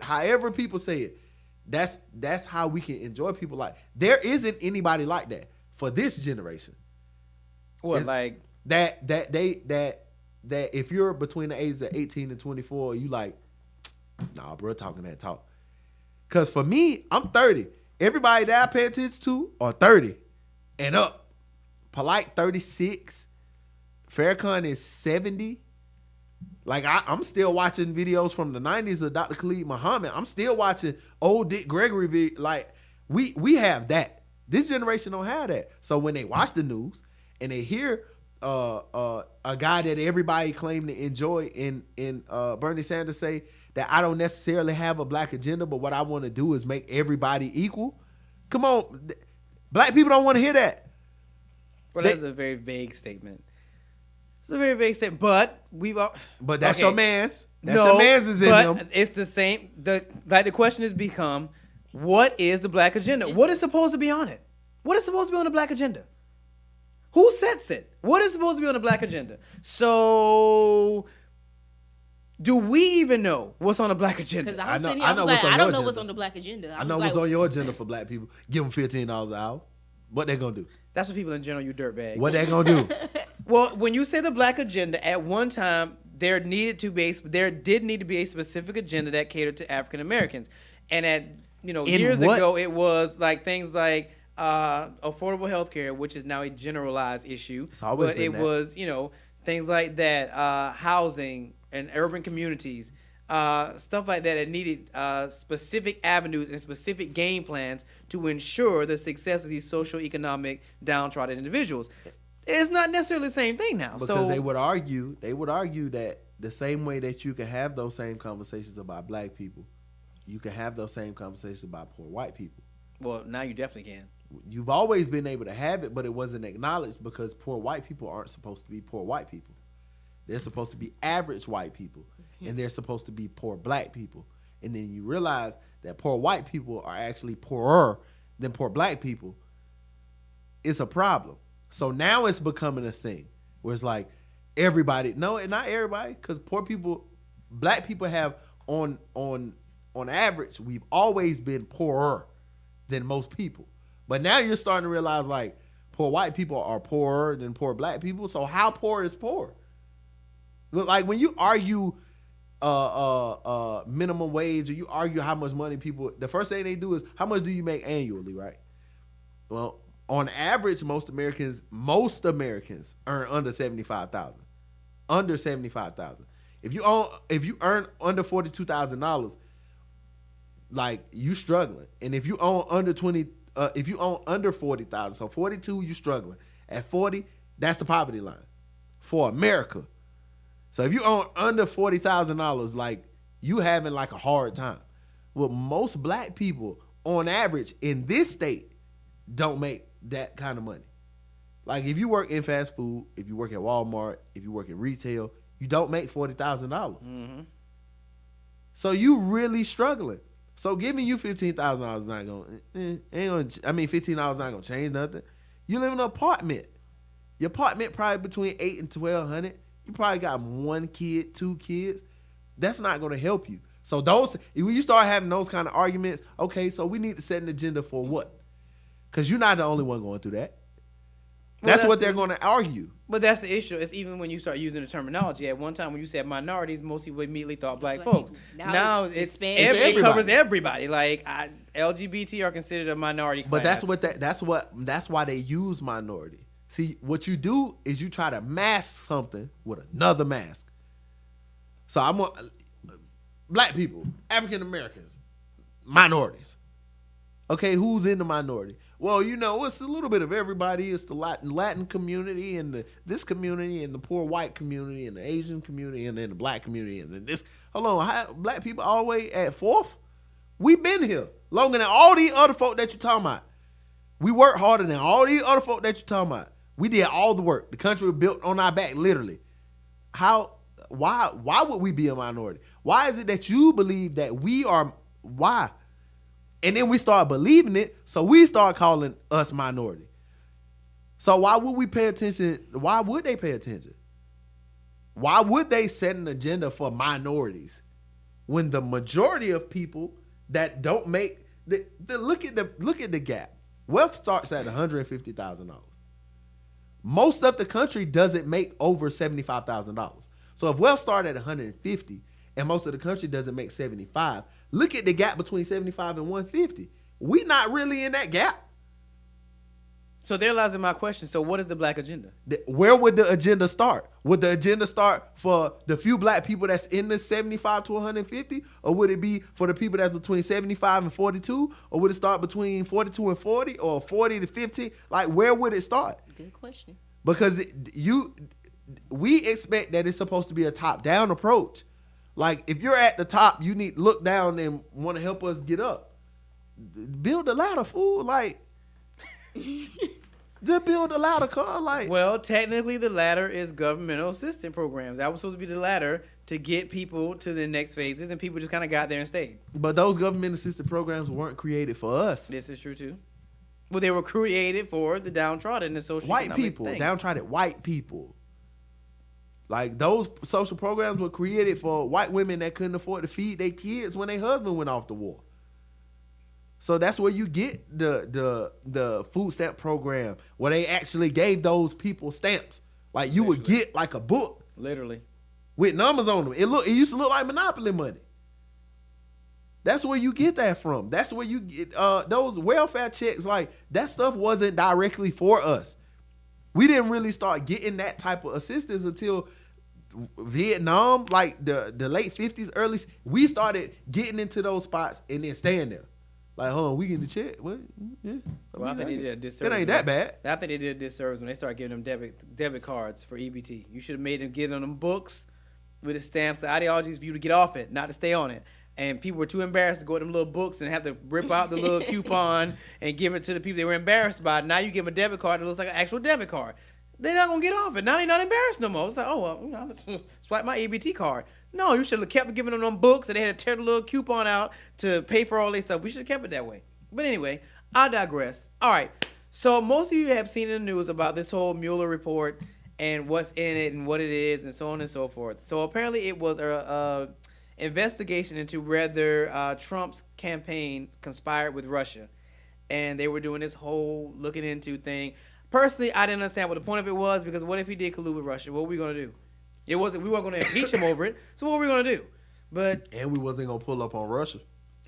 however people say it, that's how we can enjoy people. Like there isn't anybody like that for this generation. well, It's like that if you're between the ages of 18 and 24, you like, nah, bro, talking that talk. Cause for me, I'm 30. Everybody that I pay attention to are 30 and up. Polite 36. Farrakhan is 70. Like I'm still watching videos from the 90s of Dr. Khalid Muhammad. I'm still watching old Dick Gregory. Like we have that. This generation don't have that. So when they watch the news and they hear a guy that everybody claim to enjoy in Bernie Sanders say that I don't necessarily have a black agenda, but what I want to do is make everybody equal. Come on, black people don't want to hear that. well, that's a very vague statement. It's a very vague statement, but But that's okay. your man's. That's your man's is in but them. it's the same. The question has become, what is the black agenda? What is supposed to be on it? What is supposed to be on the black agenda? Who sets it? What is supposed to be on the black agenda? So, do we even know what's on the black agenda? Because I was know- sitting here, I I know was what's like, on I don't your know what's agenda. on the black agenda. I know what's on your agenda for black people. Give them $15 an hour. What they gonna do? That's what people in general, you dirtbag. What they gonna do? Well, when you say the black agenda, at one time there did need to be a specific agenda that catered to African Americans, and In years what? ago it was like things like affordable health care, which is now a generalized issue. It's always but been it that. was things like that, housing and urban communities, stuff like that. It needed specific avenues and specific game plans to ensure the success of these socioeconomic downtrodden individuals. It's not necessarily the same thing now. Because so they would argue that the same way that you can have those same conversations about black people, you can have those same conversations about poor white people. well, now you definitely can. You've always been able to have it, but it wasn't acknowledged because poor white people aren't supposed to be poor white people. They're supposed to be average white people, and they're supposed to be poor black people. And then you realize that poor white people are actually poorer than poor black people. It's a problem. So now it's becoming a thing where it's like everybody, no, and not everybody, because black people have on average, we've always been poorer than most people. But now you're starting to realize like poor white people are poorer than poor black people. So how poor is poor? Look, like when you argue minimum wage or you argue how much money people, the first thing they do is how much do you make annually, right? Well, on average, most Americans earn under $75,000. Under $75,000. If you earn under $42,000, like you struggling. And if you own under $40,000, so 42, you struggling. At 40, that's the poverty line for America. So if you own under $40,000, like you having like a hard time. Well, most black people on average in this state don't make that kind of money. Like if you work in fast food, if you work at Walmart, if you work in retail, you don't make $40,000. Mm-hmm. So you really struggling. So giving you $15,000 is not gonna, ain't gonna. I mean, $15 not gonna change nothing. You live in an apartment. Your apartment probably between $800 and $1,200. You probably got 1 kid, 2 kids. That's not gonna help you. So those, when you start having those kind of arguments, okay, so we need to set an agenda for what? Because you're not the only one going through that. That's what they're going to argue. But that's the issue. It's even when you start using the terminology. At one time when you said minorities, most people immediately thought black folks. Now it covers everybody. Like LGBT are considered a minority class. But that's why they use minority. See, what you do is you try to mask something with another mask. So black people, African Americans, minorities. Okay, who's in the minority? Well, it's a little bit of everybody. It's the Latin community and this community and the poor white community and the Asian community and then the black community and then this. Hold on, black people all the way at 4th? We been here longer than all these other folk that you're talking about. We work harder than all these other folk that you're talking about. We did all the work. The country was built on our back, literally. Why would we be a minority? Why is it that you believe that we are? Why? And then we start believing it, so we start calling us minority. So why would we pay attention? Why would they pay attention? Why would they set an agenda for minorities when the majority of people that don't make look at the gap. Wealth starts at $150,000. Most of the country doesn't make over $75,000. So if wealth started at $150 and most of the country doesn't make $75,000, look at the gap between $75,000 and $150,000. We not really in that gap. So there lies in my question. So what is the black agenda? Where would the agenda start? Would the agenda start for the few black people that's in the 75 to 150? Or would it be for the people that's between 75 and 42? Or would it start between 42 and 40 or 40 to 50? Like, where would it start? Good question. Because we expect that it's supposed to be a top-down approach. Like, if you're at the top, you need to look down and want to help us get up. Build a ladder, fool. Like, just build a ladder, car. Like, well, technically, the ladder is governmental assistance programs. That was supposed to be the ladder to get people to the next phases, and people just kind of got there and stayed. But those government assisted programs weren't created for us. This is true too. Well, they were created for the downtrodden and social white people, downtrodden white people. Like, those social programs were created for white women that couldn't afford to feed their kids when their husband went off to war. So that's where you get the food stamp program, where they actually gave those people stamps. Like, you would get like a book, literally, with numbers on them. It used to look like Monopoly money. That's where you get that from. That's where you get those welfare checks. Like, that stuff wasn't directly for us. We didn't really start getting that type of assistance until Vietnam, like the late 50s, early. We started getting into those spots and then staying there. Like, hold on, we getting the check? What? Yeah. Well, I think they did a disservice. It ain't that bad. I think they did a disservice when they started giving them debit cards for EBT. You should have made them get on them books with the stamps, the ideologies for you to get off it, not to stay on it. And people were too embarrassed to go to them little books and have to rip out the little coupon and give it to the people they were embarrassed by. Now you give them a debit card that looks like an actual debit card. They're not going to get off it. Now they're not embarrassed no more. It's like, oh, well, I'll just swipe my EBT card. No, you should have kept giving them books and they had to tear the little coupon out to pay for all this stuff. We should have kept it that way. But anyway, I digress. All right. So most of you have seen in the news about this whole Mueller report and what's in it and what it is and so on and so forth. So apparently it was a investigation into whether Trump's campaign conspired with Russia. And they were doing this whole looking into thing. Personally, I didn't understand what the point of it was, because what if he did collude with Russia? What were we going to do? We weren't going to impeach him over it. So what were we going to do? And we wasn't going to pull up on Russia.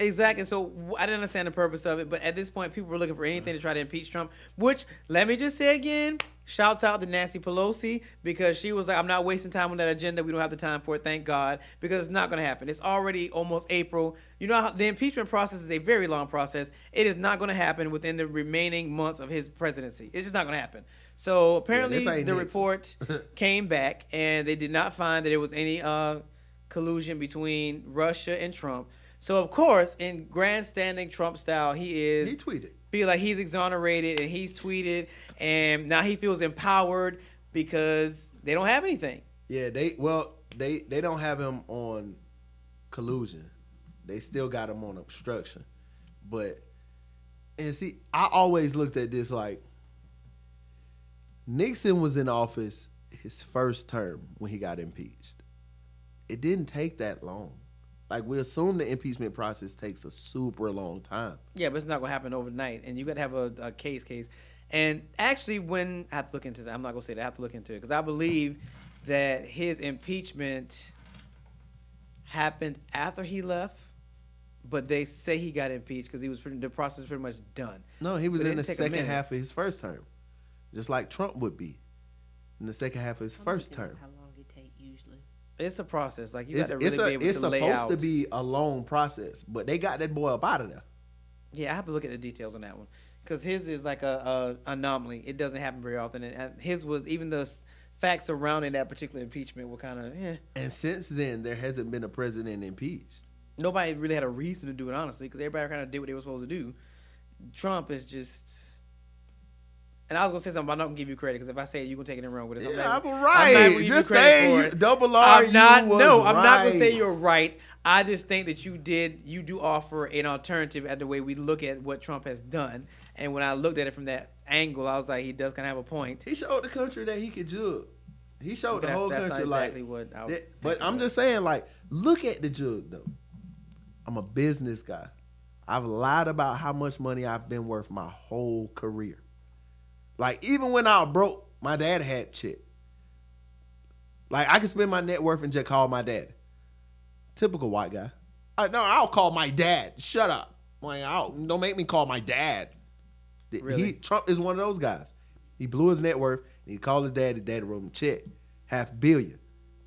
Exactly. So I didn't understand the purpose of it. But at this point, people were looking for anything to try to impeach Trump, which, let me just say again, shouts out to Nancy Pelosi, because she was like, I'm not wasting time on that agenda. We don't have the time for it, thank God, because it's not going to happen. It's already almost April. You know how the impeachment process is a very long process. It is not going to happen within the remaining months of his presidency. It's just not going to happen. So apparently the report came back, and they did not find that there was any collusion between Russia and Trump. So, of course, in grandstanding Trump style, he tweeted. feel like he's exonerated and he's tweeted, and now he feels empowered because they don't have anything. Yeah, they don't have him on collusion. They still got him on obstruction. But and see, I always looked at this like Nixon was in office his first term when he got impeached. It didn't take that long. Like, we assume the impeachment process takes a super long time. Yeah, but it's not gonna happen overnight, and you got to have a case. And actually, when I have to look into that, I'm not gonna say that. I have to look into it because I believe that his impeachment happened after he left, but they say he got impeached because the process was pretty much done. No, he was But it in the didn't take a second minute. half of his first term, just like Trump would be in the second half of his first term. How long it take usually? It's a process. Like, you got It's, to really be able it's to lay supposed out. to be a long process, but they got that boy up out of there. Yeah, I have to look at the details on that one because his is like a anomaly. It doesn't happen very often, and his was even the facts surrounding that particular impeachment were kind of And since then, there hasn't been a president impeached. Nobody really had a reason to do it, honestly, because everybody kind of did what they were supposed to do. Trump is just. And I was gonna say something, but I'm not gonna give you credit because if I say it, you're gonna take it in wrong with it. So Yeah, I'm I'm not right. gonna give you Just credit saying, for you, it. double R. I'm not. You was No, I'm not gonna right. say you're right. I just think that you do offer an alternative at the way we look at what Trump has done. And when I looked at it from that angle, I was like, he does kind of have a point. He showed the country that he could jug. He showed the whole That's country not exactly like. what I was But I'm just saying, like, look at the jug though. I'm a business guy. I've lied about how much money I've been worth my whole career. Like, even when I was broke, my dad had shit. Like, I could spend my net worth and just call my dad. Typical white guy. I'll call my dad. Shut up. Like, don't make me call my dad. Really? Trump is one of those guys. He blew his net worth and he called his dad. His dad wrote him a check, $500 million.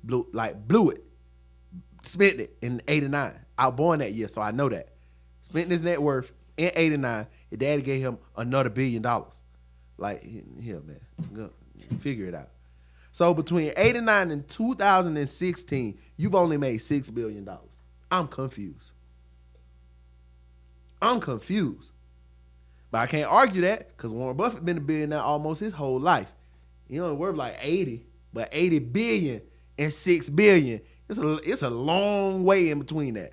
Blew it. Spent it in '89. I was born that year, so I know that. Spent his net worth in '89. His daddy gave him another $1 billion. Like, here, man, go figure it out. So between '89 and 2016, you've only made $6 billion. I'm confused. But I can't argue that because Warren Buffett been a billionaire almost his whole life. He only worth like 80, but 80 billion and 6 billion. It's a long way in between that.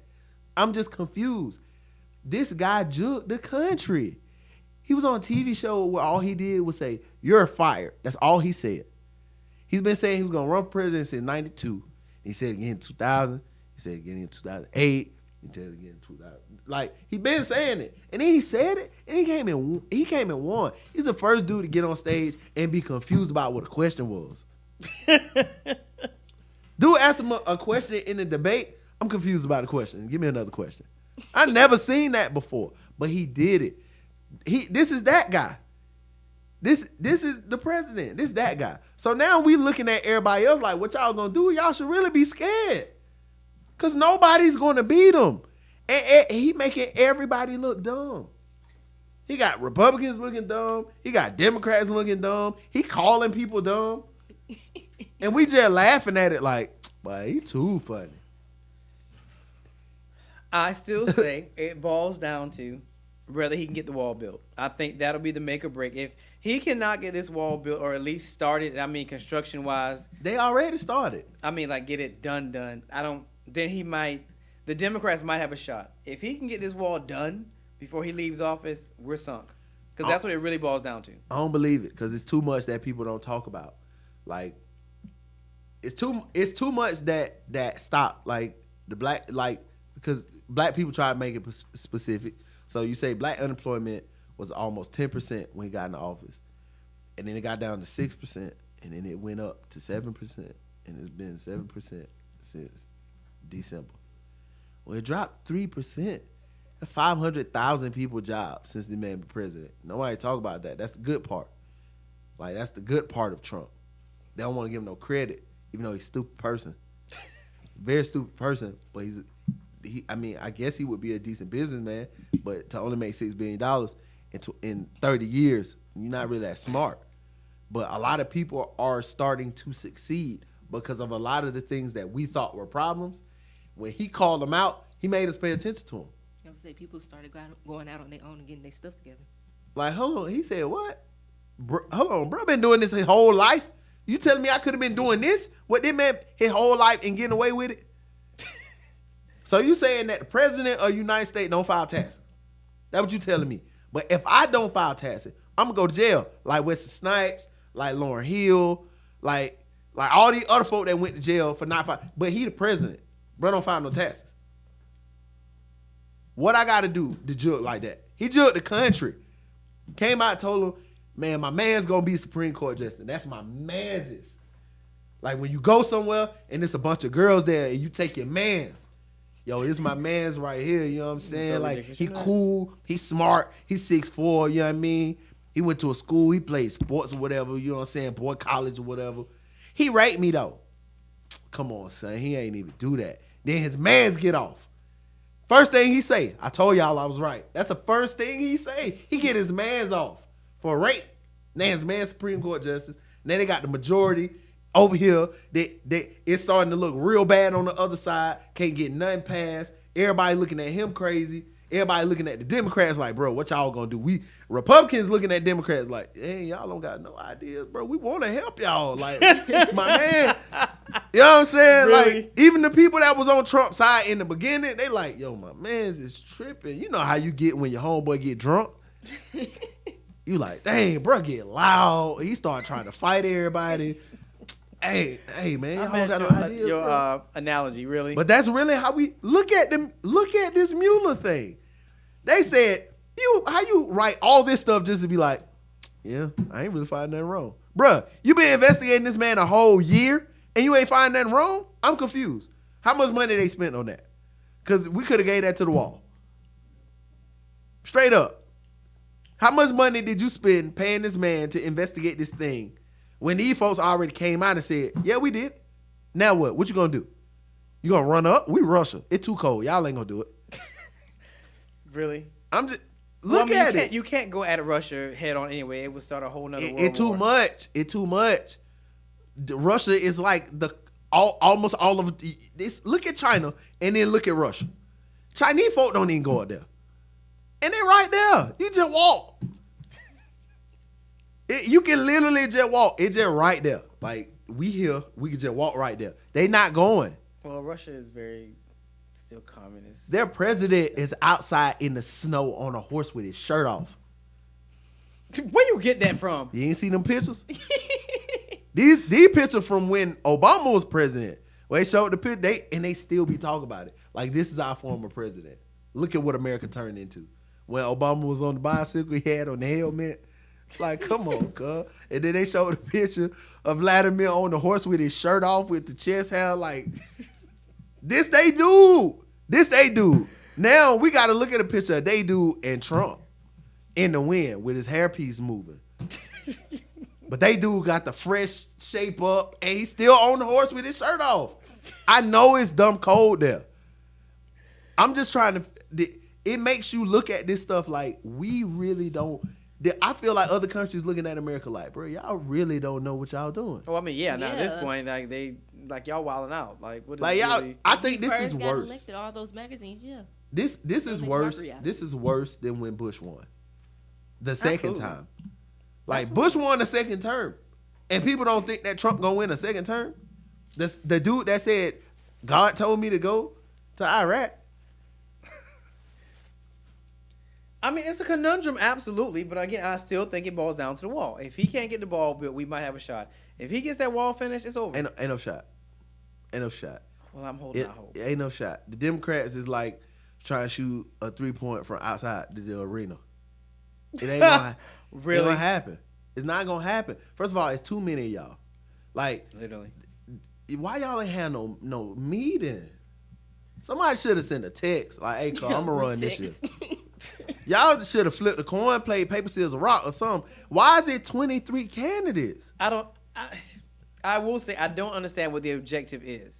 I'm just confused. This guy jugged the country. He was on a TV show where all he did was say, "You're fired." That's all he said. He's been saying he was going to run for president since 92. He said it again in 2000. He said it again in 2008. He said it again in 2000. Like, he been saying it. And then he said it, and he came and won. He's the first dude to get on stage and be confused about what the question was. Dude asked him a question in the debate. I'm confused about the question. Give me another question. I never seen that before, but he did it. This is that guy. This is the president. This that guy. So now we looking at everybody else like, what y'all gonna do? Y'all should really be scared, cause nobody's gonna beat him. And he making everybody look dumb. He got Republicans looking dumb. He got Democrats looking dumb. He calling people dumb, and we just laughing at it like, boy, he too funny. I still say it boils down to whether he can get the wall built. I think that'll be the make or break. If he cannot get this wall built or at least started, I mean, construction-wise, They already started. I mean, like, get it done. Then he might, the Democrats might have a shot. If he can get this wall done before he leaves office, we're sunk. Because that's what it really boils down to. I don't believe it because it's too much that people don't talk about. Like, it's too much that stop. Like, the black, like, because black people try to make it specific. So you say black unemployment was almost 10% when he got into office, and then it got down to 6%, and then it went up to 7%, and it's been 7% since December. Well, it dropped 3%. 500,000 people jobs since the man been president. Nobody talk about that. That's the good part. Like, that's the good part of Trump. They don't want to give him no credit, even though he's a stupid person. Very stupid person, but I guess he would be a decent businessman, but to only make $6 billion in 30 years, you're not really that smart. But a lot of people are starting to succeed because of a lot of the things that we thought were problems. When he called them out, he made us pay attention to them. I would say people started going out on their own and getting their stuff together. Like, hold on. He said, what? Hold on, bro. Been doing this his whole life. You telling me I could have been doing this? What this man his whole life and getting away with it? So you saying that the president of the United States don't file taxes? That's what you telling me. But if I don't file taxes, I'm gonna go to jail. Like Wesley Snipes, like Lauryn Hill, like all these other folk that went to jail for not filing. But he the president. Bro don't file no taxes. What I gotta do to judge like that? He judged the country. Came out and told him, man, my man's gonna be Supreme Court justice. That's my man's. Like when you go somewhere and it's a bunch of girls there and you take your man's. Yo, this my man's right here, you know what I'm saying? Like he cool, he smart, he's 6'4", you know what I mean? He went to a school, he played sports or whatever, you know what I'm saying? Boy, college or whatever. He raped me though. Come on, son, he ain't even do that. Then his mans get off. First thing he say, I told y'all I was right. That's the first thing he say. He get his mans off for rape. Now his man Supreme Court justice. Now they got the majority over here. It's starting to look real bad on the other side. Can't get nothing passed. Everybody looking at him crazy. Everybody looking at the Democrats like, bro, what y'all gonna do? We Republicans looking at Democrats like, hey, y'all don't got no ideas, bro. We want to help y'all. Like, my man, you know what I'm saying? Really? Like, even the people that was on Trump's side in the beginning, they like, yo, my man's is tripping. You know how you get when your homeboy get drunk? You like, dang, bro, get loud. He start trying to fight everybody. Hey, man, y'all don't got no ideas, your bro. analogy, really. But that's really how we look at them. Look at this Mueller thing. They said, how you write all this stuff just to be like, yeah, I ain't really finding nothing wrong. Bruh, you been investigating this man a whole year and you ain't finding nothing wrong? I'm confused. How much money they spent on that? Because we could have gave that to the wall. Straight up. How much money did you spend paying this man to investigate this thing when these folks already came out and said, yeah, we did? Now what? What you gonna do? You gonna run up? We Russia. It too cold. Y'all ain't gonna do it. Really? I'm just look at it. You can't go at Russia head on anyway. It would start a whole nother world war. It too much. Russia is like almost all of this. Look at China and then look at Russia. Chinese folk don't even go up there, and they right there. You just walk. You can literally just walk. It's just right there. Like we here, we can just walk right there. They not going. Well, Russia is very still communist. Their president is outside in the snow on a horse with his shirt off. Where you get that from? You ain't seen them pictures? These pictures from when Obama was president. Well, they showed the picture, and they still be talking about it. Like, this is our former president. Look at what America turned into. When Obama was on the bicycle, he had on the helmet. It's like, come on, cuz. And then they showed the picture of Vladimir on the horse with his shirt off with the chest hair. Like, this they do. This they do. Now we got to look at a picture of they do and Trump in the wind with his hairpiece moving. But they do got the fresh shape up and he's still on the horse with his shirt off. I know it's dumb cold there. I'm just trying to, it makes you look at this stuff like we really don't. I feel like other countries looking at America like, bro, y'all really don't know what y'all doing. Oh, I mean, yeah. Now at this point, like y'all wilding out. Like, what is like y'all? really? I think this is First got worse. elected, all those magazines, yeah. This is make worse. mockery out of This is worse than when Bush won. The second Absolutely. time. Like Bush won a second term. And people don't think that Trump gonna win a second term. The dude that said, God told me to go to Iraq. I mean, it's a conundrum, absolutely. But again, I still think it boils down to the wall. If he can't get the ball built, we might have a shot. If he gets that wall finished, it's over. Ain't no shot. Ain't no shot. Well, I'm holding out hope. Ain't no shot. The Democrats is like trying to shoot a 3-point from outside the arena. It ain't gonna, Really? it ain't gonna happen. It's not gonna happen. First of all, it's too many of y'all. Like, Literally. why y'all ain't have no meeting? Somebody should have sent a text like, "Hey, Carl, I'm gonna run this shit." Y'all should have flipped a coin, played paper, scissors, rock, or something. Why is it 23 candidates? I will say I don't understand what the objective is.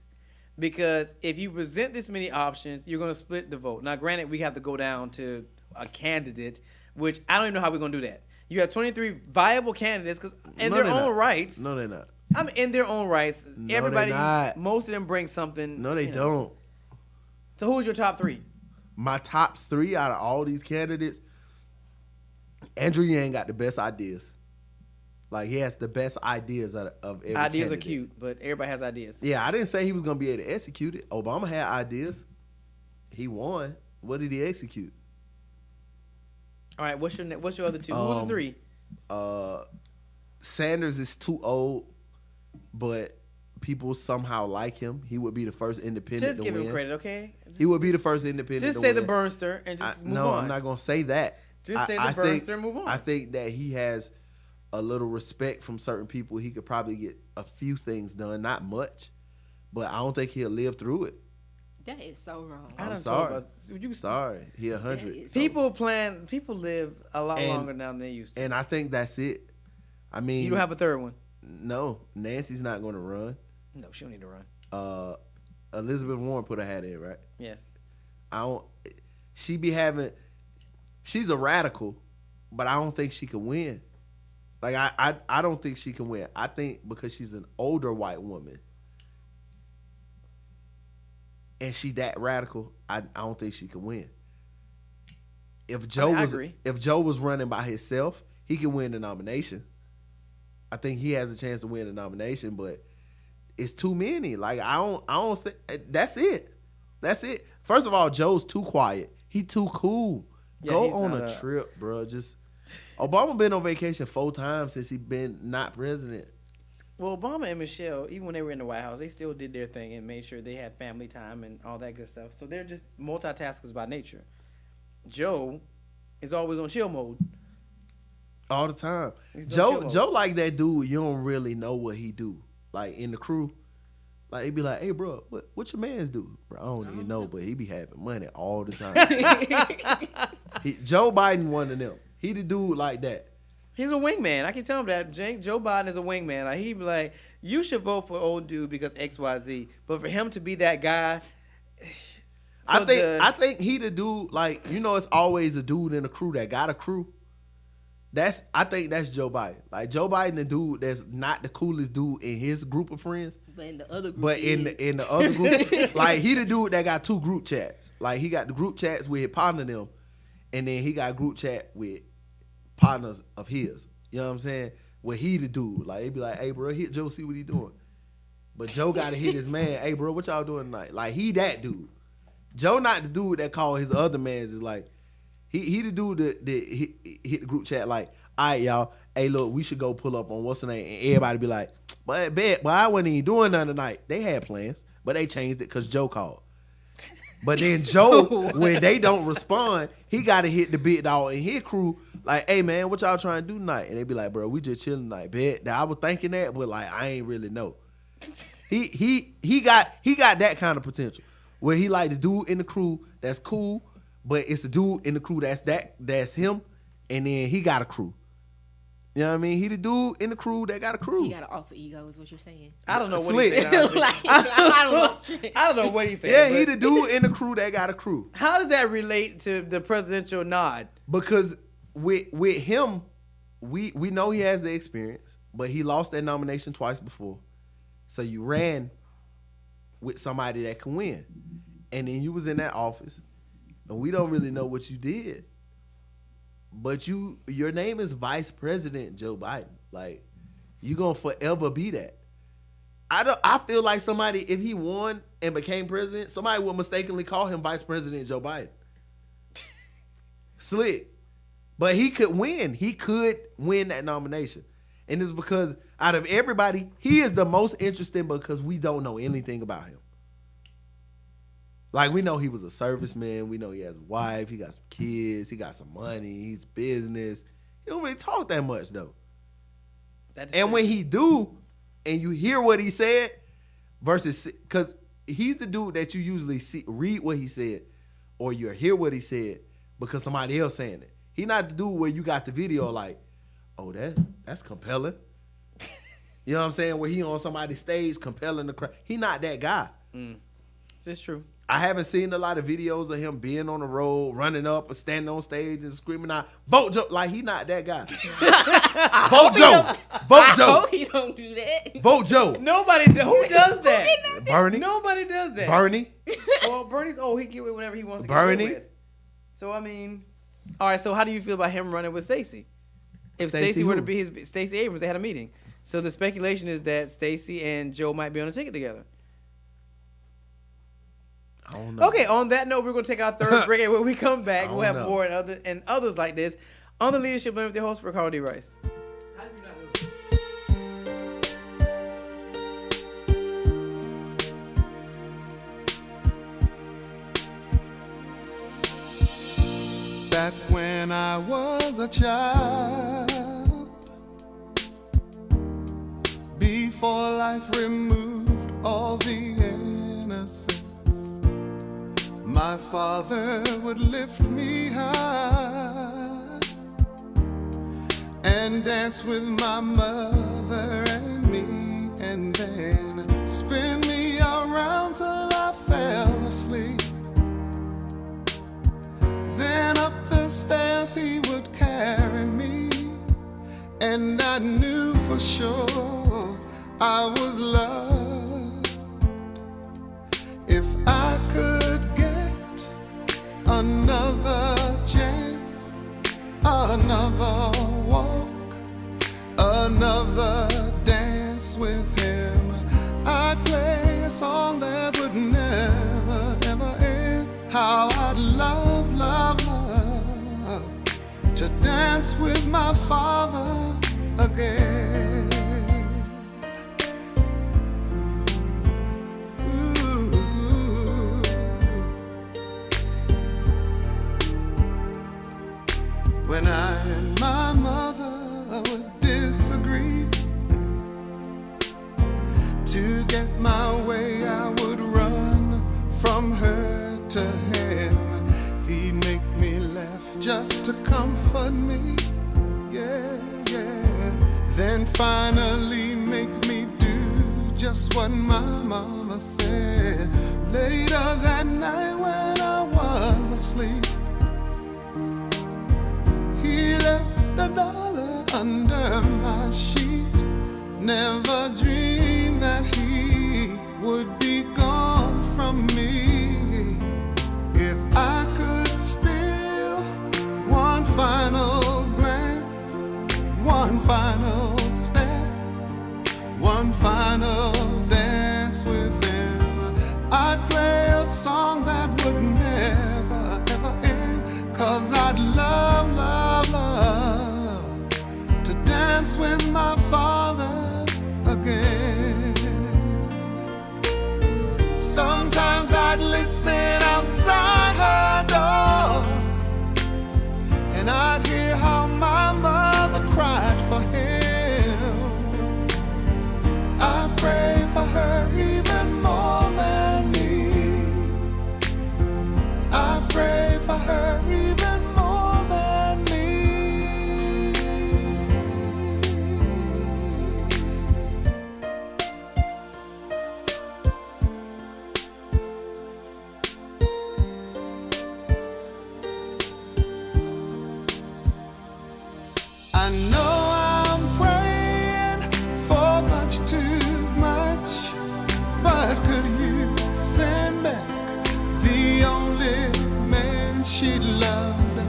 Because if you present this many options, you're going to split the vote. Now, granted, we have to go down to a candidate, which I don't even know how we're going to do that. You have 23 viable candidates because in No, their they're own not. rights. No, they're not. I mean, in their own rights. No, Everybody, they're not. most of them bring something. No, they you know. don't. So who's your top three? My top 3 out of all these candidates, Andrew Yang got the best ideas. Like, he has the best ideas of every Ideas candidate. are cute, but everybody has ideas. Yeah, I didn't say he was going to be able to execute it. Obama had ideas. He won. What did he execute? All right, what's your other two? Who was the three? Sanders is too old, but people somehow like him. He would be the first independent Just to give win. him credit, okay? He would be the first independent Just to say win. the Burnster and just move No, on. I'm not going to say that. Just say the Burnster and move on. I think that he has a little respect from certain people. He could probably get a few things done, not much, but I don't think he'll live through it. That is so wrong. I I'm done sorry. told about- you Sorry, he 100. That is- People live a lot And- longer now than they used to. And I think that's it. I mean, You don't have a third one. no. Nancy's not going to run. No, she don't need to run. Elizabeth Warren put her hat in, right? Yes. I don't. She be having. She's a radical, but I don't think she can win. Like I don't think she can win. I think because she's an older white woman, and she that radical, I don't think she can win. If Joe I was agree. if Joe was running by himself, he can win the nomination. I think he has a chance to win the nomination, but it's too many. Like I don't think that's it. That's it. First of all, Joe's too quiet. He too cool. Yeah, Go he's on not a trip, bro. Just Obama been on vacation 4 times since he been not president. Well, Obama and Michelle, even when they were in the White House, they still did their thing and made sure they had family time and all that good stuff. So they're just multitaskers by nature. Joe is always on chill mode. All the time. He's on chill Joe mode. like that dude, you don't really know what he do. Like in the crew. Like he be like, hey bro, what your mans do? Bro, I don't even know, but he be having money all the time. Joe Biden one of them. He the dude like that. He's a wingman. I keep telling him that. Joe Biden is a wingman. Like he be like, you should vote for old dude because XYZ. But for him to be that guy, I think he the dude, like, you know, it's always a dude in a crew that got a crew. I think that's Joe Biden. Like Joe Biden, the dude that's not the coolest dude in his group of friends. But in the other group, But in the other group, like he the dude that got 2 group chats. Like he got the group chats with his partner them, and then he got a group chat with partners of his. You know what I'm saying? Where he the dude. Like they be like, hey bro, hit Joe, see what he doing. But Joe gotta hit his man. Hey bro, what y'all doing tonight? Like he that dude. Joe not the dude that call his other mans is like, he the dude that hit the group chat like, all right y'all, hey look, we should go pull up on what's the name, and everybody be like, but I wasn't even doing nothing tonight. They had plans, but they changed it because Joe called. But then Joe, when they don't respond, he got to hit the big dog and his crew like, hey man, what y'all trying to do tonight? And they be like, bro, we just chilling tonight. Bet I was thinking that, but like I ain't really know. He got that kind of potential where he like the dude in the crew that's cool, but it's the dude in the crew that's him, and then he got a crew. You know what I mean? He the dude in the crew that got a crew. he got an alter ego, is what you're saying. I don't know what Slick. he said. honestly. Like, I lost track. I don't know what he said. Yeah, but he the dude in the crew that got a crew. how does that relate to the presidential nod? Because with him, we know he has the experience, but he lost that nomination twice before. So you ran with somebody that can win. And then you was in that office, and we don't really know what you did. But your name is Vice President Joe Biden. Like, you gonna forever be that. I feel like somebody, if he won and became president, somebody would mistakenly call him Vice President Joe Biden. Slick. But he could win. He could win that nomination. And it's because out of everybody, he is the most interesting because we don't know anything about him. Like, we know he was a serviceman. We know he has a wife. He got some kids. He got some money. He's business. He don't really talk that much, though. And when he do, and you hear what he said, versus, because he's the dude that you usually read what he said, or you hear what he said because somebody else saying it. He not the dude where you got the video like, oh, that's compelling. You know what I'm saying? Where he on somebody's stage compelling the crowd. He not that guy. It's true. I haven't seen a lot of videos of him being on the road, running up or standing on stage and screaming out, vote Joe. Like, he not that guy. Vote Joe. Vote I Joe. hope he don't do that. Vote Joe. Nobody. Who does that? Bernie. Nobody does that. Bernie. Well, Bernie's old. He can get with whatever he wants to Bernie. get with. So I mean, All right, so how do you feel about him running with Stacey? If Stacey Stacey were to who? be his Stacey Abrams, they had a meeting. So the speculation is that Stacey and Joe might be on a ticket together. I don't know. Okay, on that note, we're going to take our third break. And when we come back, we'll have know. more and others like this on the Leadership Blend with your host, Ricardo D. Rice. Back when I was a child, before life removed all the innocence, my father would lift me high and dance with my mother and me, and then spin me around till I fell asleep. Then up the stairs he would carry me, and I knew for sure I was loved. If I could get another chance, another walk, another dance with him, I'd play a song that would never, ever end. How I'd love, love, love to dance with my father again. Ooh. When I and my mother would disagree, to get my way I would run from her to him. He'd make me laugh just to comfort me, yeah, yeah. Then finally make me do just what my mama said. Later that night when I was asleep, he left $1 under my sheet. Never dreamed that he would be gone from me. If I could steal one final glance, one final step, one final dance with him, I'd play a song that would never, ever end. 'Cause I'd love, love, love to dance with my father again. Sometimes I'd listen outside her door, and I'd hear how my mother cried for him. I pray for her even more than me. I pray for her even more than me. I know I'm praying for much too much, but could you send back the only man she loved?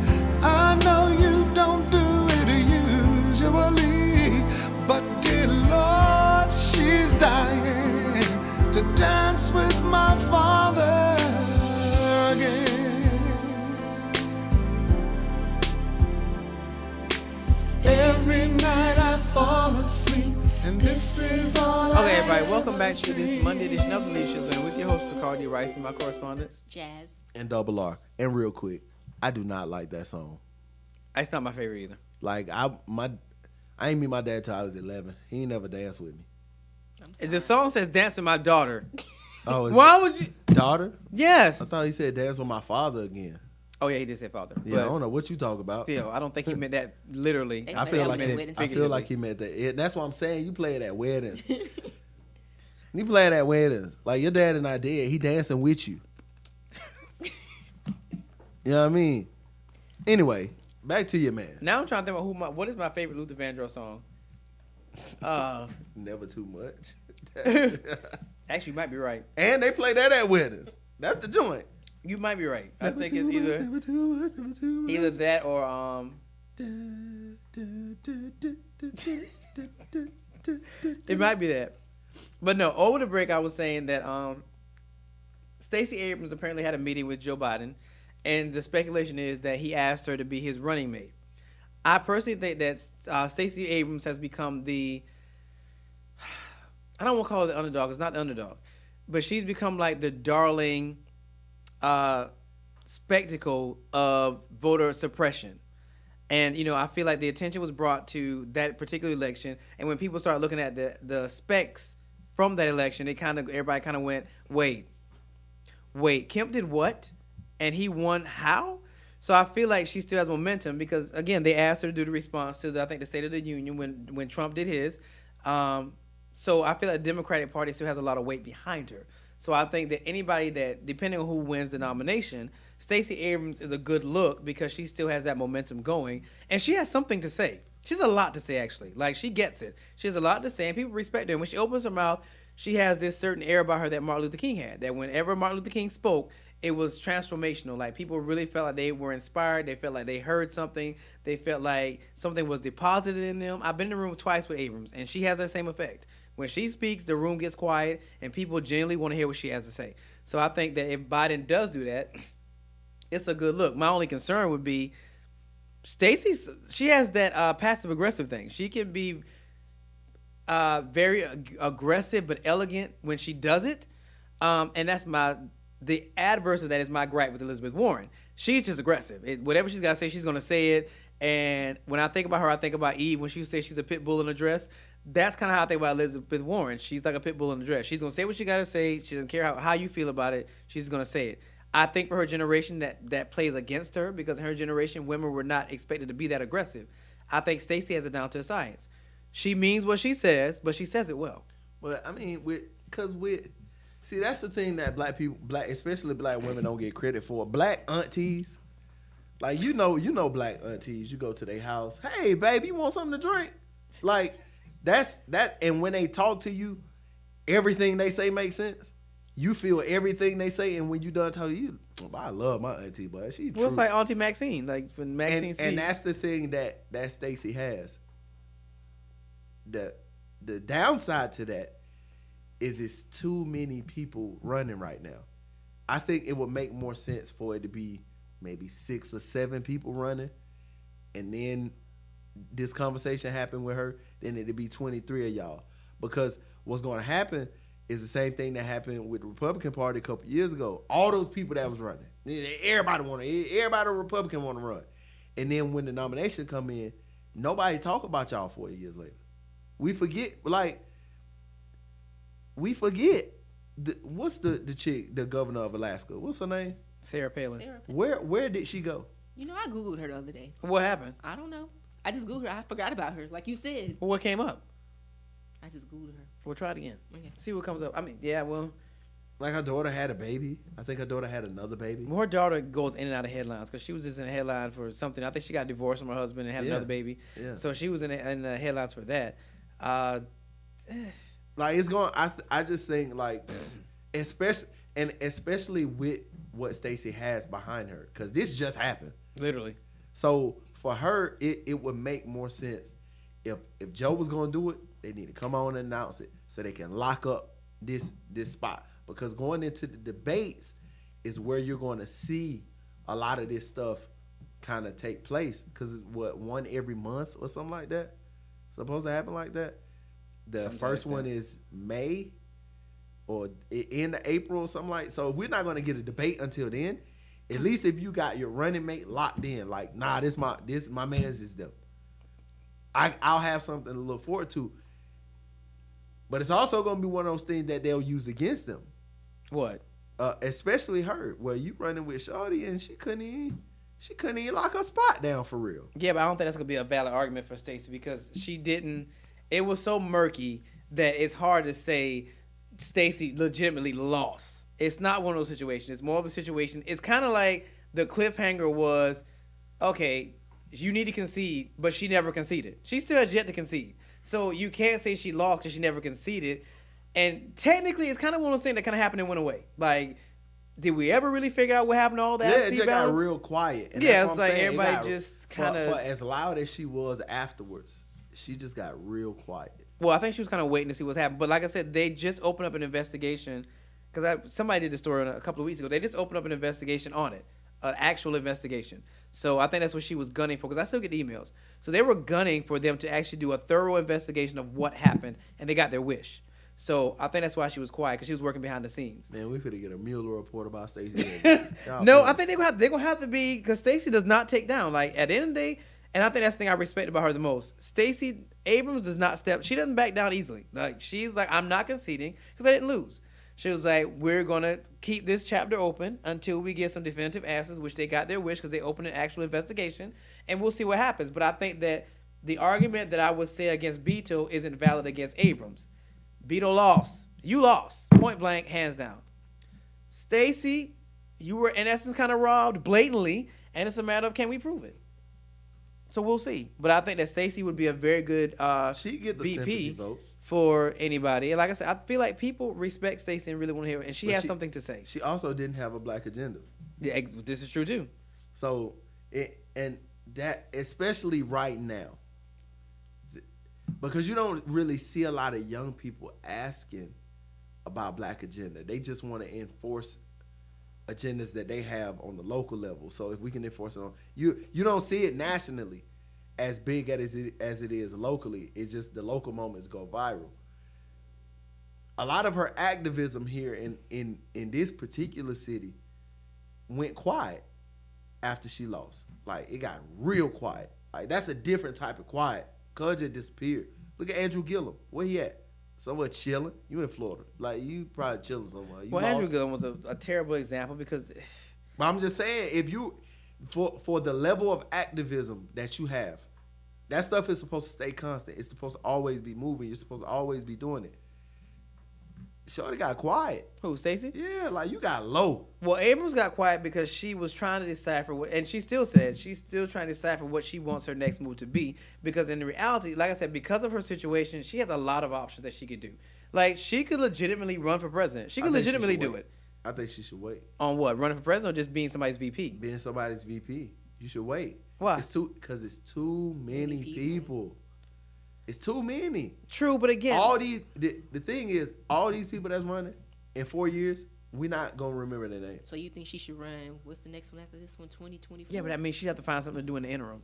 I know you don't do it usually, but dear Lord, she's dying to dance with my father again. Every night I fall asleep, and this is all I Okay, everybody, welcome back to this Monday edition of the Leadership Blend with your host, Ricardo D. Rice, and my correspondents. Jazz. And Double R. And real quick, I do not like that song. It's not my favorite either. Like I ain't meet my dad till I was 11. He ain't never danced with me. The song says "Dance with My Daughter." Oh, Why would you? daughter? Yes. I thought he said dance with my father again. Oh yeah, he did say father. Yeah, I don't know what you talk about. Still, I don't think he meant that literally. They I play feel that like with he, weddings. I feel like he meant that. That's what I'm saying. You play it at weddings. You play it at weddings. Like your dad and I did. He dancing with you. You know what I mean? Anyway, back to your man. Now I'm trying to think about what is my favorite Luther Vandross song. Never too much. Actually, you might be right. And they play that at weddings. That's the joint. You might be right. I think it's either that or it might be that. But no, over the break I was saying that Stacey Abrams apparently had a meeting with Joe Biden, and the speculation is that he asked her to be his running mate. I personally think that Stacey Abrams has become the, I don't want to call her the underdog. It's not the underdog, but she's become like the darling spectacle of voter suppression. And, you know, I feel like the attention was brought to that particular election. And when people start looking at the specs from that election, everybody kind of went, wait, Kemp did what? And he won how? So I feel like she still has momentum because, again, they asked her to do the response to, I think, the State of the Union when Trump did his. So I feel like the Democratic Party still has a lot of weight behind her. So I think that anybody that, depending on who wins the nomination, Stacey Abrams is a good look because she still has that momentum going. And she has something to say. She has a lot to say, actually. Like, she gets it. She has a lot to say, and people respect her. And when she opens her mouth, she has this certain air about her that Martin Luther King had, that whenever Martin Luther King spoke, it was transformational. Like, people really felt like they were inspired. They felt like they heard something. They felt like something was deposited in them. I've been in the room twice with Abrams, and she has that same effect. When she speaks, the room gets quiet, and people genuinely want to hear what she has to say. So I think that if Biden does do that, it's a good look. My only concern would be Stacey. She has that passive-aggressive thing. She can be very aggressive but elegant when she does it, and that's the adverse of that is my gripe with Elizabeth Warren. She's just aggressive. Whatever she's got to say, she's going to say it. And when I think about her, I think about Eve when she says she's a pit bull in a dress. That's kind of how I think about Elizabeth Warren. She's like a pit bull in a dress. She's going to say what she got to say. She doesn't care how you feel about it. She's going to say it. I think for her generation that plays against her because in her generation, women were not expected to be that aggressive. I think Stacey has it down to a science. She means what she says, but she says it well. Well, I mean, see, that's the thing that especially black women don't get credit for. Black aunties, like, you know black aunties, you go to their house, hey, baby, you want something to drink? Like, that, and when they talk to you, everything they say makes sense. You feel everything they say, and when you done talking, you, I love my auntie, but she well, it's like Auntie Maxine, like when Maxine speaks. And that's the thing that Stacey has. The downside to that is it's too many people running right now. I think it would make more sense for it to be maybe 6 or 7 people running, and then this conversation happened with her, then it'd be 23 of y'all. Because what's going to happen is the same thing that happened with the Republican Party a couple years ago. All those people that was running, everybody Republican want to run. And then when the nomination come in, nobody talk about y'all 4 years later. We forget, what's the chick, the governor of Alaska? What's her name? Sarah Palin. Where did she go? You know, I Googled her the other day. What happened? I don't know. I just Googled her. I forgot about her. Like you said. Well, what came up? I just Googled her. We'll try it again. Okay. See what comes up. I mean, yeah, well. Like her daughter had a baby. I think her daughter had another baby. Well, her daughter goes in and out of headlines because she was just in a headline for something. I think she got divorced from her husband and had another baby. Yeah. So she was in the headlines for that. Like, it's going. I just think, like, especially with what Stacey has behind her, because this just happened. Literally. So for her, it would make more sense if Joe was going to do it. They need to come on and announce it so they can lock up this spot. Because going into the debates is where you're going to see a lot of this stuff kind of take place. Because it's one every month or something like that. Supposed to happen like that. The something first like one is May or in April or something like. So if we're not going to get a debate until then, at least if you got your running mate locked in, like, nah, this my man's is them. I'll have something to look forward to. But it's also going to be one of those things that they'll use against them. What? Especially her. Well, you running with Shorty and she couldn't even lock her spot down for real. Yeah, but I don't think that's going to be a valid argument for Stacey because she didn't. It was so murky that it's hard to say Stacey legitimately lost. It's not one of those situations. It's more of a situation. It's kind of like the cliffhanger was, okay, you need to concede, but she never conceded. She still has yet to concede. So you can't say she lost because she never conceded. And technically, it's kind of one of those things that kind of happened and went away. Like, did we ever really figure out what happened to all that? Yeah, it just got real quiet. And Yeah, that's it's what I'm like saying. everybody just kind of. For as loud as she was afterwards, she just got real quiet. Well, I think she was kind of waiting to see what's happened. But like I said, they just opened up an investigation because somebody did the story a couple of weeks ago. They just opened up an investigation on it, an actual investigation. So I think that's what she was gunning for because I still get emails. So they were gunning for them to actually do a thorough investigation of what happened, and they got their wish. So I think that's why she was quiet because she was working behind the scenes. Man, we finna get a Mueller report about Stacey Abrams. No, I think they're gonna have to be because Stacey does not take down. Like at the end of the day, and I think that's the thing I respect about her the most. Stacey Abrams does not step. She doesn't back down easily. Like she's like, I'm not conceding because I didn't lose. She was like, we're gonna keep this chapter open until we get some definitive answers, which they got their wish because they opened an actual investigation, and we'll see what happens. But I think that the argument that I would say against Beto isn't valid against Abrams. Beto lost. You lost. Point blank, hands down. Stacey, you were in essence kind of robbed blatantly, and it's a matter of can we prove it? So we'll see. But I think that Stacey would be a very good she get the sympathy VP vote for anybody. And like I said, I feel like people respect Stacey and really want to hear it, and she has something to say. She also didn't have a black agenda. Yeah, this is true too. So, and that especially right now, because you don't really see a lot of young people asking about black agenda. They just want to enforce agendas that they have on the local level. So if we can enforce it on you don't see it nationally as big as it is locally. It's just the local moments go viral. A lot of her activism here in this particular city went quiet after she lost. Like it got real quiet. Like that's a different type of quiet. Cuz it disappeared. Look at Andrew Gillum. Where he at? Somewhere chilling. You in Florida. Like you probably chilling somewhere. Andrew Gillum was a terrible example because but I'm just saying, if you for the level of activism that you have, that stuff is supposed to stay constant. It's supposed to always be moving. You're supposed to always be doing it. Shorty got quiet. Who, Stacey? Yeah, like you got low. Well, Abrams got quiet because she was trying to decipher what, and she still said she's still trying to decipher what she wants her next move to be. Because in reality, like I said, because of her situation, she has a lot of options that she could do. Like she could legitimately run for president. She could legitimately do it. I think she should wait. On what? Running for president or just being somebody's VP? Being somebody's VP. You should wait. Why? Because it's too many people. It's too many. True, but again, all these the thing is, all these people that's running in 4 years, we're not gonna remember their names. So you think she should run? What's the next one after this one? 2024. Yeah, but I mean, she'd have to find something to do in the interim,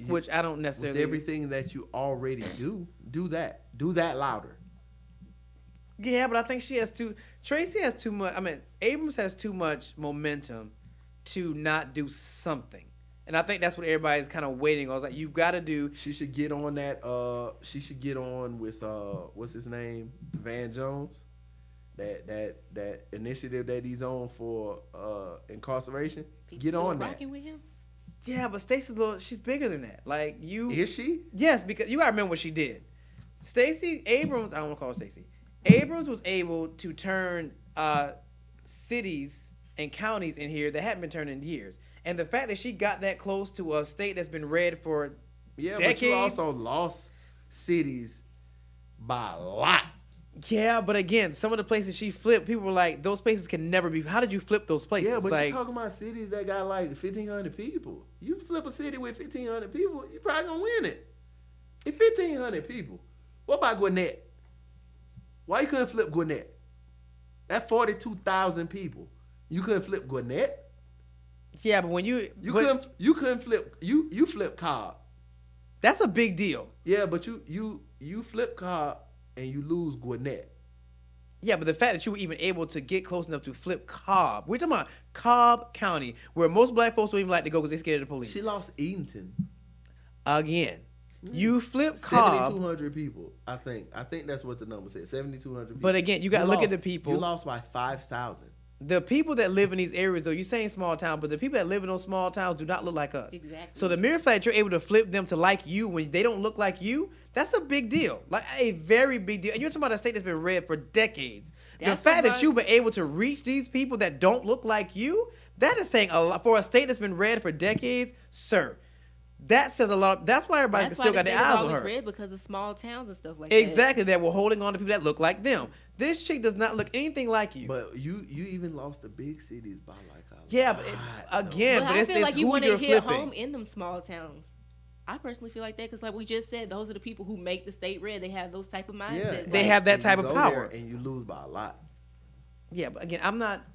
which I don't necessarily. With everything that you already do that. Do that louder. Yeah, but I think she has too. Tracy has too much. I mean, Abrams has too much momentum to not do something. And I think that's what everybody's kind of waiting on. I was like, you've got to do. She should get on that. She should get on with what's his name, Van Jones. That initiative that he's on for incarceration. People get on rocking that. with him? Yeah, but Stacey's she's bigger than that. Like you. Is she? Yes, because you gotta remember what she did. Stacey Abrams. I don't want to call her Stacey. Abrams was able to turn cities and counties in here that hadn't been turned in years. And the fact that she got that close to a state that's been red for decades. But you also lost cities by a lot. Yeah, but again, some of the places she flipped, people were like, those places can never be. How did you flip those places? Yeah, but like, you're talking about cities that got like 1,500 people. You flip a city with 1,500 people, you probably gonna win it. If 1,500 people, what about Gwinnett? Why you couldn't flip Gwinnett? That 42,000 people. You couldn't flip Gwinnett? Yeah, but when you couldn't flip you flip Cobb. That's a big deal. Yeah, but you flip Cobb and you lose Gwinnett. Yeah, but the fact that you were even able to get close enough to flip Cobb. We're talking about Cobb County, where most black folks don't even like to go because they're scared of the police. She lost Eatonton. Again. You flip Cobb. 7,200 people, I think. I think that's what the number said. 7,200 people. But again, you got to look at the people. You lost by 5,000. The people that live in these areas, though, you're saying small town, but the people that live in those small towns do not look like us. Exactly. So the mere fact that you're able to flip them to like you when they don't look like you, that's a big deal. Like a very big deal. And you're talking about a state that's been red for decades. The fact that you've been able to reach these people that don't look like you, that is saying a lot. For a state that's been red for decades, sir, that says a lot. That's why everybody That's still why got the their state is eyes on always her. red because of small towns and stuff like Exactly, that we're holding on to people that look like them. This chick does not look anything like you. But you even lost the big cities by like a yeah, lot, but though. again, But but I it's feel like you who want you're to hit flipping. home in them small towns. I personally feel like that because, like we just said, those are the people who make the state red. They have those type of mindsets. Yeah, They Like, have that and type you of go there power. and you lose by a lot. Yeah, but again, I'm not.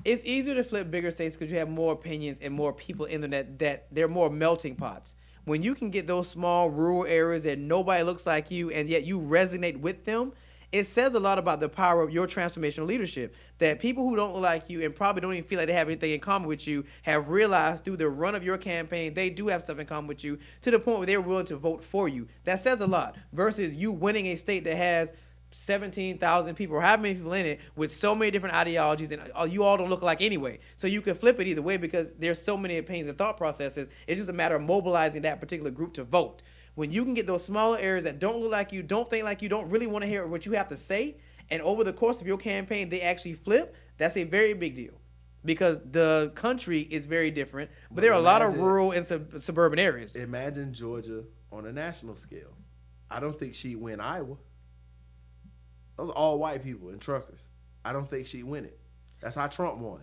It's easier to flip bigger states because you have more opinions and more people in them that they're more melting pots. When you can get those small rural areas that nobody looks like you and yet you resonate with them, it says a lot about the power of your transformational leadership. That people who don't look like you and probably don't even feel like they have anything in common with you have realized through the run of your campaign they do have stuff in common with you to the point where they're willing to vote for you. That says a lot versus you winning a state that has 17,000 people or however many people in it with so many different ideologies and you all don't look alike anyway. So you can flip it either way because there's so many opinions and thought processes. It's just a matter of mobilizing that particular group to vote. When you can get those smaller areas that don't look like you, don't think like you, don't really want to hear what you have to say, and over the course of your campaign they actually flip, that's a very big deal. Because the country is very different, but there are a lot of rural and suburban areas. Imagine Georgia on a national scale. I don't think she'd win Iowa. Those are all white people and truckers. I don't think she'd win it. That's how Trump won.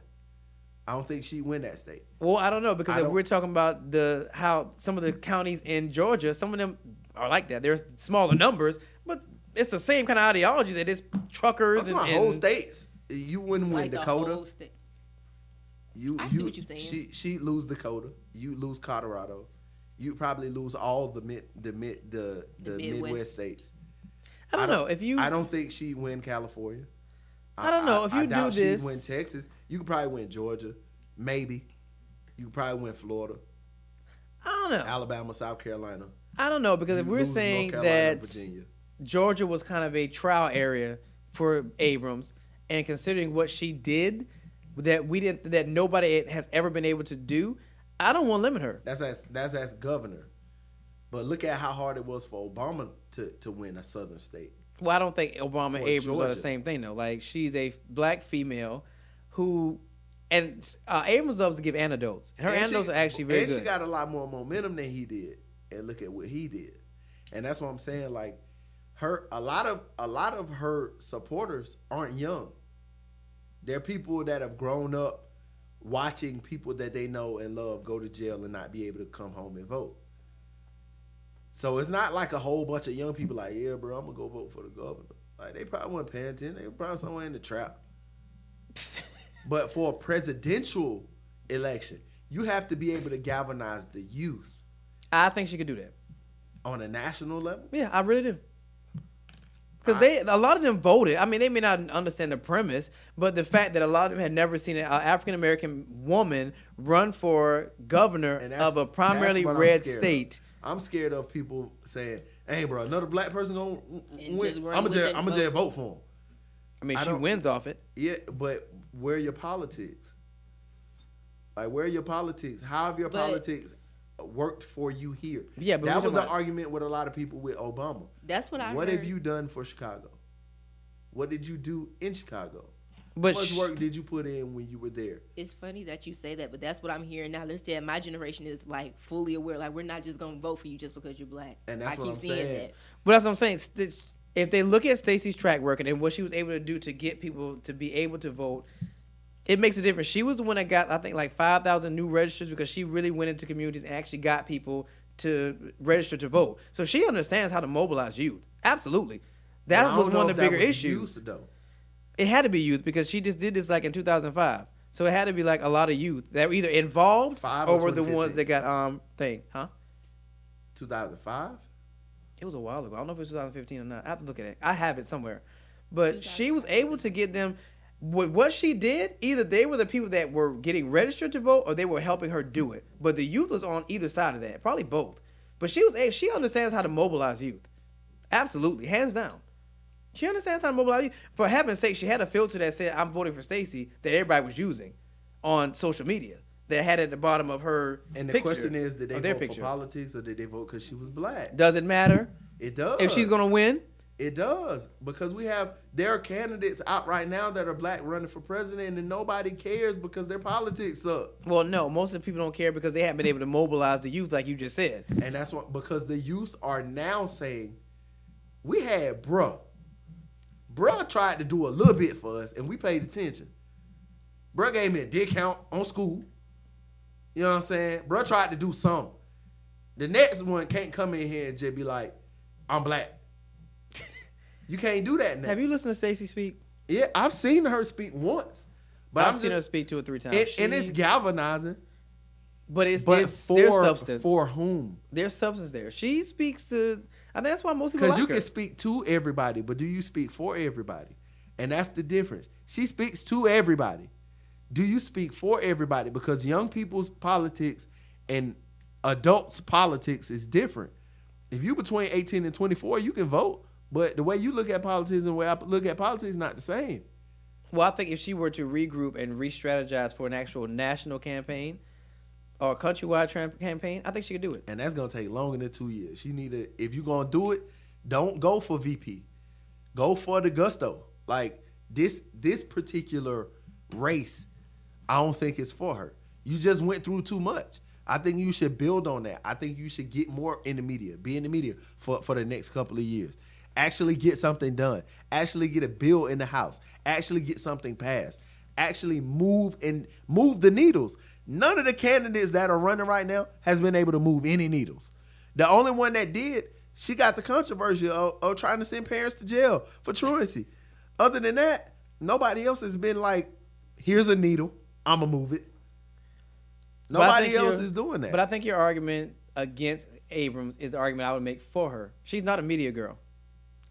I don't think she'd win that state. Well, I don't know because if we're talking about how some of the counties in Georgia, some of them are like that. They're smaller numbers, but it's the same kind of ideology that is truckers and whole states. You wouldn't win like the Dakota. whole state. I see what you're saying. She lose Dakota. You lose Colorado. You probably lose all the Midwest states. I don't know if you. I don't think she'd win California. I don't know if you I do doubt this. she'd win Texas. You could probably win Georgia, maybe. You could probably win Florida. I don't know. Alabama, South Carolina. I don't know because if You we're lose saying North Carolina, that Virginia. Georgia was kind of a trial area for Abrams, and considering what she did, that nobody has ever been able to do, I don't want to limit her. That's as governor. But look at how hard it was for Obama to win a southern state. Well, I don't think Obama and Abrams are the Georgia. same thing though. Like she's a black female who, and Abrams loves to give anecdotes. And her anecdotes are actually very good. And she got a lot more momentum than he did. And look at what he did. And that's what I'm saying. Like a lot of her supporters aren't young. They're people that have grown up watching people that they know and love go to jail and not be able to come home and vote. So it's not like a whole bunch of young people like, yeah, bro, I'm gonna go vote for the governor. Like they probably weren't paying attention. They were probably somewhere in the trap. But for a presidential election, you have to be able to galvanize the youth. I think she could do that on a national level. Yeah, I really do. Because a lot of them voted. I mean, they may not understand the premise, but the fact that a lot of them had never seen an African American woman run for governor of a primarily red state. I'm scared of people saying, "Hey, bro, another black person gonna win. I'm gonna just vote for him." I mean, she wins off it. Yeah, but where are your politics? Like, where are your politics? How have your politics worked for you here? Yeah, but that was the argument with a lot of people with Obama. That's what I heard. What have you done for Chicago? What did you do in Chicago? But how much work did you put in when you were there? It's funny that you say that, but that's what I'm hearing now. They're saying my generation is like fully aware. Like we're not just gonna vote for you just because you're black. And that's I what keep I'm seeing saying. that. But that's what I'm saying. If they look at Stacey's track record and what she was able to do to get people to be able to vote, it makes a difference. She was the one that got, I think, like 5,000 new registers because she really went into communities and actually got people to register to vote. So she understands how to mobilize youth. Absolutely. That was one of the bigger issues. It had to be youth because she just did this like in 2005. So it had to be like a lot of youth that were either involved or were the ones that got 2005? It was a while ago. I don't know if it was 2015 or not. I have to look at it. I have it somewhere. But she was able to get them. What she did, either they were the people that were getting registered to vote or they were helping her do it. But the youth was on either side of that. Probably both. But she understands how to mobilize youth. Absolutely. Hands down. She understands how to mobilize youth. For heaven's sake, she had a filter that said, I'm voting for Stacey, that everybody was using on social media. That had at the bottom of her And the picture, question is, did they vote picture. for politics or did they vote because she was black? Does it matter? It does. If she's going to win? It does, because there are candidates out right now that are black running for president, and nobody cares because their politics suck. Well, no, most of the people don't care because they haven't been able to mobilize the youth, like you just said. And that's what, because the youth are now saying, we had bruh tried to do a little bit for us, and we paid attention. Bruh gave me a discount on school. You know what I'm saying? Bruh tried to do something. The next one can't come in here and just be like, I'm black. You can't do that now. Have you listened to Stacey speak? Yeah, I've seen her speak once. But I've seen her speak 2 or 3 times. And it's galvanizing. But there's substance. For whom? There's substance there. She speaks to, I think that's why most people Because like you her. can speak to everybody, but do you speak for everybody? And that's the difference. She speaks to everybody. Do you speak for everybody? Because young people's politics and adults' politics is different. If you're between 18 and 24, you can vote. But the way you look at politics and the way I look at politics is not the same. Well, I think if she were to regroup and re-strategize for an actual national campaign or a countrywide campaign, I think she could do it. And that's going to take longer than 2 years. If you're going to do it, don't go for VP. Go for the gusto. Like, this particular race, I don't think it's for her. You just went through too much. I think you should build on that. I think you should get more in the media, be in the media for the next couple of years. Actually get something done. Actually get a bill in the House. Actually get something passed. Actually move the needles. None of the candidates that are running right now has been able to move any needles. The only one that did, she got the controversy of trying to send parents to jail for truancy. Other than that, nobody else has been like, here's a needle, I'ma move it. Nobody else is doing that. But I think your argument against Abrams is the argument I would make for her. She's not a media girl.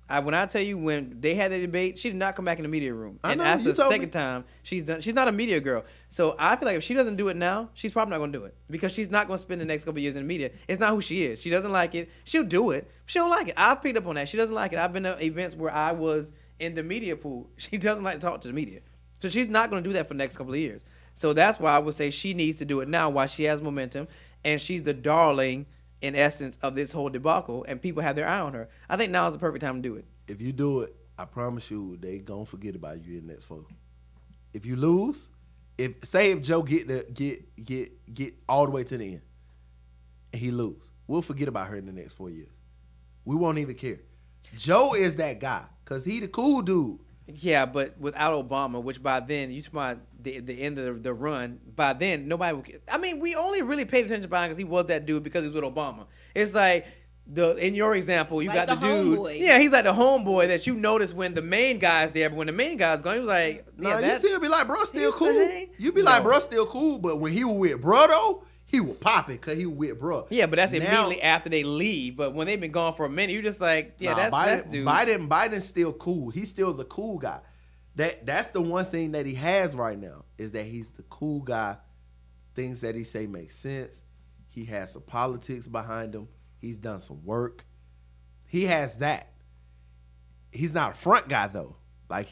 When I tell you, when they had the debate, she did not come back in the media room. I and know, that's you the told second me. time she's done. She's not a media girl. So I feel like if she doesn't do it now, she's probably not going to do it because she's not going to spend the next couple of years in the media. It's not who she is. She doesn't like it. She'll do it. She don't like it. I've picked up on that. She doesn't like it. I've been to events where I was in the media pool. She doesn't like to talk to the media. So she's not going to do that for the next couple of years. So that's why I would say she needs to do it now while she has momentum, and she's the darling, in essence, of this whole debacle, and people have their eye on her. I think now is the perfect time to do it. If you do it, I promise you, they gonna forget about you in the next 4. If you lose, if Joe get all the way to the end, and he lose, we'll forget about her in the next 4 years. We won't even care. Joe is that guy, cause he the cool dude. Yeah, but without Obama, which by then, you talking about the end of the run, by then, nobody would care. I mean, we only really paid attention to him because he was that dude because he was with Obama. It's like, in your example, you Like got the the dude. homeboy. Yeah, he's like the homeboy that you notice when the main guy's there, but when the main guy's gone, he was like, Nah, yeah, you still be like, bro, still He's cool. the- You be like, bro, still cool. But when he was with bro, though, he was popping because he was with bro. Yeah, but that's Now- immediately after they leave. But when they've been gone for a minute, you're just like, yeah, Nah, that's dude. Biden's still cool. He's still the cool guy. That's the one thing that he has right now is that he's the cool guy. Things that he say make sense. He has some politics behind him. He's done some work. He has that. He's not a front guy though. Like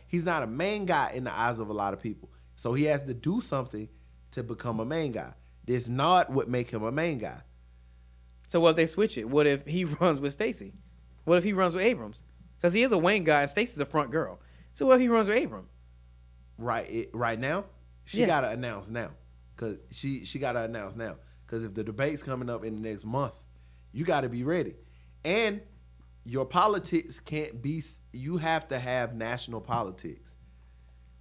he's not a main guy in the eyes of a lot of people. So he has to do something to become a main guy. This not what make him a main guy. So what if they switch it? What if he runs with Stacey? What if he runs with Abrams? Because he is a Wayne guy and Stacey's a front girl. So what if he runs with Abrams? Right now, she gotta announce now. Cause she gotta announce now. Cause if the debate's coming up in the next month, you gotta be ready. And your politics can't be. You have to have national politics.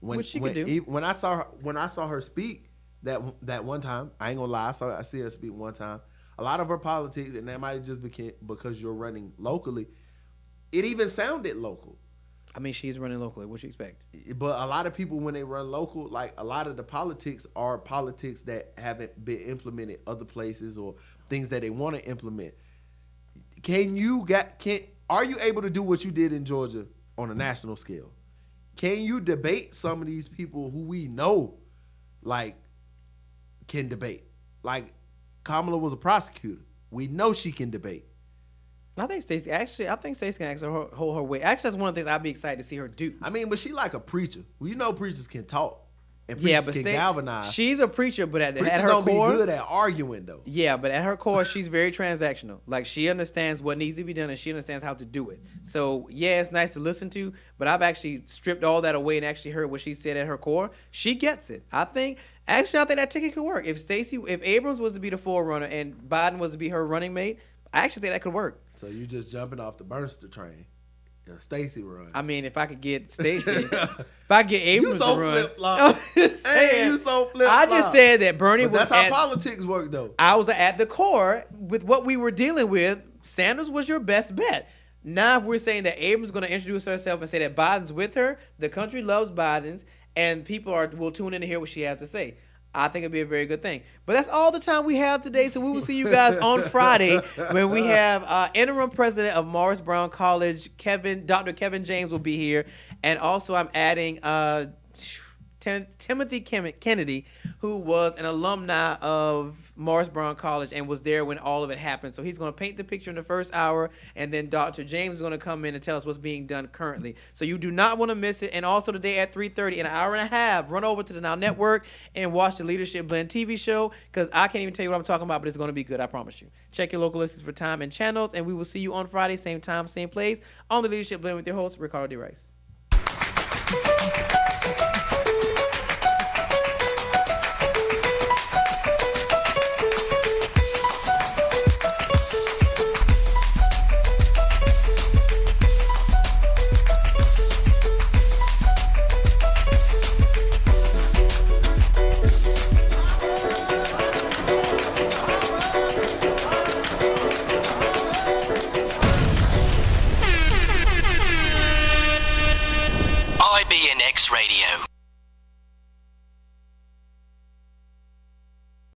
Which she could do. When I saw her speak that one time, I ain't gonna lie. I see her speak one time. A lot of her politics, and that might just be because you're running locally. It even sounded local. I mean, she's running locally. What you expect? But a lot of people, when they run local, like a lot of the politics are politics that haven't been implemented other places or things that they want to implement. Are you able to do what you did in Georgia on a national scale? Can you debate some of these people who we know, like, can debate? Like, Kamala was a prosecutor. We know she can debate. I think Stacey can actually hold her weight. Actually, that's one of the things I'd be excited to see her do. I mean, but she like a preacher. Well, you know preachers can talk. And Yeah, preachers but can Sta- galvanize. she's a preacher, but at Preachers her don't core, be good at arguing though. yeah, but at her core, she's very transactional. Like she understands what needs to be done and she understands how to do it. So yeah, it's nice to listen to, but I've actually stripped all that away and actually heard what she said at her core. She gets it. I think that ticket could work. If Abrams was to be the forerunner and Biden was to be her running mate, I actually think that could work. So you just jumping off the Burnster train. Stacey run. I mean, if I could get Stacey, if I could get Abrams so to run, flip-flop. I'm just Hey, saying. you so flip-flop. I just said that Bernie But was that's how at, politics work though. I was at the core with what we were dealing with. Sanders was your best bet. Now, if we're saying that Abrams is going to introduce herself and say that Biden's with her, the country loves Biden's, and people will tune in to hear what she has to say. I think it'd be a very good thing. But that's all the time we have today. So we will see you guys on Friday when we have interim president of Morris Brown College, Dr. Kevin James will be here. And also I'm adding Timothy Kennedy, who was an alumni of Morris Brown College and was there when all of it happened. So he's going to paint the picture in the first hour, and then Dr. James is going to come in and tell us what's being done currently. So you do not want to miss it. And also today at 3:30, in an hour and a half, run over to the Now Network and watch the Leadership Blend TV show, because I can't even tell you what I'm talking about, but it's going to be good, I promise you. Check your local listings for time and channels, and we will see you on Friday, same time, same place, on the Leadership Blend with your host, Ricardo D. Rice. IBNX Radio.